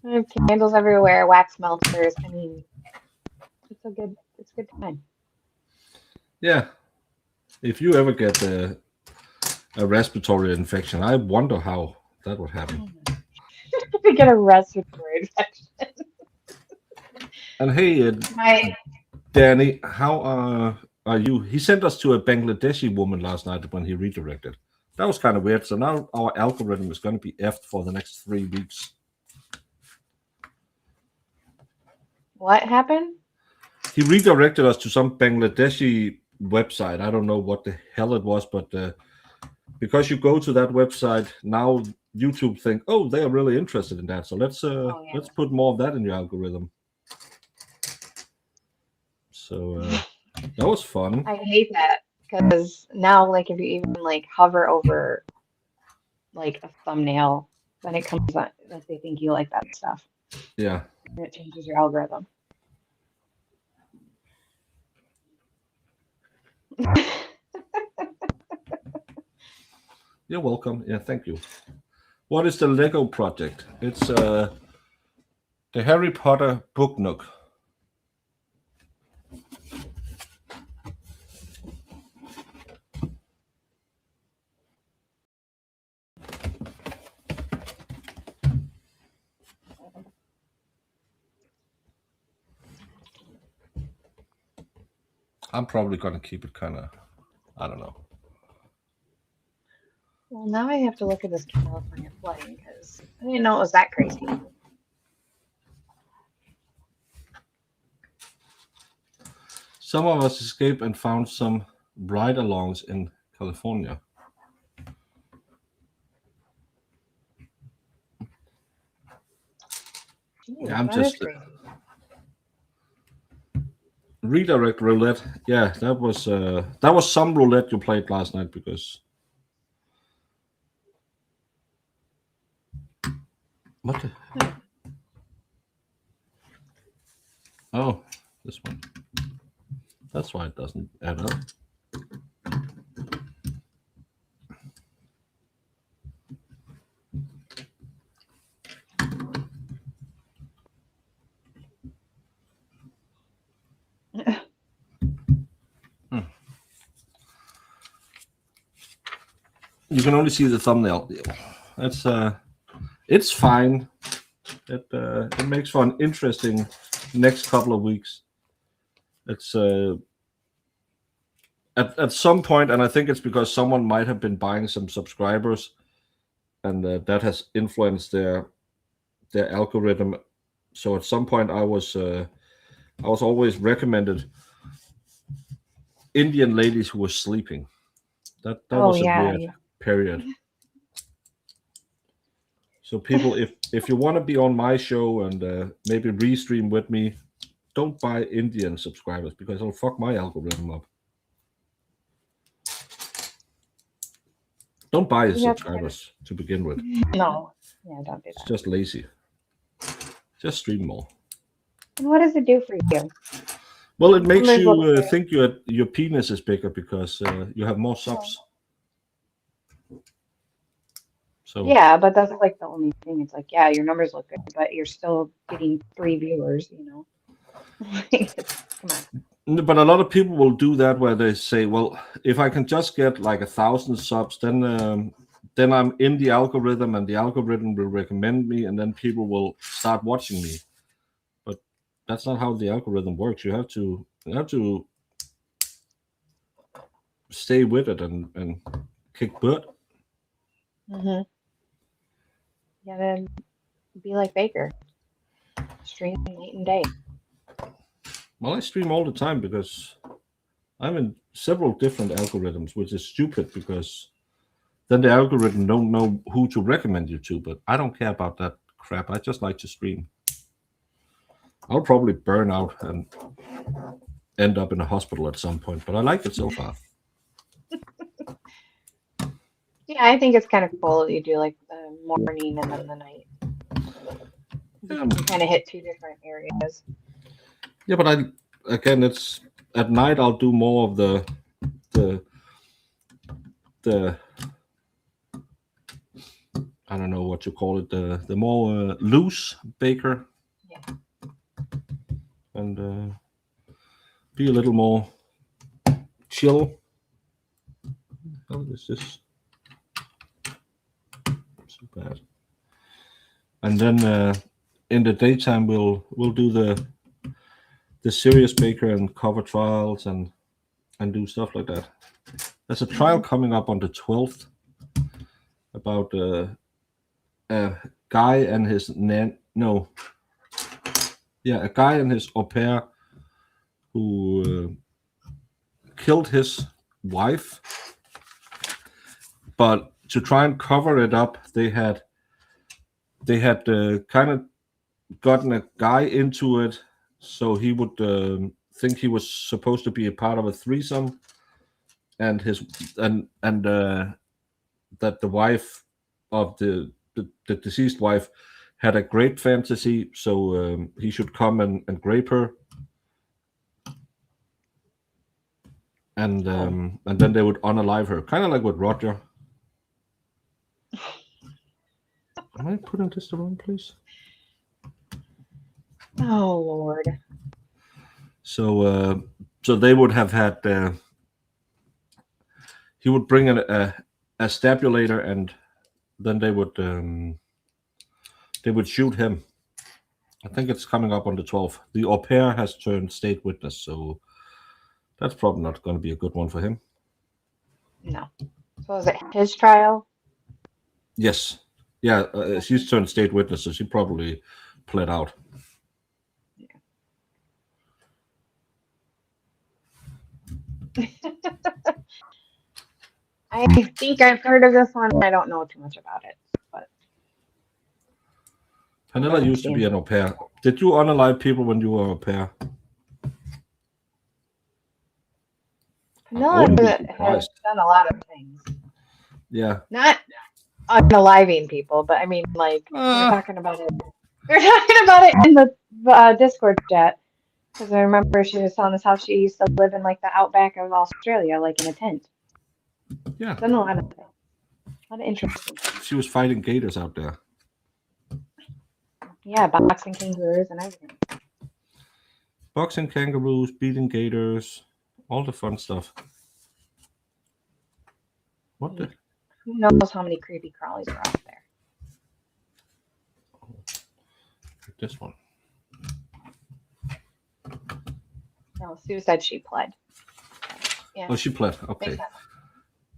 I have candles everywhere, wax melters. I mean, it's a good time. Yeah. If you ever get a respiratory infection, I wonder how that would happen. To get a respiratory infection. And hey, Danny, how are you? He sent us to a Bangladeshi woman last night when he redirected. That was kind of weird. So now our algorithm is going to be effed for the next 3 weeks. What happened? He redirected us to some Bangladeshi website. I don't know what the hell it was, but because you go to that website now, YouTube think, oh, they are really interested in that. So let's put more of that in your algorithm. So that was fun. I hate that because now, like, if you even like hover over like a thumbnail, then it comes on that they think you like that stuff. Yeah. And it changes your algorithm. You're welcome. Yeah, thank you. What is the Lego project? It's the Harry Potter book nook. I'm probably going to keep it kind of, I don't know. Well, now I have to look at this California flooding because I didn't know it was that crazy. Some of us escaped and found some ride-alongs in California. Jeez, Yeah, I'm that just is crazy. redirect roulette. Yeah, that was some roulette you played last night because what the hell? Oh, this one. That's why it doesn't add up. You can only see the thumbnail. That's it's fine. It makes for an interesting next couple of weeks. It's at some point, and I think it's because someone might have been buying some subscribers, and that has influenced their their algorithm. So at some point I was always recommended Indian ladies who were sleeping. That was a weird period. So people, if you want to be on my show and maybe restream with me, don't buy Indian subscribers because it'll fuck my algorithm up. Don't buy subscribers to begin with. No. Yeah, don't do It's that. just lazy. Just stream more. And what does it do for you? Well, it makes Numbers you look good. think your penis is bigger because you have more subs. So Yeah, but that's like the only thing. It's like, yeah, your numbers look good, but you're still getting 3 viewers, you know. Come on. But a lot of people will do that where they say, well, if I can just get like 1,000 subs, then I'm in the algorithm and the algorithm will recommend me and then people will start watching me. But that's not how the algorithm works. You have to stay with it and kick butt. Mm-hmm. You gotta be like Baker. Stream night and day. Well, I stream all the time because I'm in several different algorithms, which is stupid because then the algorithm don't know who to recommend you to, but I don't care about that crap. I just like to stream. I'll probably burn out and end up in a hospital at some point, but I like it so far. Yeah, I think it's kind of cool that you do like the morning and then the night. Yeah, You kind of hit 2 different areas. yeah, but it's at night. I'll do more of the I don't know what you call it, the more loose baker. Yeah. And be a little more chill. How is this? So bad. And then in the daytime we'll do the serious baker and cover trials and do stuff like that. There's a trial coming up on the 12th about a guy and his a guy and his au pair who killed his wife, but to try and cover it up, they had kind of gotten a guy into it, so he would think he was supposed to be a part of a threesome, and that the wife of the deceased wife had a grape fantasy, so he should come and grape her, and then they would unalive her, kind of like with Roger. Am I putting this the wrong place? Oh Lord. So they would have had. He would bring a stabulator, and then they would shoot him. I think it's coming up on the 12th. The au pair has turned state witness, so that's probably not going to be a good one for him. No. So is it his trial? Yes. Yeah, she's turned state witness, so she probably pled out. Yeah. I think I've heard of this one. I don't know too much about it, but Pernilla used to be an au pair. Did you unalive people when you were au pair? Pernilla has done a lot of things. Yeah. Not unaliving people, but I mean, like, we were talking about it. We were talking about it in the Discord chat, because I remember she was telling us how she used to live in, like, the outback of Australia, like, in a tent. Yeah. Done a lot of things. A lot of interesting things. She was fighting gators out there. Yeah, boxing kangaroos and everything. Boxing kangaroos, beating gators, all the fun stuff. What the? Who knows how many creepy crawlies are out there? This one. No, Sue said she pled. Yeah. Oh, she pled. Okay.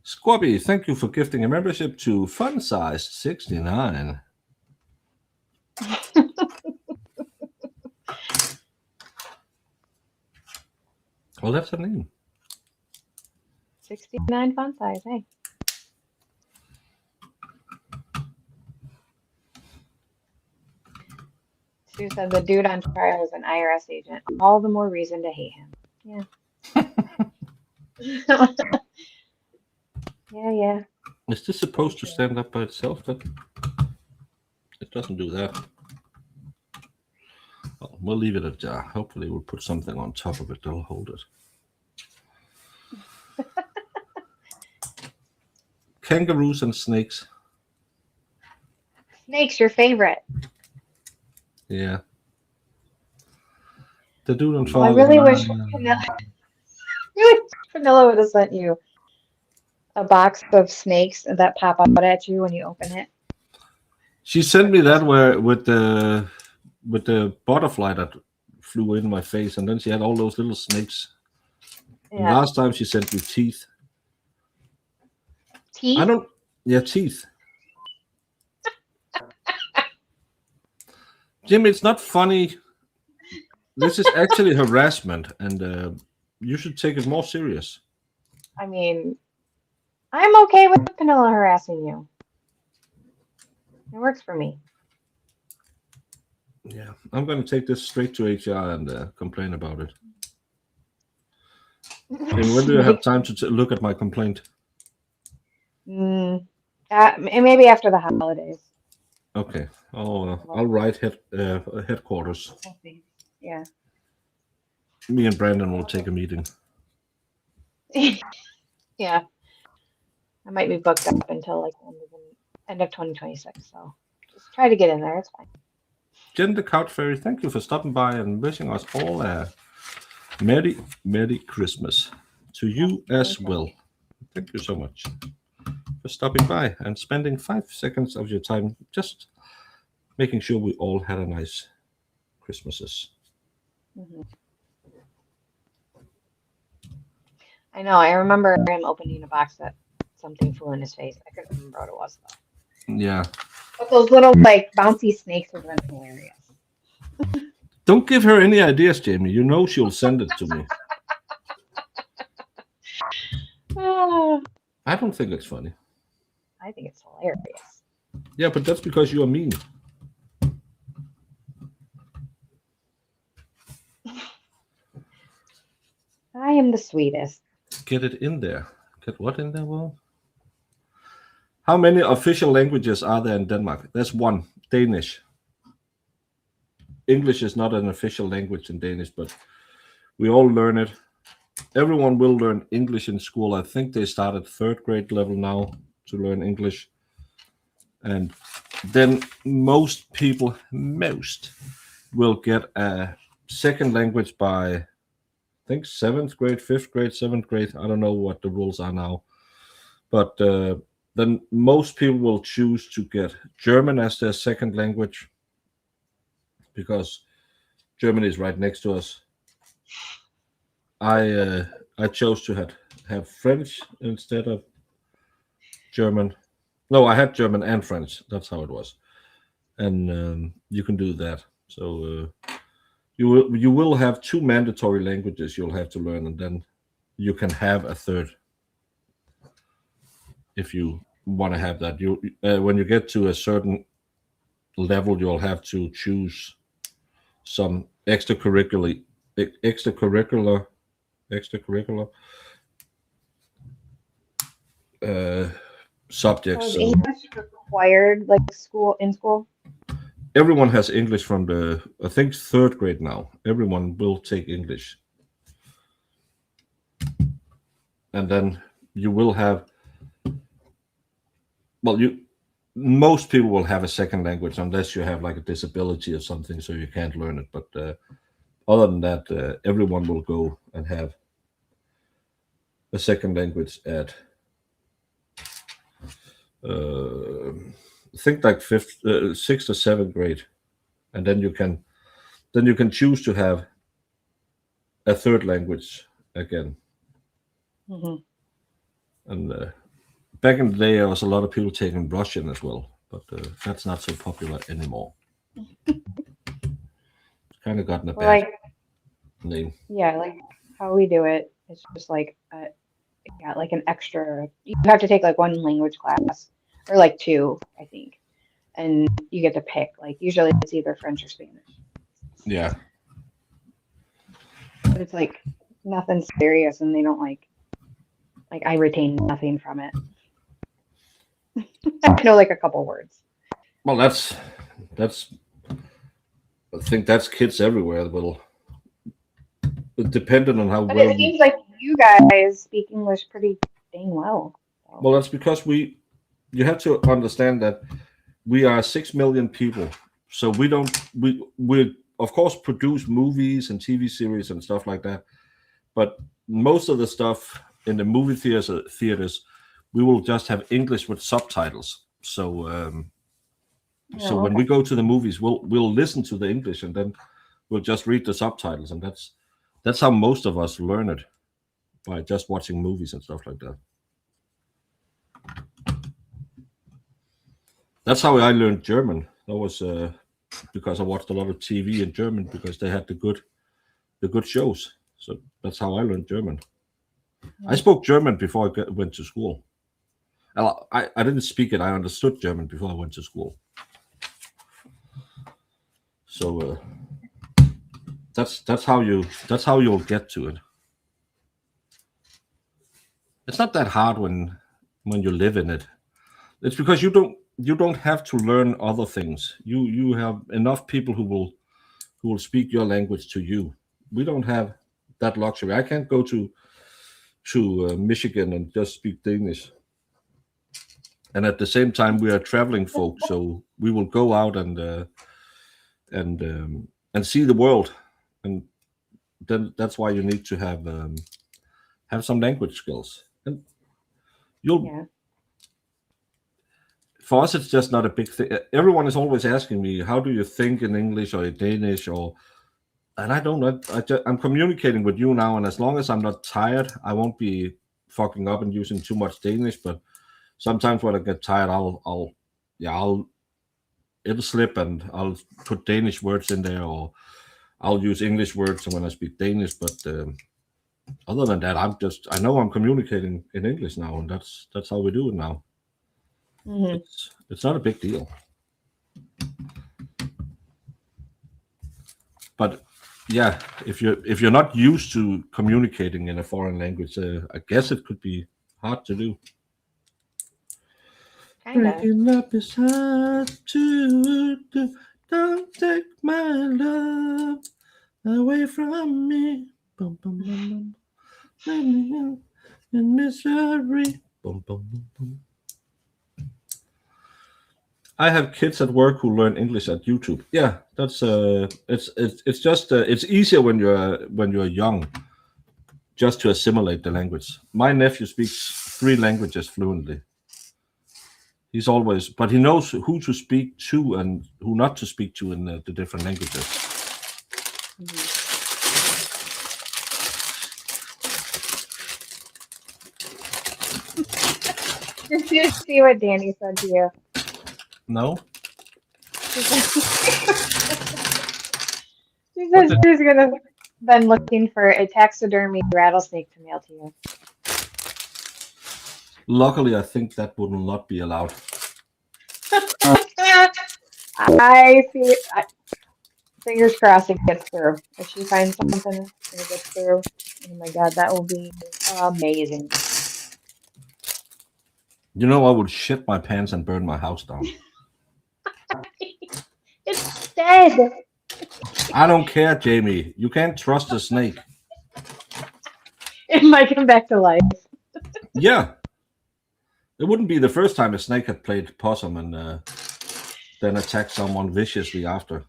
Squabby, thank you for gifting a membership to Fun Size 69. Oh, that's her name. 69 font size. Hey. Sue said the dude on trial is an IRS agent. All the more reason to hate him. Yeah. Yeah. Is this supposed to stand up by itself? But it doesn't do that. Well, we'll leave it ajar. Hopefully we'll put something on top of it that'll hold it. Kangaroos and snakes. Snake's your favorite. Yeah. The dude on I trial. really wish Vanilla would have sent you a box of snakes that pop out at you when you open it. She sent me that where with the butterfly that flew in my face, and then she had all those little snakes. And Yeah. last time she sent me teeth. Teeth? Teeth. Jim, it's not funny. This is actually harassment, and you should take it more serious. I mean, I'm okay with Vanilla harassing you. It works for me. Yeah, I'm going to take this straight to HR and complain about it. And when do you have time to look at my complaint? Maybe after the holidays. Okay. I'll write headquarters. Yeah. Me and Brandon will take a meeting. Yeah. I might be booked up until like end of 2026, so just try to get in there. It's fine. Jen the Couch Fairy, thank you for stopping by and wishing us all a Merry Christmas. To you as well. Thank you so much for stopping by and spending 5 seconds of your time just making sure we all had a nice Christmases. Mm-hmm. I know. I remember him opening a box that something flew in his face. I couldn't remember what it was though. Yeah. But those little like bouncy snakes were hilarious. Don't give her any ideas, Jamie. You know she'll send it to me. I don't think it's funny. I think it's hilarious. Yeah, but that's because you are mean. I am the sweetest. Get it in there. Get what in there, Will? How many official languages are there in Denmark? There's one, Danish. English is not an official language in Danish, but we all learn it. Everyone will learn English in school. I think they start at 3rd grade level now to learn English. And then most people will get a second language by, I think, 7th grade, 5th grade, 7th grade. I don't know what the rules are now. But then most people will choose to get German as their second language because Germany is right next to us. I chose to have French instead of German. No, I had German and French. That's how it was. And you can do that. So you will have 2 mandatory languages you'll have to learn, and then you can have a third if you want to have that. When you get to a certain level, you'll have to choose some extracurricular subjects. So is English required, like in school? Everyone has English from I think 3rd grade now. Everyone will take English. And then you will have, most people will have a second language unless you have like a disability or something, so you can't learn it. But other than that, everyone will go and have a second language at I think like 6th or 7th grade, and then you can choose to have a third language again. Mm-hmm. And back in the day, there was a lot of people taking Russian as well, but that's not so popular anymore. It's kind of gotten a bad name. Yeah, like how we do it. It's just like yeah, like an extra. You have to take like one language class or like two, I think, and you get to pick. Like usually it's either French or Spanish. Yeah. But it's like nothing serious, and they don't like I retain nothing from it. I know like a couple words. Well, that's I think that's kids everywhere. Will depending on how But well it seems like you guys speak English pretty dang well. So. Well, that's because you have to understand that we are 6 million people, so we of course produce movies and TV series and stuff like that, but most of the stuff in the movie theaters we will just have English with subtitles. So when we go to the movies, we'll listen to the English and then we'll just read the subtitles, and that's how most of us learn it, by just watching movies and stuff like that. That's how I learned German. That was because I watched a lot of TV in German because they had the good shows. So that's how I learned German. I spoke German before I went to school. I didn't speak it. I understood German before I went to school. So that's how you'll get to it. It's not that hard when you live in it. It's because you don't have to learn other things. You have enough people who will speak your language to you. We don't have that luxury. I can't go to Michigan and just speak Danish. And at the same time, we are traveling folk, so we will go out and see the world, and then that's why you need to have some language skills. And for us, it's just not a big thing. Everyone is always asking me, how do you think in English or in Danish? And I don't know. I'm communicating with you now, and as long as I'm not tired, I won't be fucking up and using too much Danish. But sometimes when I get tired, it'll slip, and I'll put Danish words in there, or I'll use English words when I speak Danish. But other than that, I know I'm communicating in English now, and that's how we do it now. Mm-hmm. It's not a big deal. But yeah, if you're not used to communicating in a foreign language, I guess it could be hard to do. Breaking up is hard to do. Don't take my love away from me. Bum, bum, bum, bum. In misery. Bum, bum, bum, bum. I have kids at work who learn English at YouTube. Yeah, that's it's just it's easier when you're young, just to assimilate the language. My nephew speaks 3 languages fluently. He's always, but he knows who to speak to and who not to speak to in the different languages. Did you see what Danny said to you? No. She says she's gonna been looking for a taxidermy rattlesnake to mail to you. Luckily, I think that would not be allowed. I see. Fingers crossed it gets through. If she finds something and it gets through, oh my god, that will be amazing. You know, I would shit my pants and burn my house down. It's dead. I don't care, Jamie. You can't trust a snake. It might come back to life. Yeah. It wouldn't be the first time a snake had played possum and then attacked someone viciously after.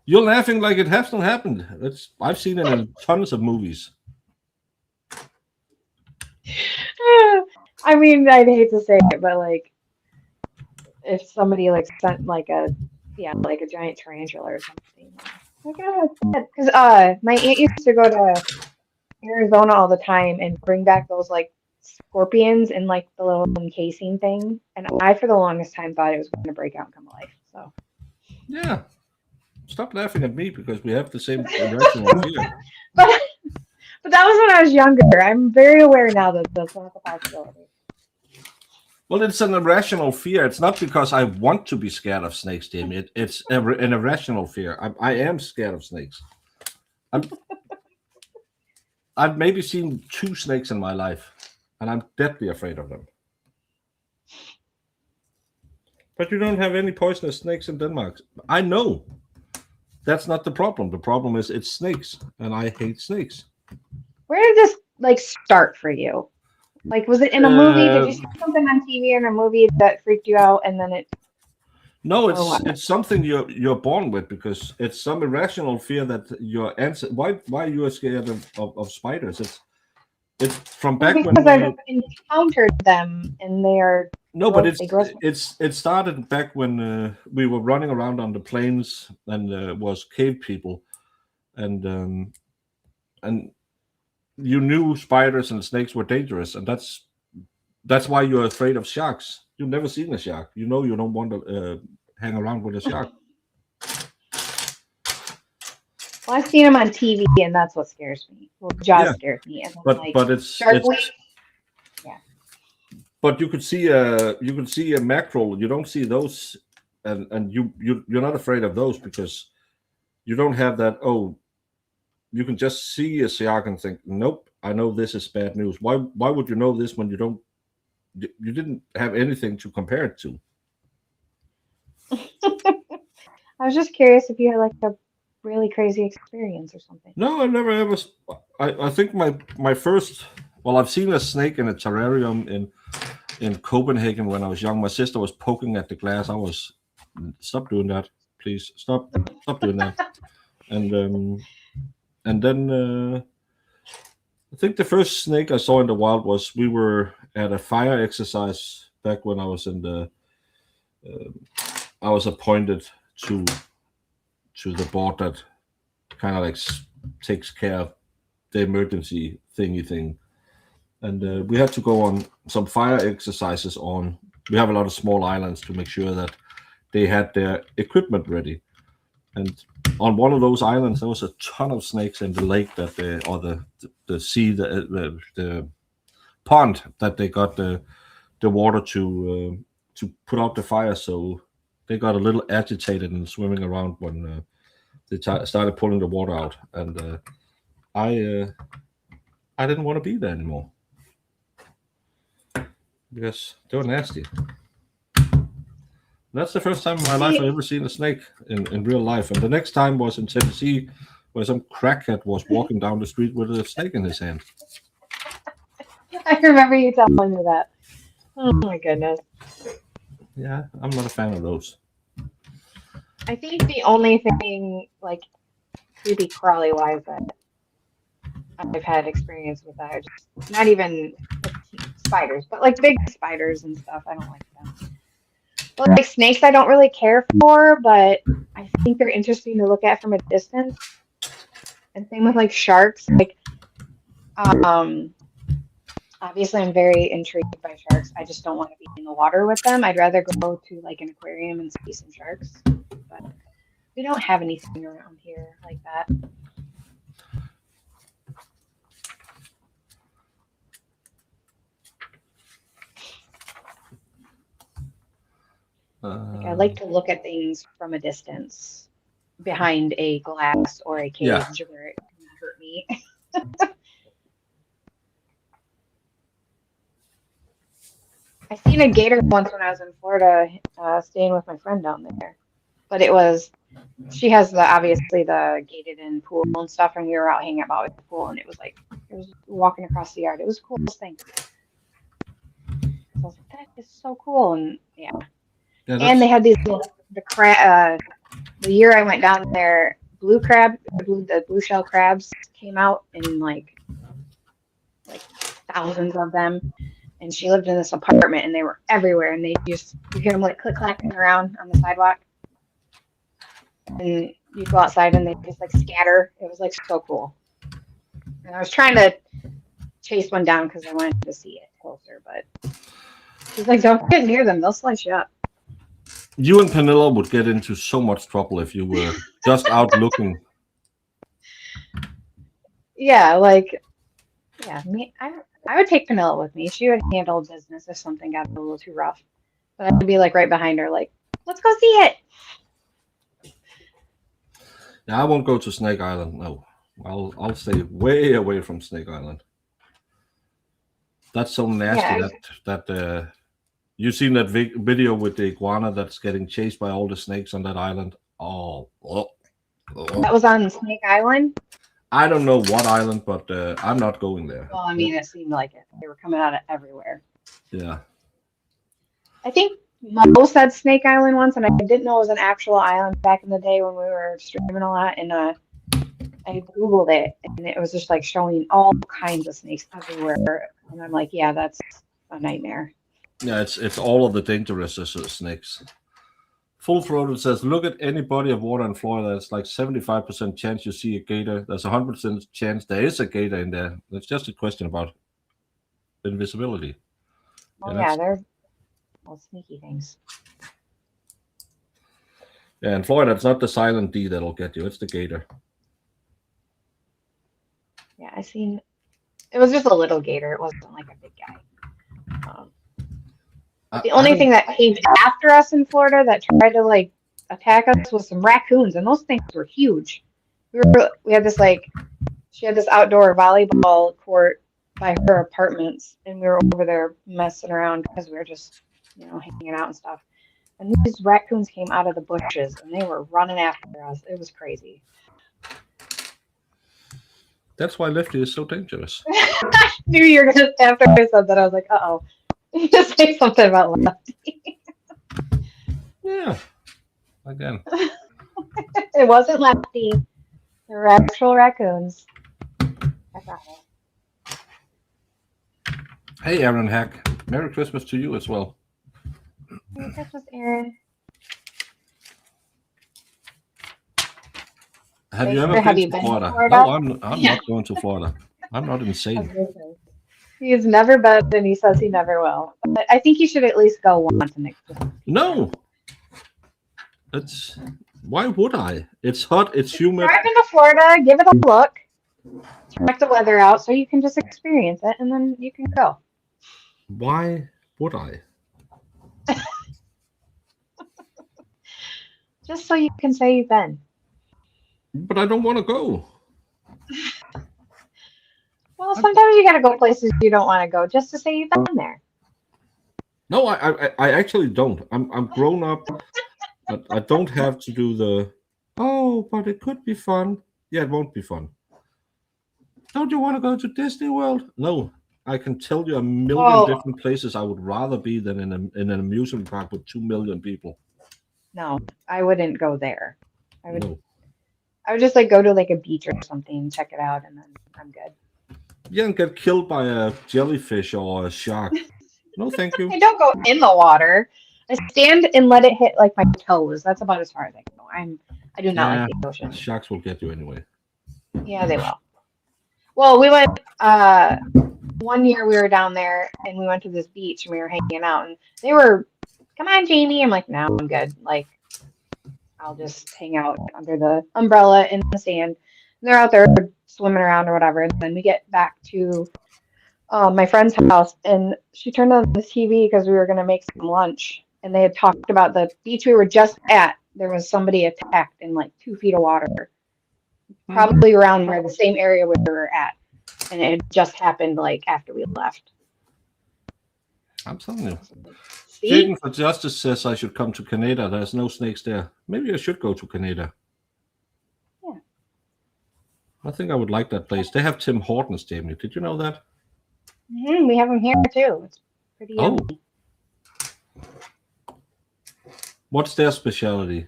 You're laughing like it hasn't happened. I've seen it in tons of movies. I mean, I'd hate to say it, but like, if somebody like sent like a giant tarantula or something, like, because my aunt used to go to Arizona all the time and bring back those like scorpions in like the little encasing thing, and I for the longest time thought it was going to break out and come alive. So yeah, Stop laughing at me because we have the same irrational fear. But but that was when I was younger. I'm very aware now that that's not a possibility. Well, it's an irrational fear. It's not because I want to be scared of snakes, Jamie. It's an irrational fear. I am scared of snakes. I've maybe seen 2 snakes in my life, and I'm deadly afraid of them. But you don't have any poisonous snakes in Denmark. I know. That's not the problem. The problem is it's snakes, and I hate snakes. Where did this like start for you? Like, was it in a movie? Did you see something on TV in a movie that freaked you out, and then it? No, Or what? it's something you're born with because it's some irrational fear that your answer. Why you are scared of spiders? It's from back Well, when. because I've encountered them, and they are No, but they gross. it started back when we were running around on the plains and was cave people, and you knew spiders and snakes were dangerous, and that's why you're afraid of sharks. You've never seen a shark. You know you don't want to hang around with a shark. Well, I've seen them on TV, and that's what scares me. Well, Jaws Yeah. scares me, and then, But like, but it's Shark Week. Yeah. but you could see a mackerel. You don't see those, and you're not afraid of those because you don't have that. Oh, you can just see a shark and think, nope, I know this is bad news. Why would you know this when you didn't have anything to compare it to? I was just curious if you had like a really crazy experience or something. No, I never ever. I think my first. Well, I've seen a snake in a terrarium in Copenhagen when I was young. My sister was poking at the glass. I was, stop doing that, please. Stop doing that. And then I think the first snake I saw in the wild was we were at a fire exercise back when I was in the. I was appointed to the board that kind of like takes care of the emergency thingy thing, and we had to go on some fire exercises on. We have a lot of small islands to make sure that they had their equipment ready, and on one of those islands there was a ton of snakes in the lake that or the sea, the pond that they got the water to put out the fire. So they got a little agitated and swimming around when they started pulling the water out, and I didn't want to be there anymore because they were nasty. That's the first time in my life I've ever seen a snake in real life, and the next time was in Tennessee, where some crackhead was walking down the street with a snake in his hand. I remember you telling me that. Oh my goodness. Yeah, I'm not a fan of those. I think the only thing like creepy crawly wise that I've had experience with that are just not even like, spiders, but like big spiders and stuff. I don't like them. But like snakes, I don't really care for, but I think they're interesting to look at from a distance. And same with like sharks. Like, obviously, I'm very intrigued by sharks. I just don't want to be in the water with them. I'd rather go to like an aquarium and see some sharks. But we don't have anything around here like that. Like, I like to look at things from a distance, behind a glass or a cage where it can hurt me. I seen a gator once when I was in Florida, staying with my friend down there. But she has obviously the gated in pool and stuff, and we were out hanging out at the pool, and it was walking across the yard. It was the coolest thing. So I was like, that is so cool, and yeah. And they had these the year I went down there, the blue shell crabs came out in like thousands of them. And she lived in this apartment, and they were everywhere. And you hear them like click clacking around on the sidewalk. And you go outside, and they just like scatter. It was like so cool. And I was trying to chase one down because I wanted to see it closer, but she's like, "Don't get near them; they'll slice you up." You and Penilla would get into so much trouble if you were just out looking. Yeah, like yeah, I would take Penilla with me. She would handle business if something got a little too rough. But I'd be like right behind her, like, let's go see it. Yeah, I won't go to Snake Island. No, I'll stay way away from Snake Island. That's so nasty Yeah, that you seen that video with the iguana that's getting chased by all the snakes on that island. Oh, that was on Snake Island. I don't know what island, but I'm not going there. Well, I mean, it seemed like it. They were coming out of everywhere. Yeah. I think Mo said Snake Island once, and I didn't know it was an actual island back in the day when we were streaming a lot. And I Googled it, and it was just like showing all kinds of snakes everywhere. And I'm like, yeah, that's a nightmare. Yeah, it's all of the dangerous snakes. Full Throated says, look at any body of water in Florida. It's like 75% chance you see a gator. There's 100% chance there is a gator in there. It's just a question about invisibility. Oh yeah, they're all sneaky things. Yeah, in Florida, it's not the silent D that'll get you. It's the gator. Yeah, I seen. It was just a little gator. It wasn't like a big guy. The only thing that came after us in Florida that tried to like attack us was some raccoons, and those things were huge. We had this like, she had this outdoor volleyball court by her apartments, and we were over there messing around because we were just, hanging out and stuff. And these raccoons came out of the bushes, and they were running after us. It was crazy. That's why Lefty is so dangerous. I knew you were gonna, after I said that, I was like, uh-oh. You just say something about Lefty. Yeah. Again. It wasn't Lefty. They were actual raccoons. I got it. Hey, Aaron Hack. Merry Christmas to you as well. Merry Christmas, Aaron. Have you ever been to Florida? No, I'm not going to Florida. I'm not insane. He's never been, and he says he never will. But I think you should at least go once. No. Why would I? It's hot. It's humid. Drive into Florida, give it a look, check the weather out, so you can just experience it, and then you can go. Why would I? Just so you can say you've been. But I don't want to go. Well, sometimes you gotta go places you don't want to go just to say you've been there. No, I actually don't. I'm grown up. But I don't have to do but it could be fun. Yeah, it won't be fun. Don't you want to go to Disney World? No. I can tell you a million different places I would rather be than in an amusement park with 2 million people. No, I wouldn't go there. I would just like go to like a beach or something, check it out, and then I'm good. Yeah, and get killed by a jellyfish or a shark. No, thank you. I don't go in the water. I stand and let it hit like my toes. That's about as far as I can go. I do not like the ocean. Sharks will get you anyway. Yeah, they will. Well, we went one year we were down there and we went to this beach and we were hanging out and they were, come on, Jamie. I'm like, no, I'm good. Like, I'll just hang out under the umbrella in the sand. And they're out there swimming around or whatever. And then we get back to my friend's house and she turned on the TV because we were going to make some lunch. And they had talked about the beach we were just at. There was somebody attacked in like 2 feet of water, probably around where the same area we were at. And it just happened like after we left. I'm telling you. Jaden for Justice says I should come to Canada. There's no snakes there. Maybe I should go to Canada. Yeah. I think I would like that place. They have Tim Hortons, Jamie. Did you know that? We have them here too. It's pretty yummy. What's their specialty?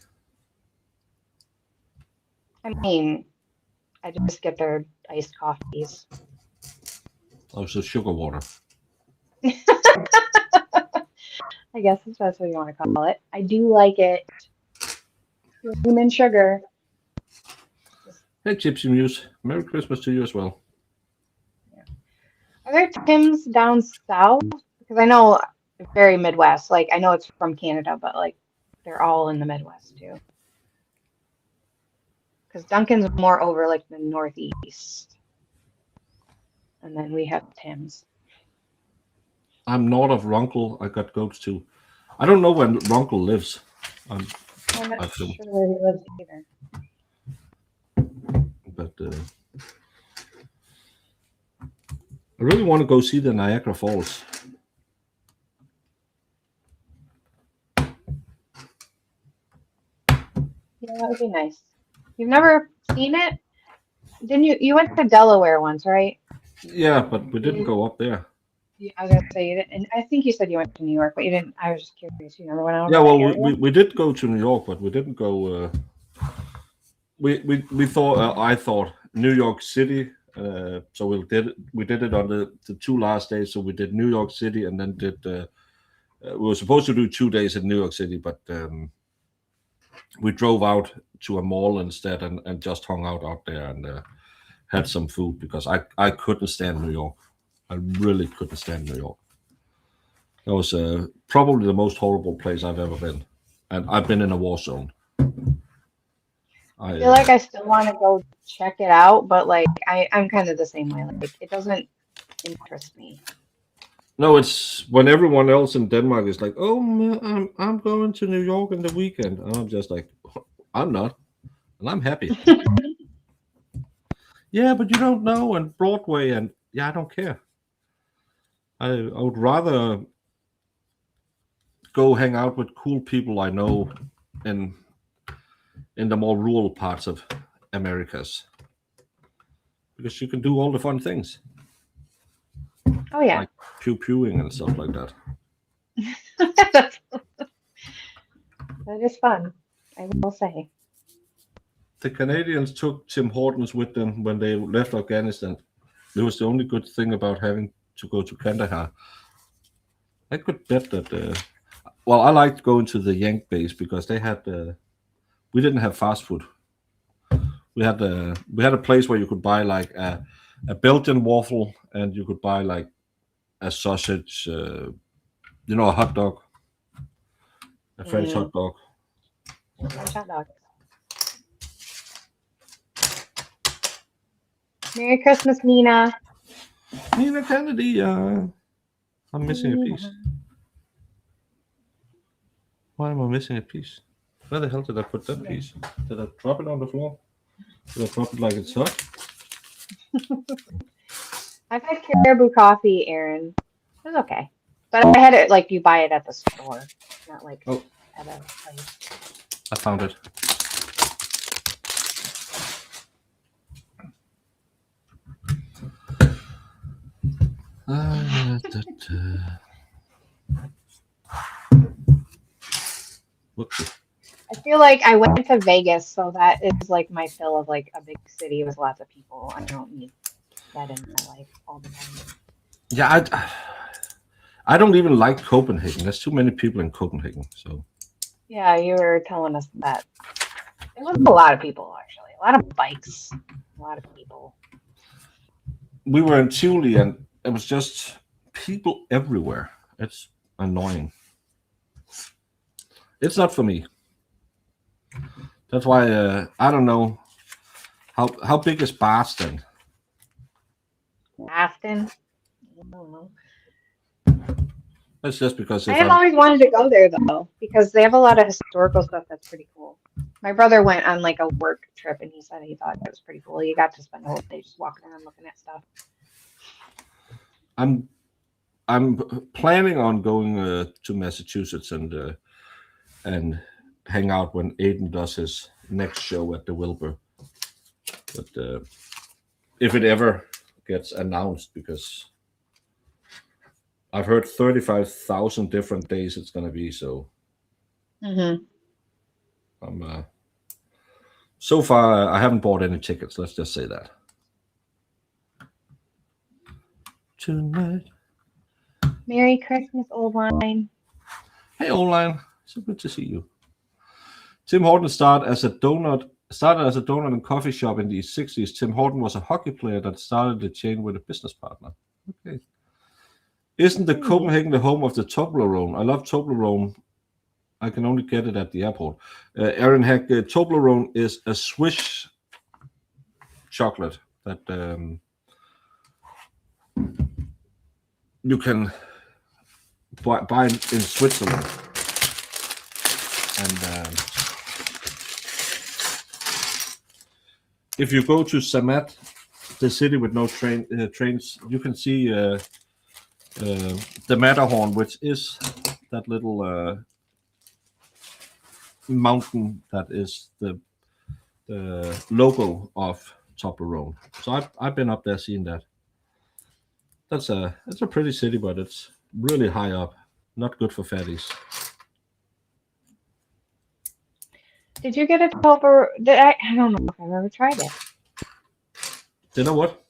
I mean, I just get their iced coffees. Oh, so sugar water. I guess that's what you want to call it. I do like it. Cream and sugar. Hey, Gypsy Muse. Merry Christmas to you as well. Yeah. Are there Tims down south? Because I know it's very Midwest. Like, I know it's from Canada, but like, they're all in the Midwest too. Because Dunkin's more over like the Northeast. And then we have Tim's. I'm north of Runkle. I got goats too. I don't know when Runkle lives. I'm not I assume. sure where he lives either. But I really want to go see the Niagara Falls. Yeah, that would be nice. You've never seen it? Didn't you? You went to Delaware once, right? Yeah, but we didn't go up there. I was gonna say you didn't, and I think you said you went to New York, but you didn't. I was just curious. You never went out. Yeah, well, we did go to New York, but we didn't go. We thought I thought New York City. So we did it on the 2 last days. So we did New York City, and then did. We were supposed to do 2 days in New York City, but we drove out to a mall instead and just hung out there and had some food because I couldn't stand New York. I really couldn't stand New York. That was probably the most horrible place I've ever been, and I've been in a war zone. I feel like I still want to go check it out, but like I'm kind of the same way. Like it doesn't interest me. No, it's when everyone else in Denmark is like, "Oh, I'm going to New York in the weekend," and I'm just like, "I'm not, and I'm happy." Yeah, but you don't know, and Broadway, and yeah, I don't care. I would rather go hang out with cool people I know in the more rural parts of Americas because you can do all the fun things. Oh yeah, like pew-pewing and stuff like that. That is fun. I will say. The Canadians took Tim Hortons with them when they left Afghanistan. It was the only good thing about having to go to Kandahar. I could bet that. Well, I liked going to the Yank base because they had. We didn't have fast food. We had a place where you could buy like a Belgian waffle, and you could buy like a sausage, a hot dog, a French hot dog. French hot dog. Merry Christmas, Nina. Nina Kennedy. I'm missing a piece. Why am I missing a piece? Where the hell did I put that piece? Did I drop it on the floor? Did I drop it like it's hot? I've had Caribou coffee, Aaron. It was okay. But I had it like you buy it at the store, not like at a place. I found it. Whoopsie. I feel like I went to Vegas, so that is like my fill of like a big city with lots of people. I don't need that in my life all the time. Yeah, I don't even like Copenhagen. There's too many people in Copenhagen. So yeah, you were telling us that. It was a lot of people actually. A lot of bikes. A lot of people. We were in Chile and it was just people everywhere. It's annoying. It's not for me. That's why I don't know how big is Boston. Aston. I don't know. That's just because I have always wanted to go there though, because they have a lot of historical stuff that's pretty cool. My brother went on like a work trip and he said he thought it was pretty cool. You got to spend the whole day just walking around looking at stuff. I'm planning on going to Massachusetts and hang out when Aiden does his next show at the Wilbur. But if it ever gets announced, because I've heard 35,000 different days it's going to be, so I'm so far I haven't bought any tickets, let's just say that. Tonight. Merry Christmas, Old Line. Hey, Old Line. So good to see you. Tim Horton started as a donut and coffee shop in the 60s. Tim Horton was a hockey player that started the chain with a business partner. Okay. Isn't the Copenhagen the home of the Toblerone? I love Toblerone. I can only get it at the airport. Aaron Heck, Toblerone is a Swiss chocolate that you can buy in Switzerland. And if you go to Samat, the city with no trains, you can see the Matterhorn, which is that little mountain that is the logo of Toblerone. So I've been up there seeing that. It's a pretty city, but it's really high up. Not good for fatties. Did you get a Toblerone? I don't know if I've ever tried it. You know what?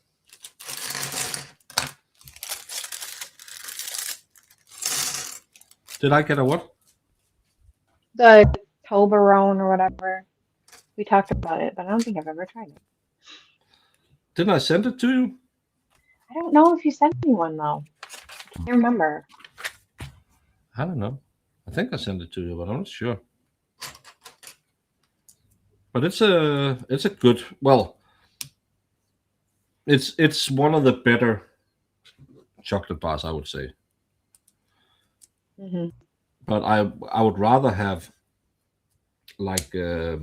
Did I get a what? The Toblerone or whatever. We talked about it, but I don't think I've ever tried it. Didn't I send it to you? I don't know if you sent me one though. I can't remember. I don't know. I think I sent it to you, but I'm not sure. But it's a good, well, it's one of the better chocolate bars, I would say. Mm-hmm. But I would rather have like they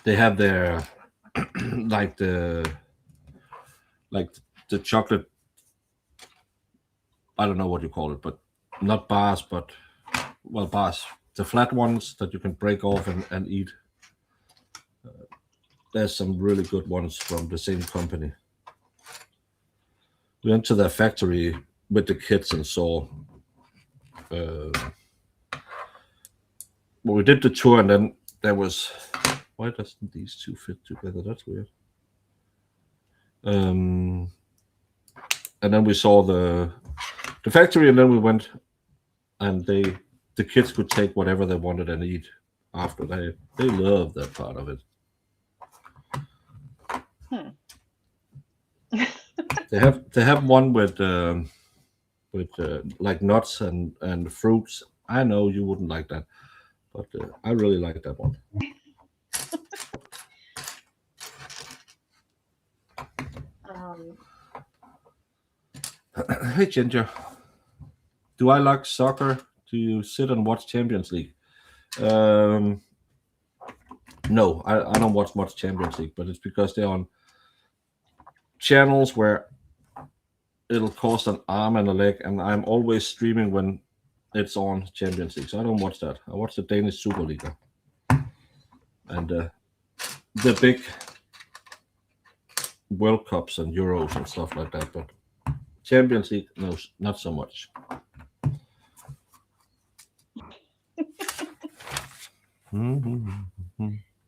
have their like the chocolate, I don't know what you call it, but not bars, but well, bars, the flat ones that you can break off and eat. There's some really good ones from the same company. We went to their factory with the kids and saw well, we did the tour, and then there was, why doesn't these two fit together? That's weird. And then we saw the factory, and then we went, and the kids could take whatever they wanted and eat after. They loved that part of it. They have one with like nuts and fruits. I know you wouldn't like that, but I really like that one. Hey Ginger, do I like soccer? Do you sit and watch Champions League? No, I don't watch much Champions League, but it's because they're on channels where it'll cost an arm and a leg, and I'm always streaming when it's on Champions League, so I don't watch that. I watch the Danish Superliga and the big World Cups and Euros and stuff like that, but Champions League, no, not so much.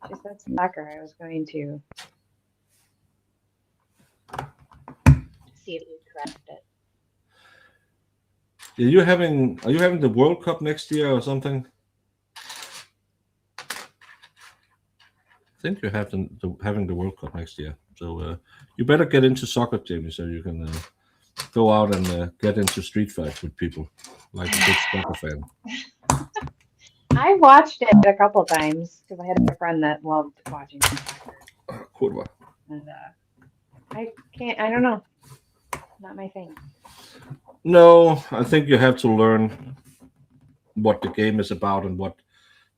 Just that soccer, I was going to see if you correct it. Are you having the World Cup next year or something? I think you're having the World Cup next year. So you better get into soccer, Jamie, so you can go out and get into street fights with people, like a big soccer fan. I watched it a couple times because I had a friend that loved watching soccer. Kurwa. And I don't know. Not my thing. No, I think you have to learn what the game is about and what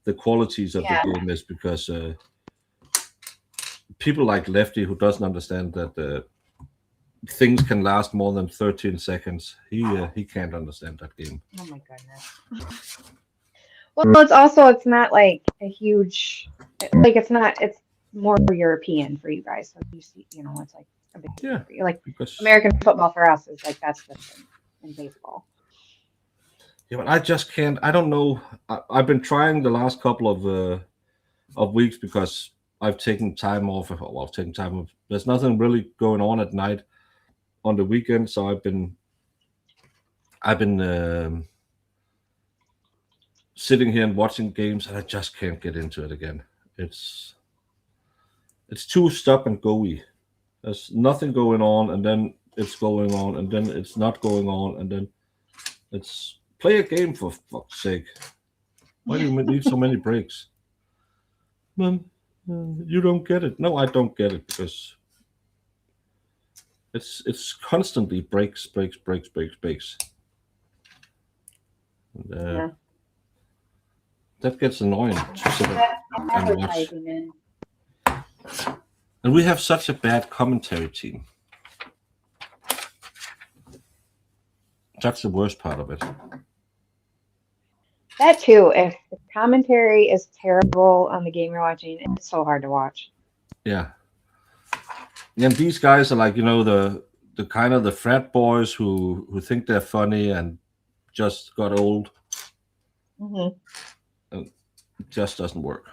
the qualities of the game is, because people like Lefty, who doesn't understand that things can last more than 13 seconds, he can't understand that game. Oh my goodness. Well, it's not like a huge, like it's more European for you guys. So you see, it's like a big, like because American football for us is like that's the thing in baseball. Yeah, but I just can't. I don't know. I've been trying the last couple of weeks because I've taken time off. Well, I've taken time off. There's nothing really going on at night on the weekend, so I've been sitting here and watching games, and I just can't get into it again. It's too stop and go-y. There's nothing going on, and then it's going on, and then it's not going on, and then it's Play a game, for fuck's sake. Why do you need so many breaks? Man, you don't get it. No, I don't get it because it's constantly breaks. And, Yeah. that gets annoying to sit and watch. Advertising in. And we have such a bad commentary team. That's the worst part of it. That too. If the commentary is terrible on the game you're watching, it's so hard to watch. Yeah. And these guys are like, the kind of the frat boys who think they're funny and just got old. Mm-hmm. It just doesn't work.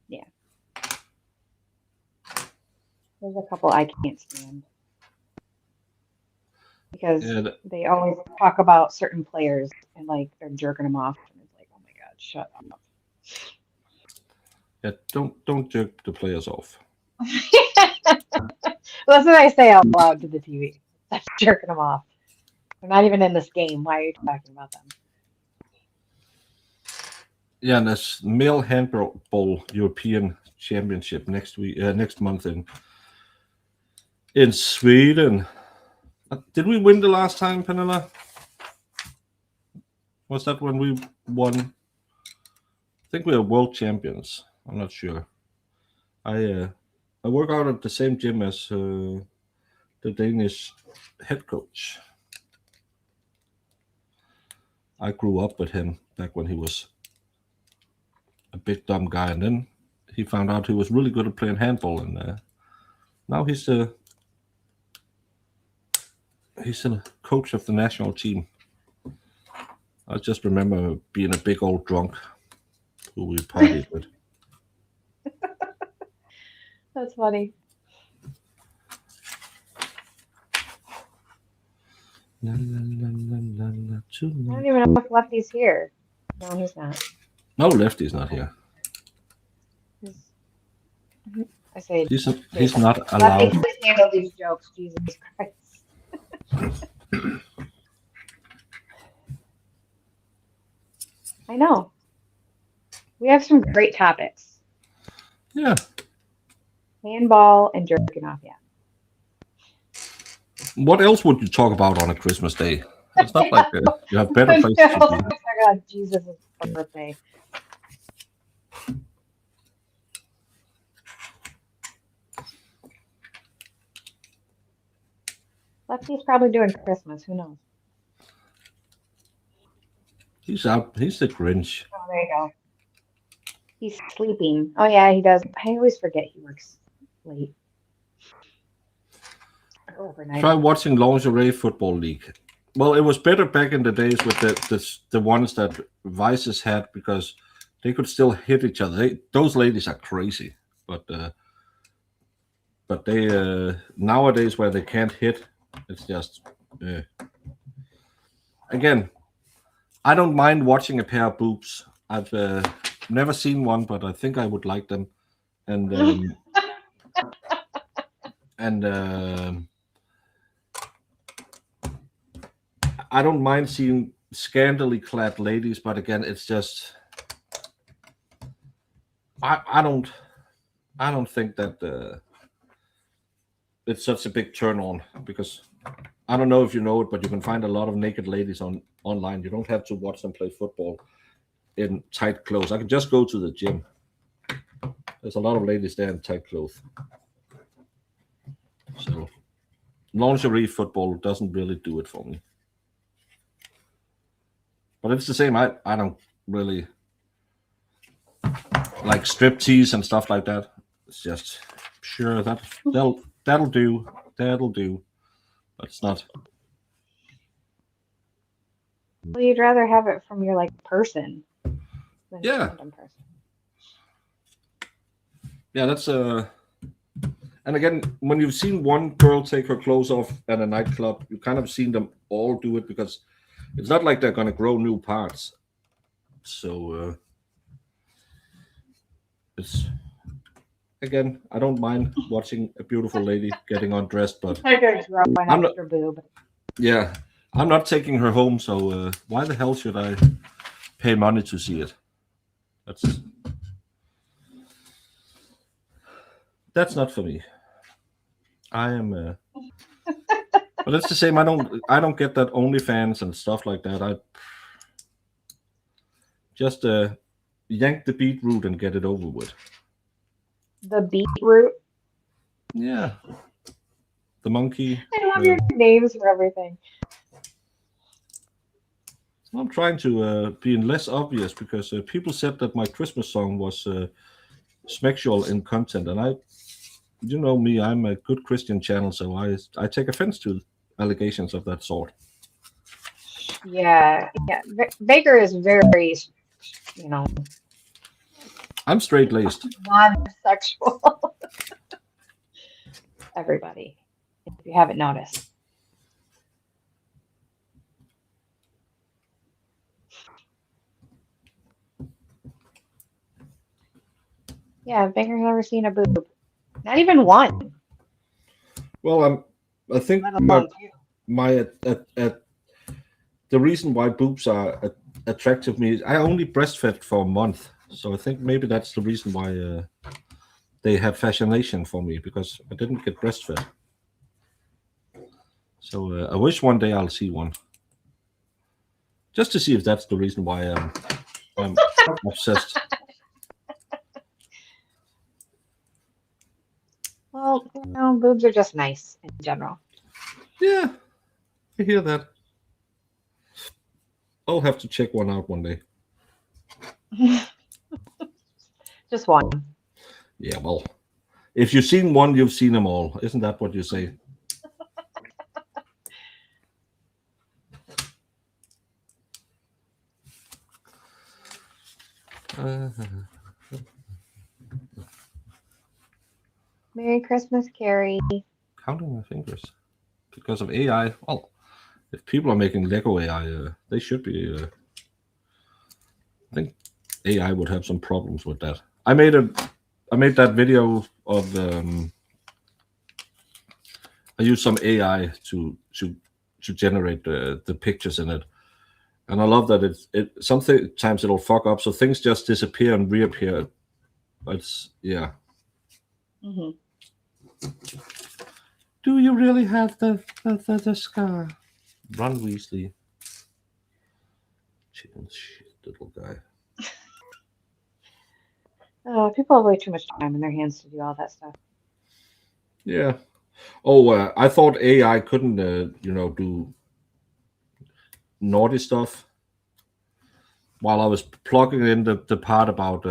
Yeah. There's a couple I can't stand. Because they always talk about certain players and like they're jerking them off. And it's like, oh my God, shut up. Yeah, don't jerk the players off. That's what I say out loud to the TV. That's jerking them off. They're not even in this game. Why are you talking about them? Yeah, and there's male handball European Championship next month in Sweden. Did we win the last time, Penela? Was that when we won? I think we are world champions. I'm not sure. I work out at the same gym as the Danish head coach. I grew up with him back when he was a big dumb guy, and then he found out he was really good at playing handball, and now he's the coach of the national team. I just remember being a big old drunk who we partied with. That's funny. I don't even know if Lefty's here. No, he's not. No, Lefty's not here. I say he's not allowed. Lefty can handle these jokes. Jesus Christ. I know. We have some great topics. Yeah. Handball and jerking off, yeah. What else would you talk about on a Christmas day? It's not like you have better places to be. Oh my God, Jesus' birthday. Lefty's probably doing Christmas. Who knows? He's out. He's the Grinch. Oh, there you go. He's sleeping. Oh, yeah, he does. I always forget he works late. Or overnight. Try watching Lingerie Football League. Well, it was better back in the days with the ones that Vices had because they could still hit each other. Those ladies are crazy, but they nowadays where they can't hit, it's just again. I don't mind watching a pair of boobs. I've never seen one, but I think I would like them. And I don't mind seeing scantily clad ladies, but again, it's just I don't think that it's such a big turn on because I don't know if you know it, but you can find a lot of naked ladies online. You don't have to watch them play football in tight clothes. I can just go to the gym. There's a lot of ladies there in tight clothes. So lingerie football doesn't really do it for me. But it's the same. I don't really like striptease and stuff like that. It's just sure that'll do. But it's not. Well, you'd rather have it from your person than yeah. Random person. Yeah, that's and again, when you've seen one girl take her clothes off at a nightclub, you kind of seen them all do it because it's not like they're gonna grow new parts. So it's again, I don't mind watching a beautiful lady getting undressed, but I could grow an extra boob. Yeah, I'm not taking her home, so why the hell should I pay money to see it? That's not for me. I am. But it's the same. I don't get that OnlyFans and stuff like that. I just yank the beetroot and get it over with. The beetroot. Yeah. The monkey. I love your names for everything. I'm trying to be less obvious because people said that my Christmas song was sexual in content, and you know me, I'm a good Christian channel, so I take offense to allegations of that sort. Yeah. Baker is very, I'm straight-laced. non-sexual. Everybody, if you haven't noticed. Yeah, Baker's never seen a boob. Not even one. Well, I think Let alone two. the reason why boobs are attractive to me is I only breastfed for a month, so I think maybe that's the reason why they have fascination for me, because I didn't get breastfed. So I wish one day I'll see one, just to see if that's the reason why I'm obsessed. Well, boobs are just nice in general. Yeah, I hear that. I'll have to check one out one day. Just one. Yeah, well, if you've seen one, you've seen them all. Isn't that what you say? Merry Christmas, Carrie. Counting my fingers. Because of AI, well, if people are making Lego AI, they should be. I think AI would have some problems with that. I made that video of I used some AI to generate the pictures in it, and I love that it sometimes it'll fuck up, so things just disappear and reappear. It's yeah. Mm-hmm. Do you really have the scar? Run, Weasley. Shit, little guy. People have way too much time in their hands to do all that stuff. Yeah. Oh, I thought AI couldn't, do naughty stuff. While I was plugging in the part about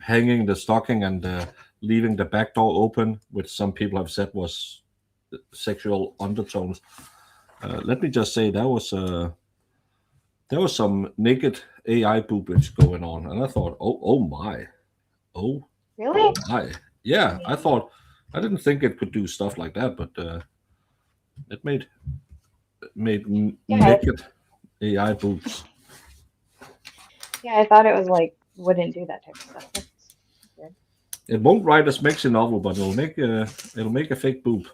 hanging the stocking and leaving the back door open, which some people have said was sexual undertones. Let me just say there was some naked AI boobage going on, and I thought, oh my, Really? my, yeah. I didn't think it could do stuff like that, but it made naked AI boobs. Yeah, I thought it was like wouldn't do that type of stuff. That's good. It won't write a sexy novel, but it'll make a fake boob.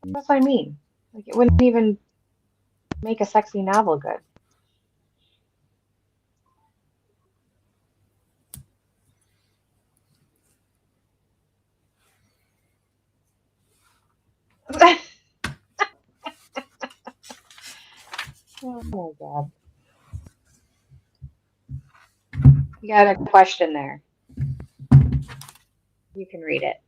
That's what I mean. Like it wouldn't even make a sexy novel good. Oh my God. You got a question there. You can read it.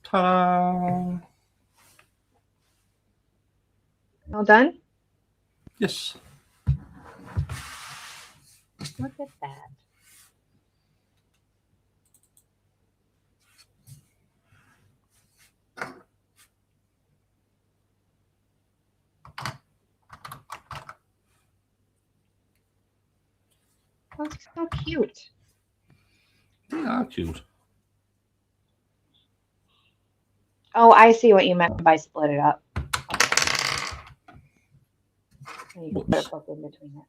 Ta-da! All done? Yes. Look at that. That's so cute. They are cute. Oh, I see what you meant by split it up. And you can put a book in between it.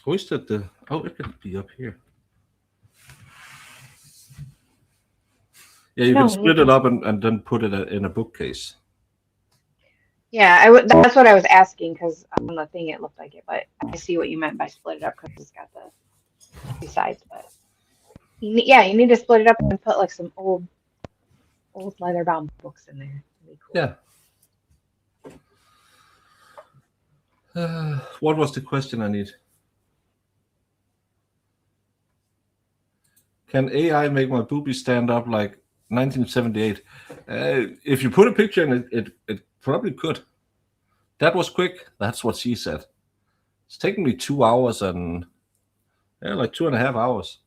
Who is that? It can be up here. Yeah, you can split it up and then put it in a bookcase. Yeah, that's what I was asking because on the thing it looked like it, but I see what you meant by split it up because it's got the two sides. But you need to split it up and put like some old leather bound books in there. That'd be cool. Yeah. What was the question I need? Can AI make my boobies stand up like 1978? If you put a picture in it probably could. That was quick. That's what she said. It's taken me 2 hours and like 2.5 hours.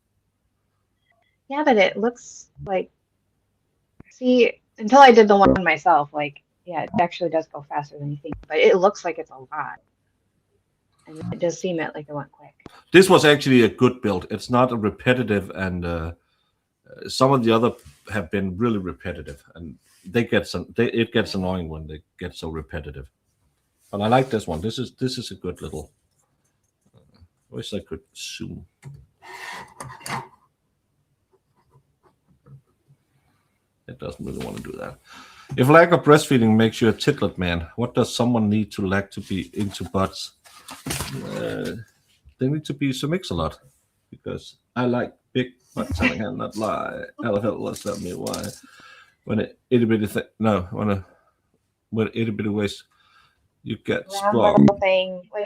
Yeah, but it looks like, see, until I did the one myself, like, yeah, it actually does go faster than you think, but it looks like it's a lot. And it does seem like it went quick. This was actually a good build. It's not a repetitive, and some of the other have been really repetitive, and it gets annoying when they get so repetitive. But I like this one. This is a good little. I wish I could zoom. It doesn't really want to do that. If lack of breastfeeding makes you a titlet man, what does someone need to lack to be into butts? They need to be some mix-a-lot, because I like big butts and I cannot lie. LFL was tell me why. When it itty bitty when itty bitty waist, you get sprung. Little thing. Wait.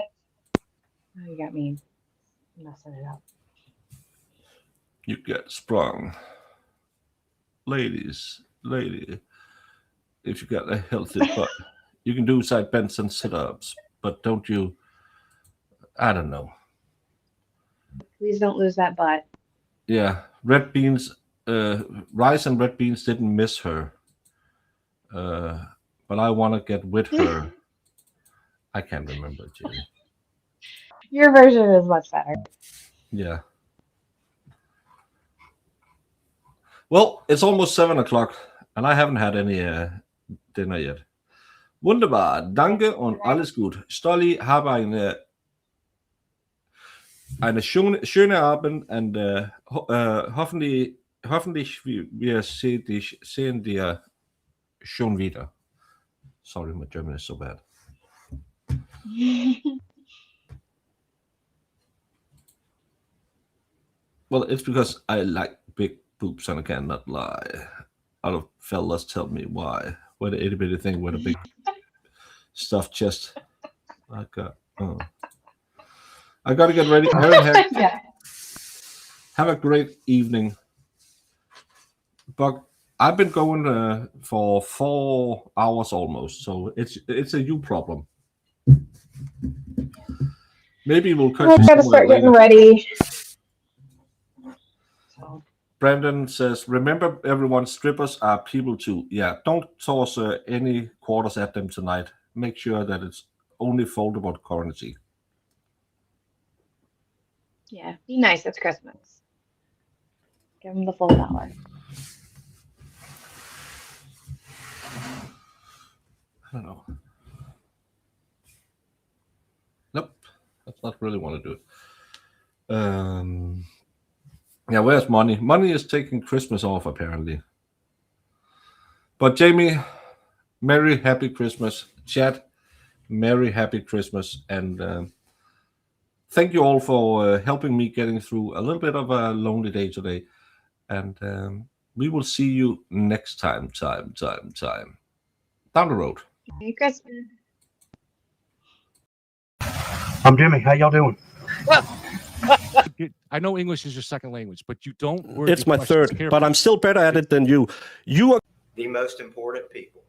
Oh, you got me messing it up. You get sprung. Lady, if you got a healthy butt, you can do side bends and sit-ups, but don't you? I don't know. Please don't lose that butt. Yeah, red beans, rice and red beans didn't miss her. But I want to get with her. I can't remember, Jamie. Your version is much better. Yeah. Well, it's almost 7 o'clock, and I haven't had any dinner yet. Wunderbar, danke und alles gut. Stolli, habe eine schöne Abend und hoffentlich wir sehen dir schon wieder. Sorry, my German is so bad. Well, it's because I like big boobs and I cannot lie. Other fellas tell me why. What the itty bitty thing with a big stuffed chest. I gotta get ready. Have a great evening. But I've been going for 4 hours almost, so it's a you problem. Maybe we'll cut. I gotta start getting ready. Brandon says, remember everyone, strippers are people too. Yeah, don't toss any quarters at them tonight. Make sure that it's only foldable currency. Yeah, be nice. It's Christmas. Give them the full $1. I don't know. Nope, that's not really want to do it. Yeah, where's Money? Money is taking Christmas off, apparently. But Jamie, Merry Happy Christmas. Chat, Merry Happy Christmas. And thank you all for helping me getting through a little bit of a lonely day today. And we will see you next time. Down the road. Merry Christmas. I'm Jimmy. How y'all doing? I know English is your second language, but you don't word It's your my questions third, carefully. but I'm still better at it than you. You are The most important people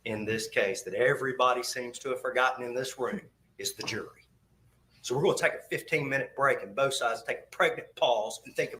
in this case that everybody seems to have forgotten in this room is the jury. So we're going to take a 15-minute break and both sides take a pregnant pause and think